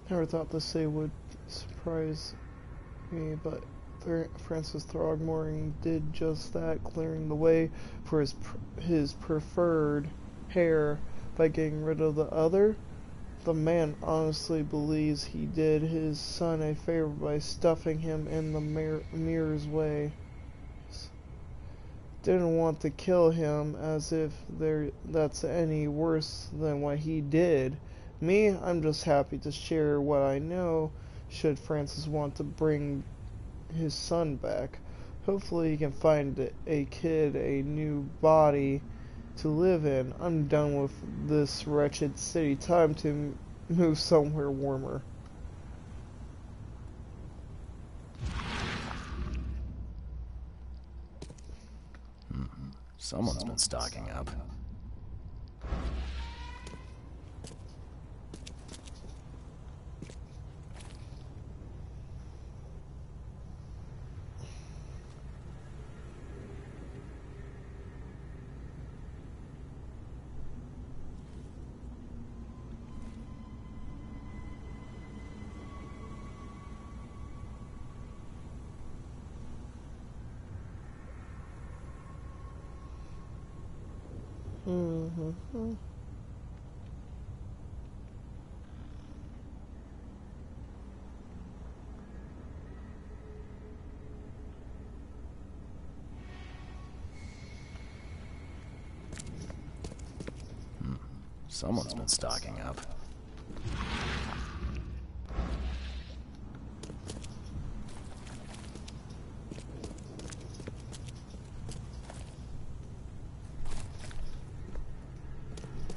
Never thought this day would surprise me, but Francis Throgmorton did just that, clearing the way for his preferred heir by getting rid of the other. The man honestly believes he did his son a favor by stuffing him in the mirror's way. Didn't want to kill him, as if that's any worse than what he did. Me, I'm just happy to share what I know, should Francis want to bring his son back. Hopefully he can find a kid a new body to live in. I'm done with this wretched city. Time to move somewhere warmer. Someone's been stocking up. Mm-hmm. Someone's been stocking up.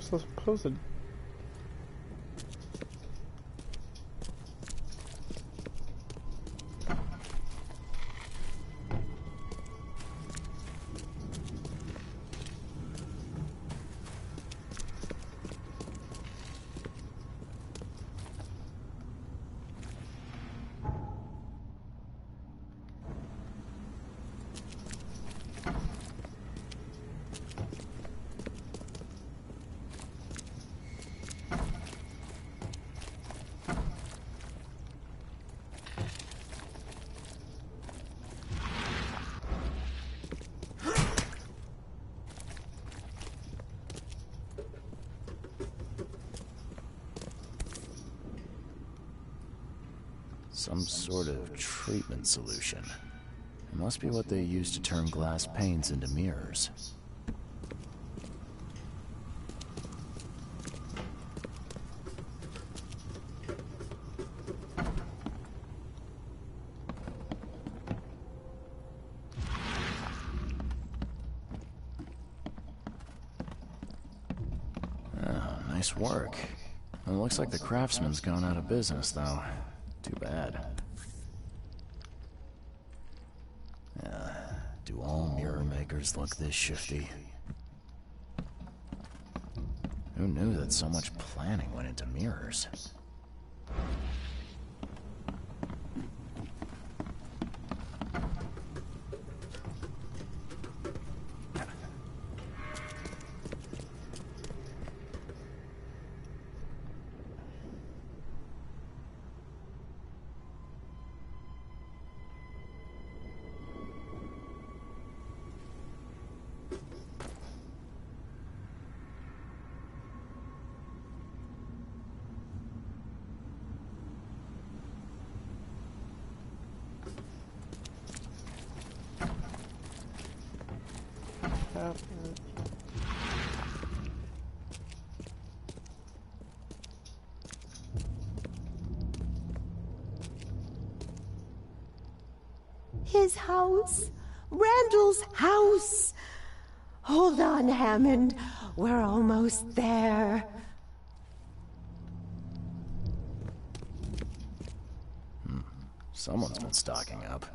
So supposed Some sort of treatment solution. It must be what they use to turn glass panes into mirrors. Oh, nice work. It looks like the craftsman's gone out of business, though. Too bad. Do all mirror makers look this shifty? Who knew that so much planning went into mirrors? His house. Randall's house. Hold on, Hammond. We're almost there. Someone's been stocking up.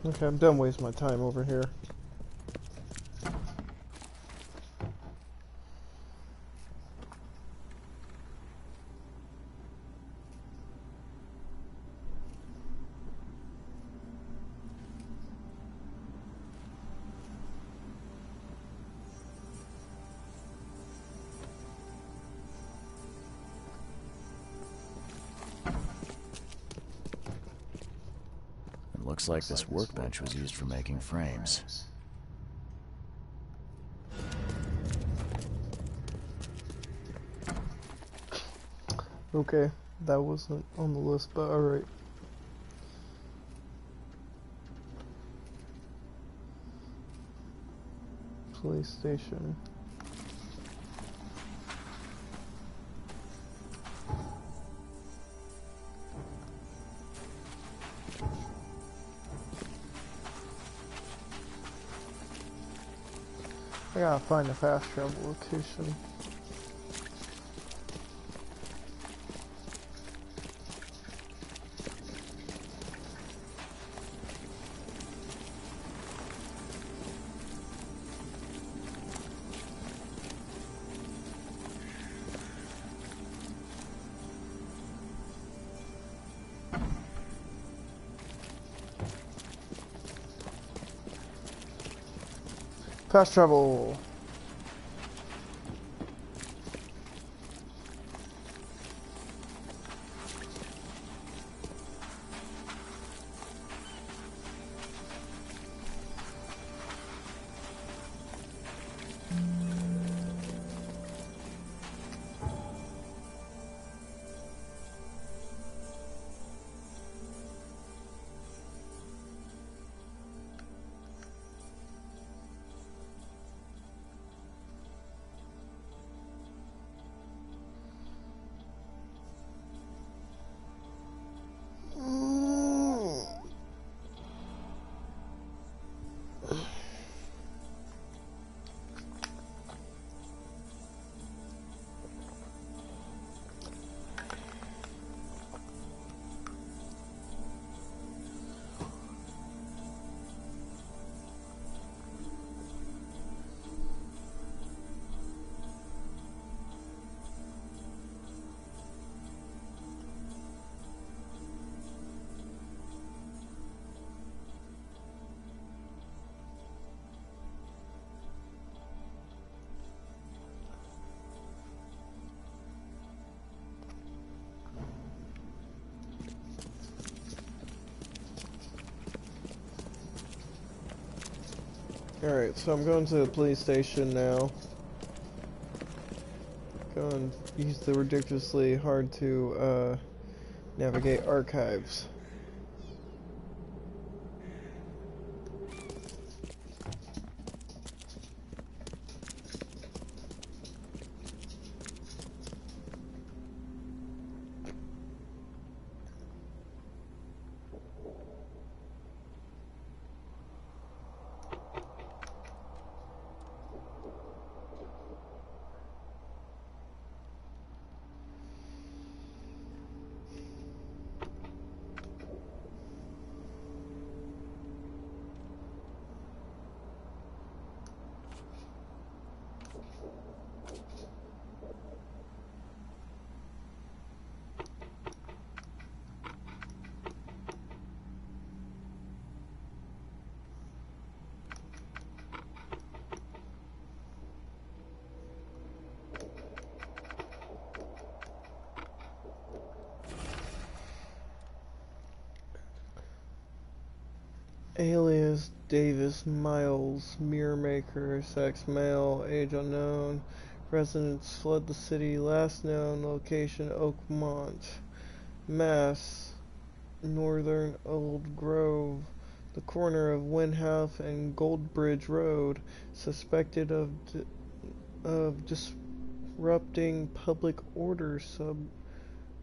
Okay, I'm done wasting my time over here. Looks like this workbench was used for making frames. Okay, that wasn't on the list, but alright. PlayStation. gotta find the fast travel location. Fast travel. Alright, so I'm going to the police station now. Going to use the ridiculously hard to navigate archives. Alias Davis Miles, Mirror Maker, sex male, age unknown, residence fled the city, last known location Oakmont, Mass, Northern Old Grove, the corner of Windhouse and Goldbridge Road, suspected of disrupting public order,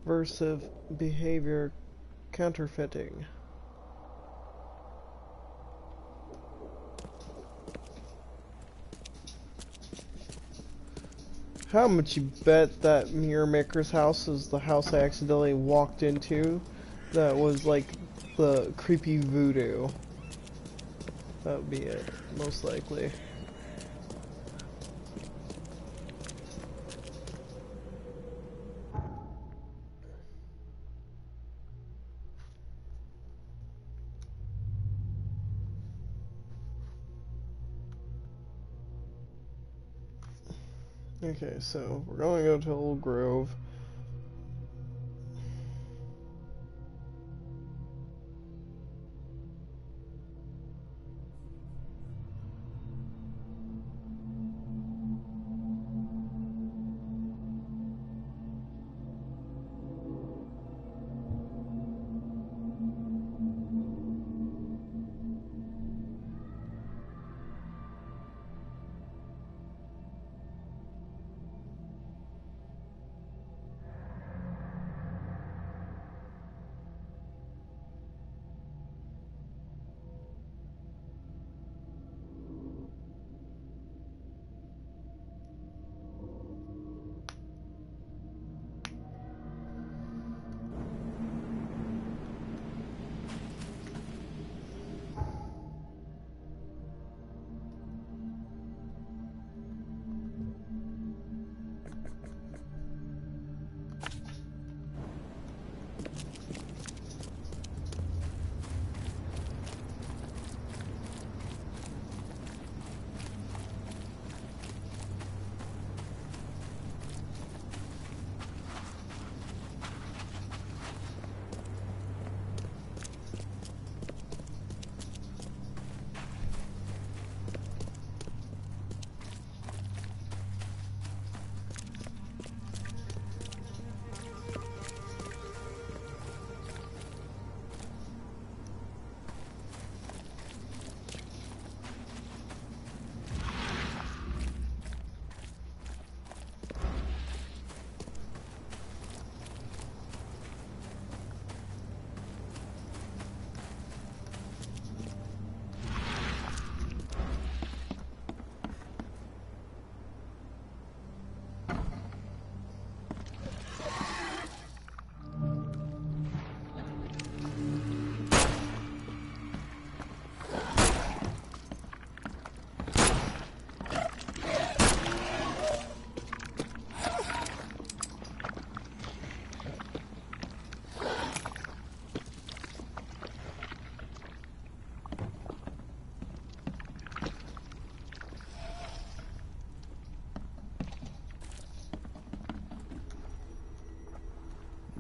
subversive behavior, counterfeiting. How much you bet that Mirror Maker's house is the house I accidentally walked into? That was like the creepy voodoo. That would be it, most likely. Okay, so we're going to go to Old Grove.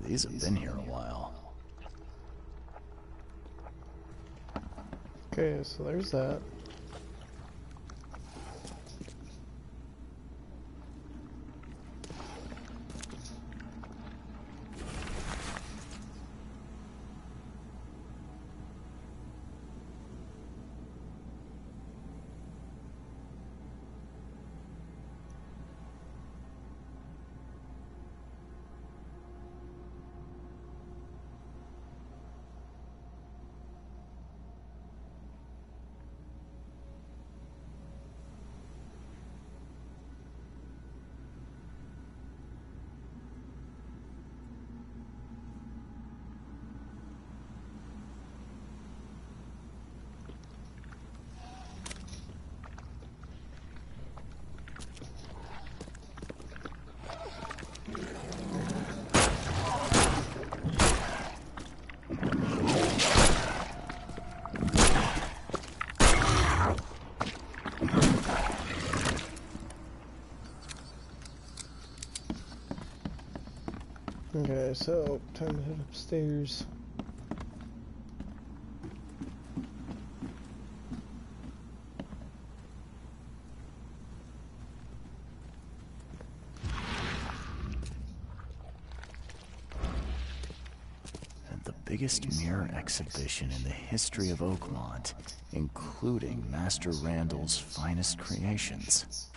These have been here a while. Okay, so there's that. Okay, so time to head upstairs. And the biggest mirror exhibition in the history of Oakmont, including Master Randall's finest creations.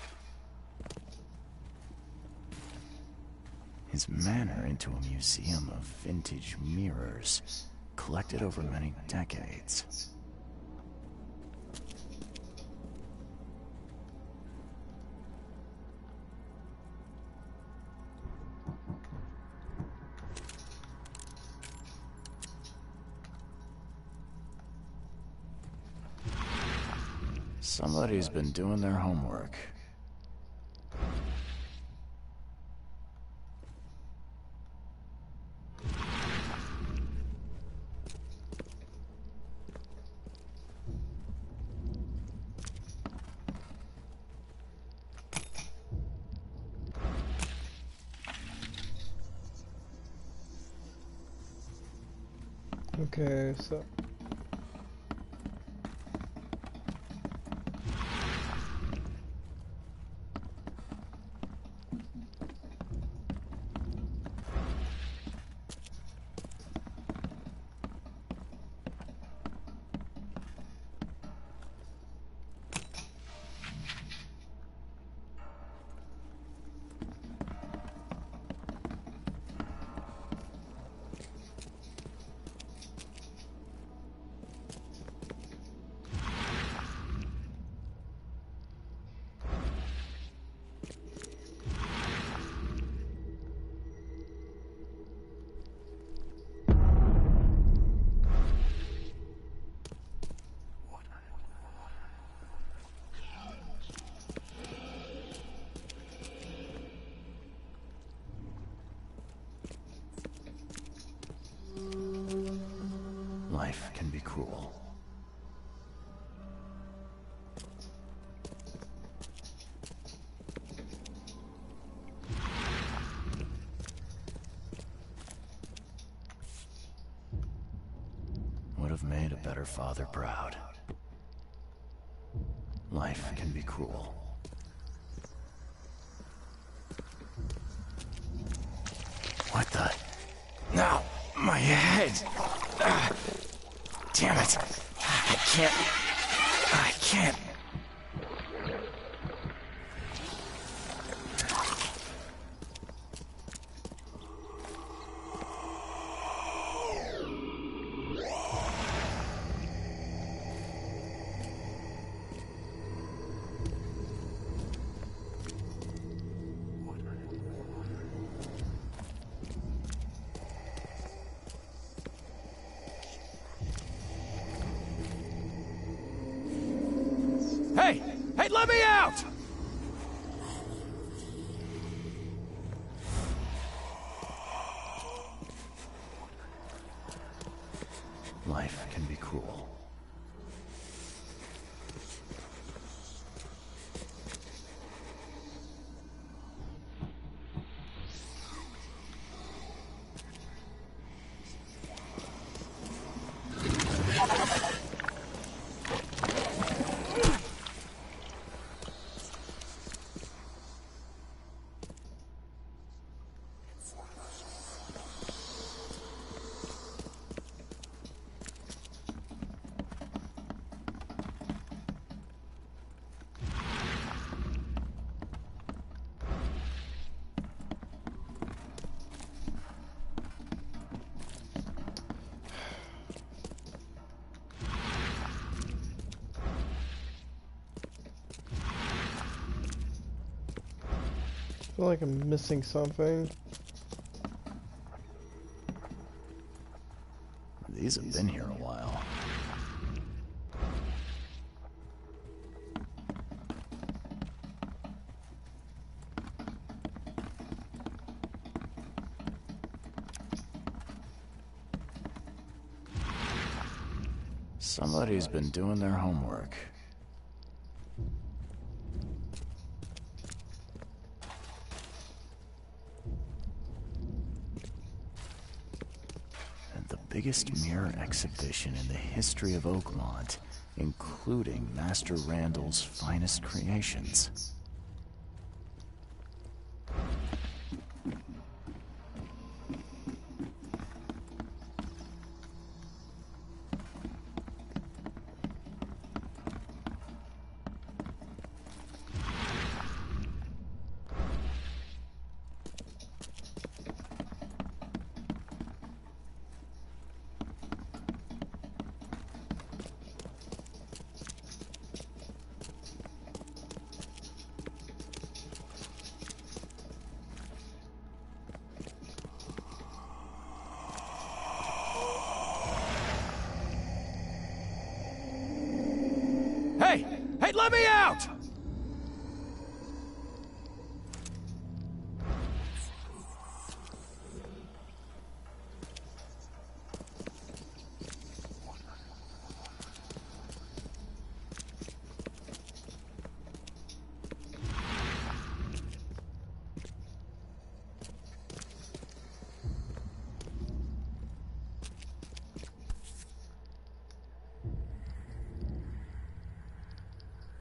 His manor into a museum of vintage mirrors, collected over many decades. Somebody's been doing their homework. Okay, so Life can be cruel. Would have made a better father proud. Life can be cruel. What the? No, my head! Damn it! I can't. Hey! Hey, let me out! Life can be cruel. I feel like I'm missing something. These have been here a while. Somebody's been doing their homework. Biggest mirror exhibition in the history of Oakmont, including Master Randall's finest creations. Hey! Hey, let me out!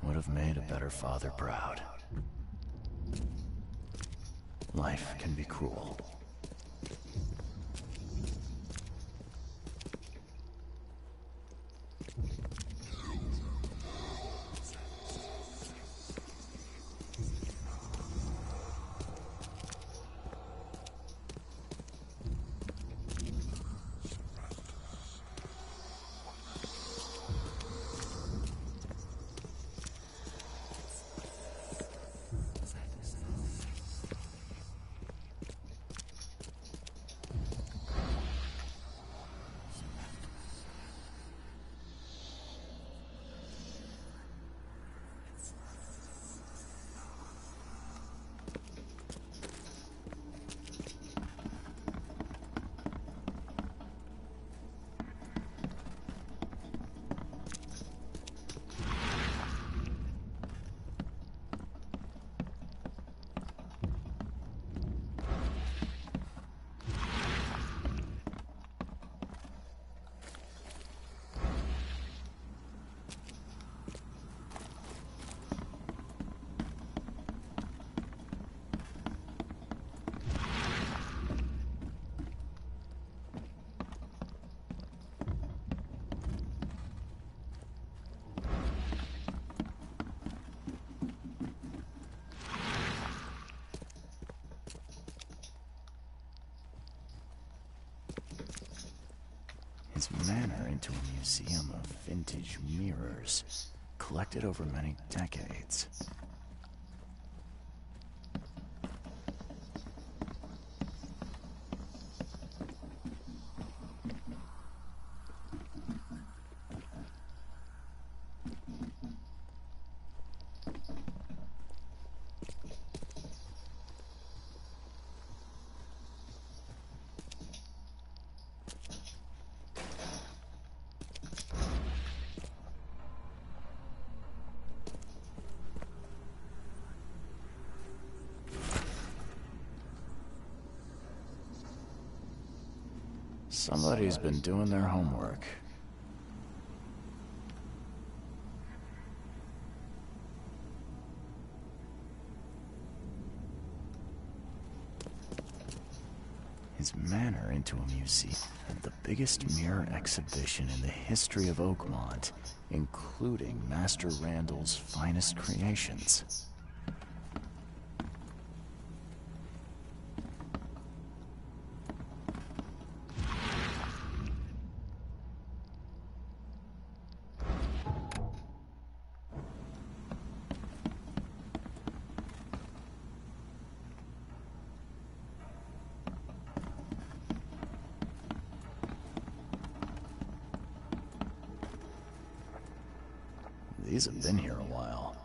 Would have made a better father proud. Life can be cruel. his manor into a museum of vintage mirrors, collected over many decades. Somebody's been doing their homework. His manor into a museum, the biggest mirror exhibition in the history of Oakmont, including Master Randall's finest creations. These have been here a while.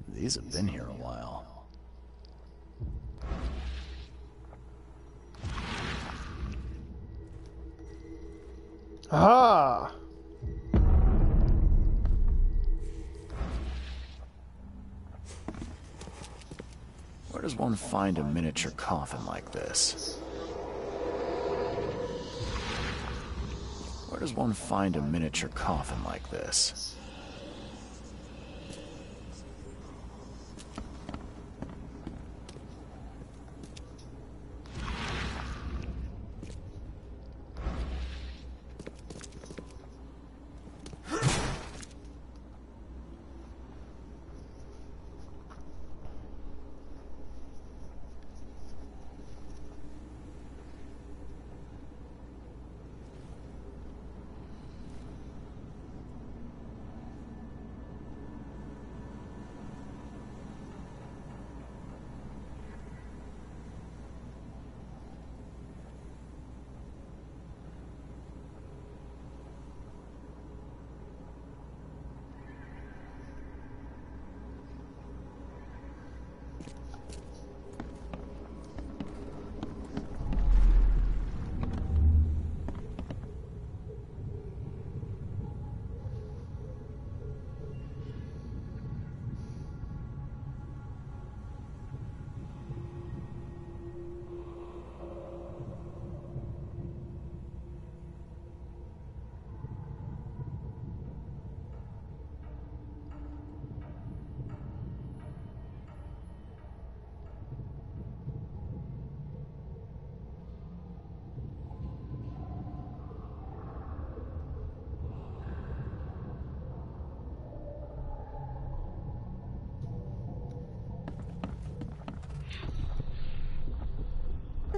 These have been here a while. Ah! Where does one find a miniature coffin like this? Where does one find a miniature coffin like this?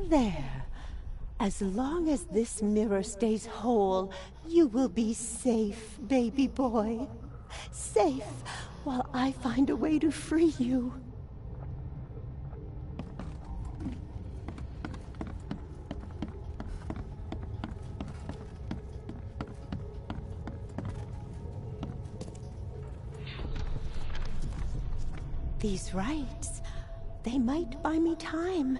There. As long as this mirror stays whole, you will be safe, baby boy. Safe, while I find a way to free you. These rites, they might buy me time.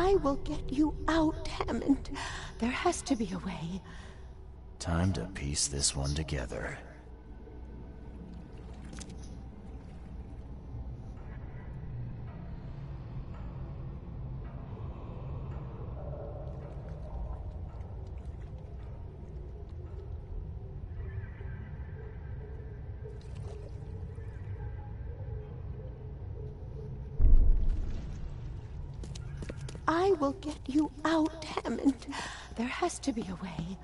I will get you out, Hammond. There has to be a way. Time to piece this one together. I will get you out, Hammond. There has to be a way.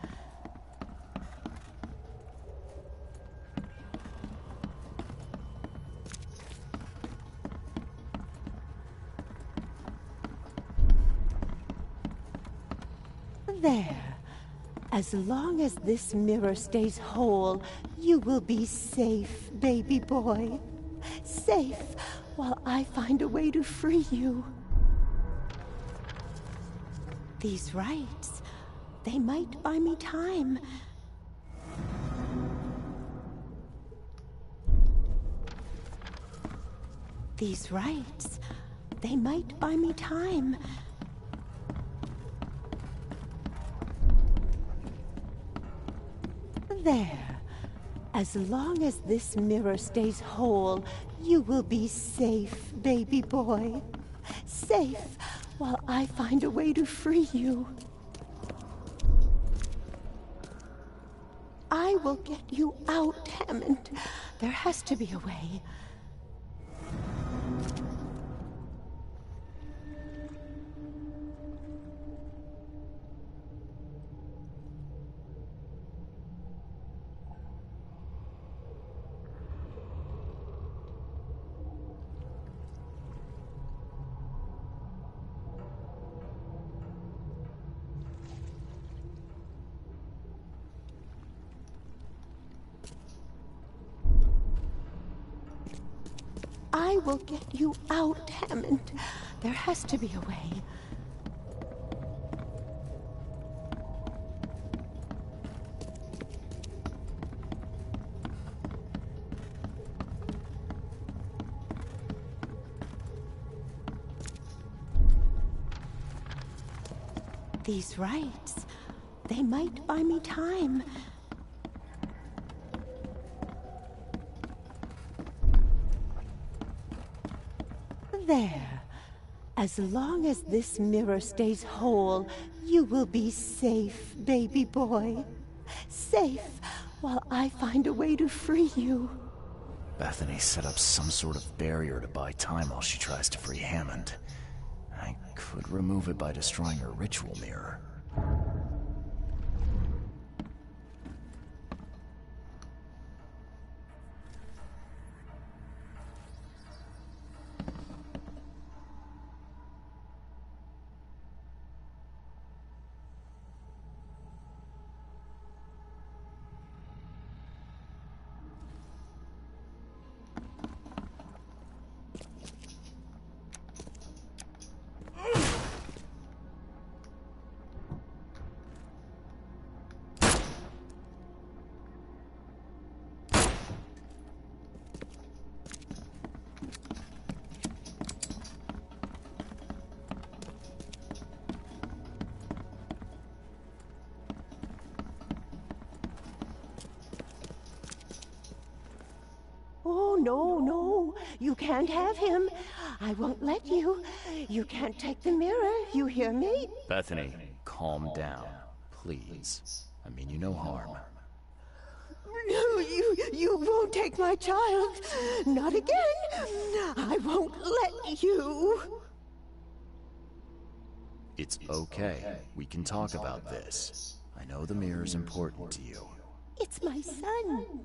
There. As long as this mirror stays whole, you will be safe, baby boy. Safe, while I find a way to free you. These rites, they might buy me time. These rites, they might buy me time. There. As long as this mirror stays whole, you will be safe, baby boy. Safe, while I find a way to free you. I will get you out, Hammond. There has to be a way. I will get you out, Hammond. There has to be a way. These rites, they might buy me time. There. As long as this mirror stays whole, you will be safe, baby boy. Safe, while I find a way to free you. Bethany set up some sort of barrier to buy time while she tries to free Hammond. I could remove it by destroying her ritual mirror. Oh, no, no. You can't have him. I won't let you. You can't take the mirror. You hear me? Bethany, calm down, please. I mean you no harm. No, you won't take my child. Not again. I won't let you. It's okay. We can talk about this. I know the mirror's important to you. It's my son.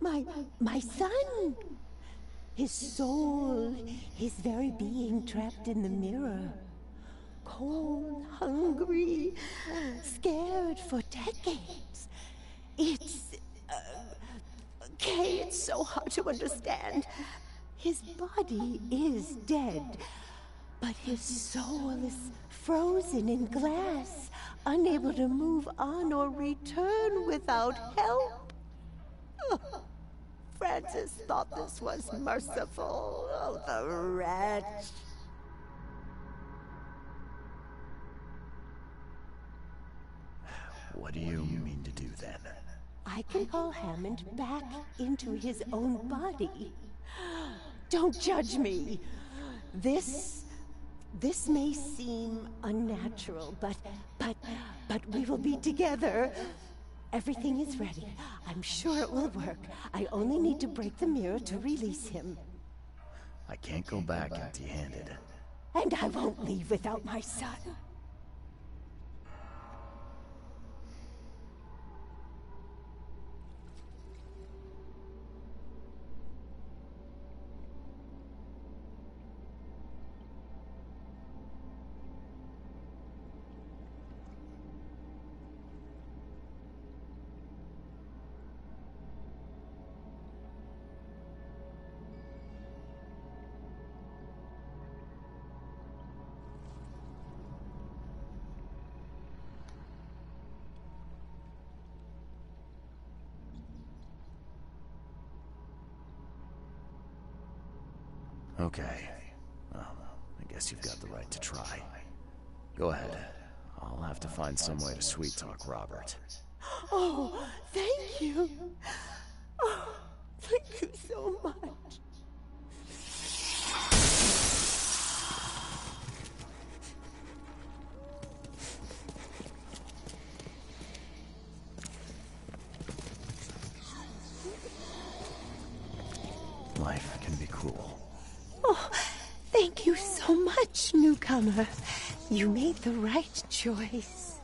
My son. His soul, his very being trapped in the mirror. Cold, hungry, scared for decades. It's... Kay, it's so hard to understand. His body is dead, but his soul is frozen in glass, unable to move on or return without help. Francis thought this was merciful. Oh, the wretch. What do you mean to do then? I can call Hammond back into his own body. Don't judge me. This may seem unnatural, but we will be together. Everything is ready. I'm sure it will work. I only need to break the mirror to release him. I can't go back empty-handed. And I won't leave without my son. Okay. Well, I guess you've got the right to try. Go ahead. I'll have to find some way to sweet-talk Robert. Oh, thank you. Oh, thank you so much. Life can be cruel. Oh, thank you so much, newcomer. You made the right choice.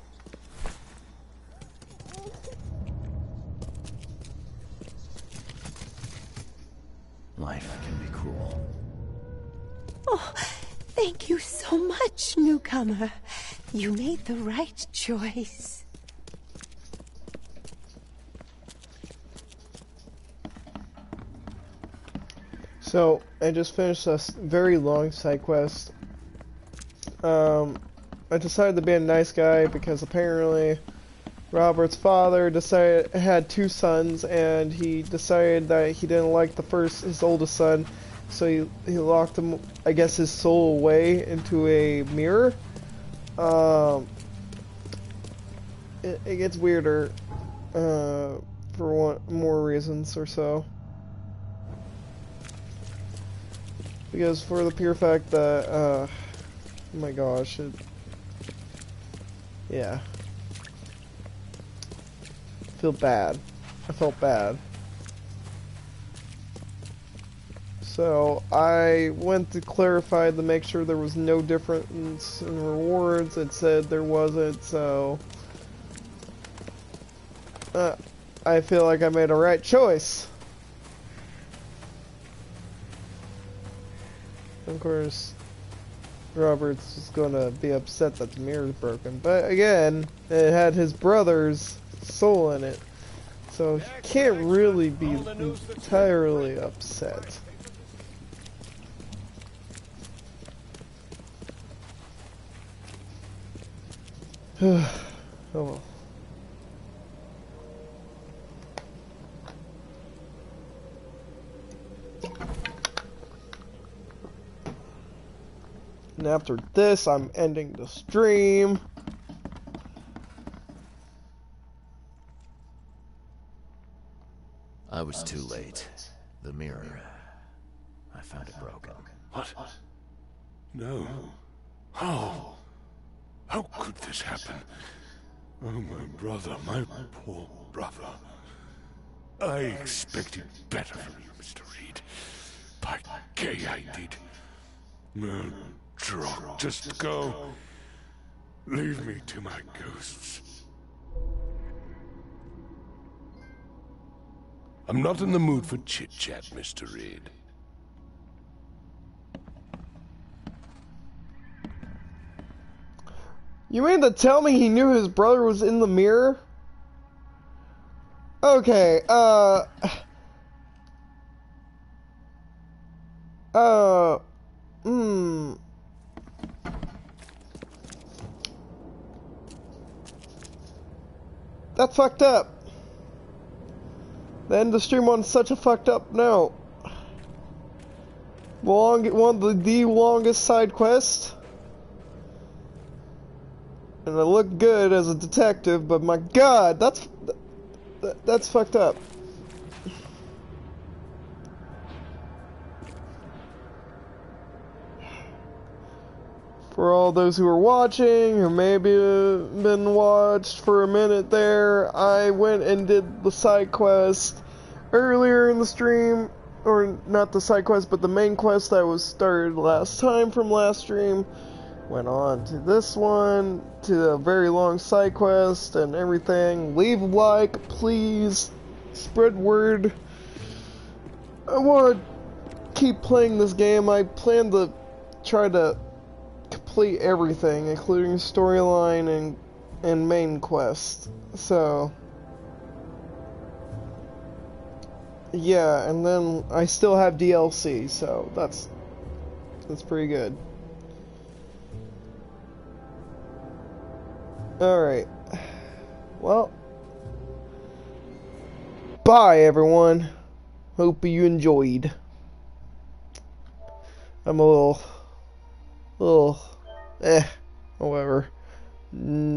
Life can be cruel. Oh, thank you so much, newcomer. You made the right choice. So, I just finished a very long side quest. I decided to be a nice guy because apparently Robert's father had two sons, and he decided that he didn't like his oldest son, so he locked him, I guess, his soul away into a mirror. It gets weirder for more reasons or so. Because for the pure fact that, oh my gosh, yeah. I felt bad. So, I went to clarify to make sure there was no difference in rewards. It said there wasn't, so I feel like I made a right choice. Of course, Robert's just gonna be upset that the mirror's broken. But again, it had his brother's soul in it. So he can't really be entirely upset. Oh well. And after this, I'm ending the stream. I was too late. The mirror. I found it broken. What? No. How? How could this happen? Oh, my brother, my poor brother. I expected better from you, Mr. Reed. By gay, I did. No, Drock, just go. Leave me to my ghosts. I'm not in the mood for chit-chat, Mr. Reed. You mean to tell me he knew his brother was in the mirror? Okay, That's fucked up. The end of the stream on such a fucked up note. One of the longest side quest. and I look good as a detective, but my God, that's fucked up. For all those who are watching, or maybe been watched for a minute there, I went and did the side quest earlier in the stream, or not the side quest, but the main quest that was started last time from last stream. Went on to this one, to a very long side quest and everything. Leave a like, please. Spread word. I want to keep playing this game. I plan to try to complete everything, including storyline and main quest. So yeah, and then I still have DLC, so that's pretty good. Alright. Well, bye everyone. Hope you enjoyed. I'm a little whatever.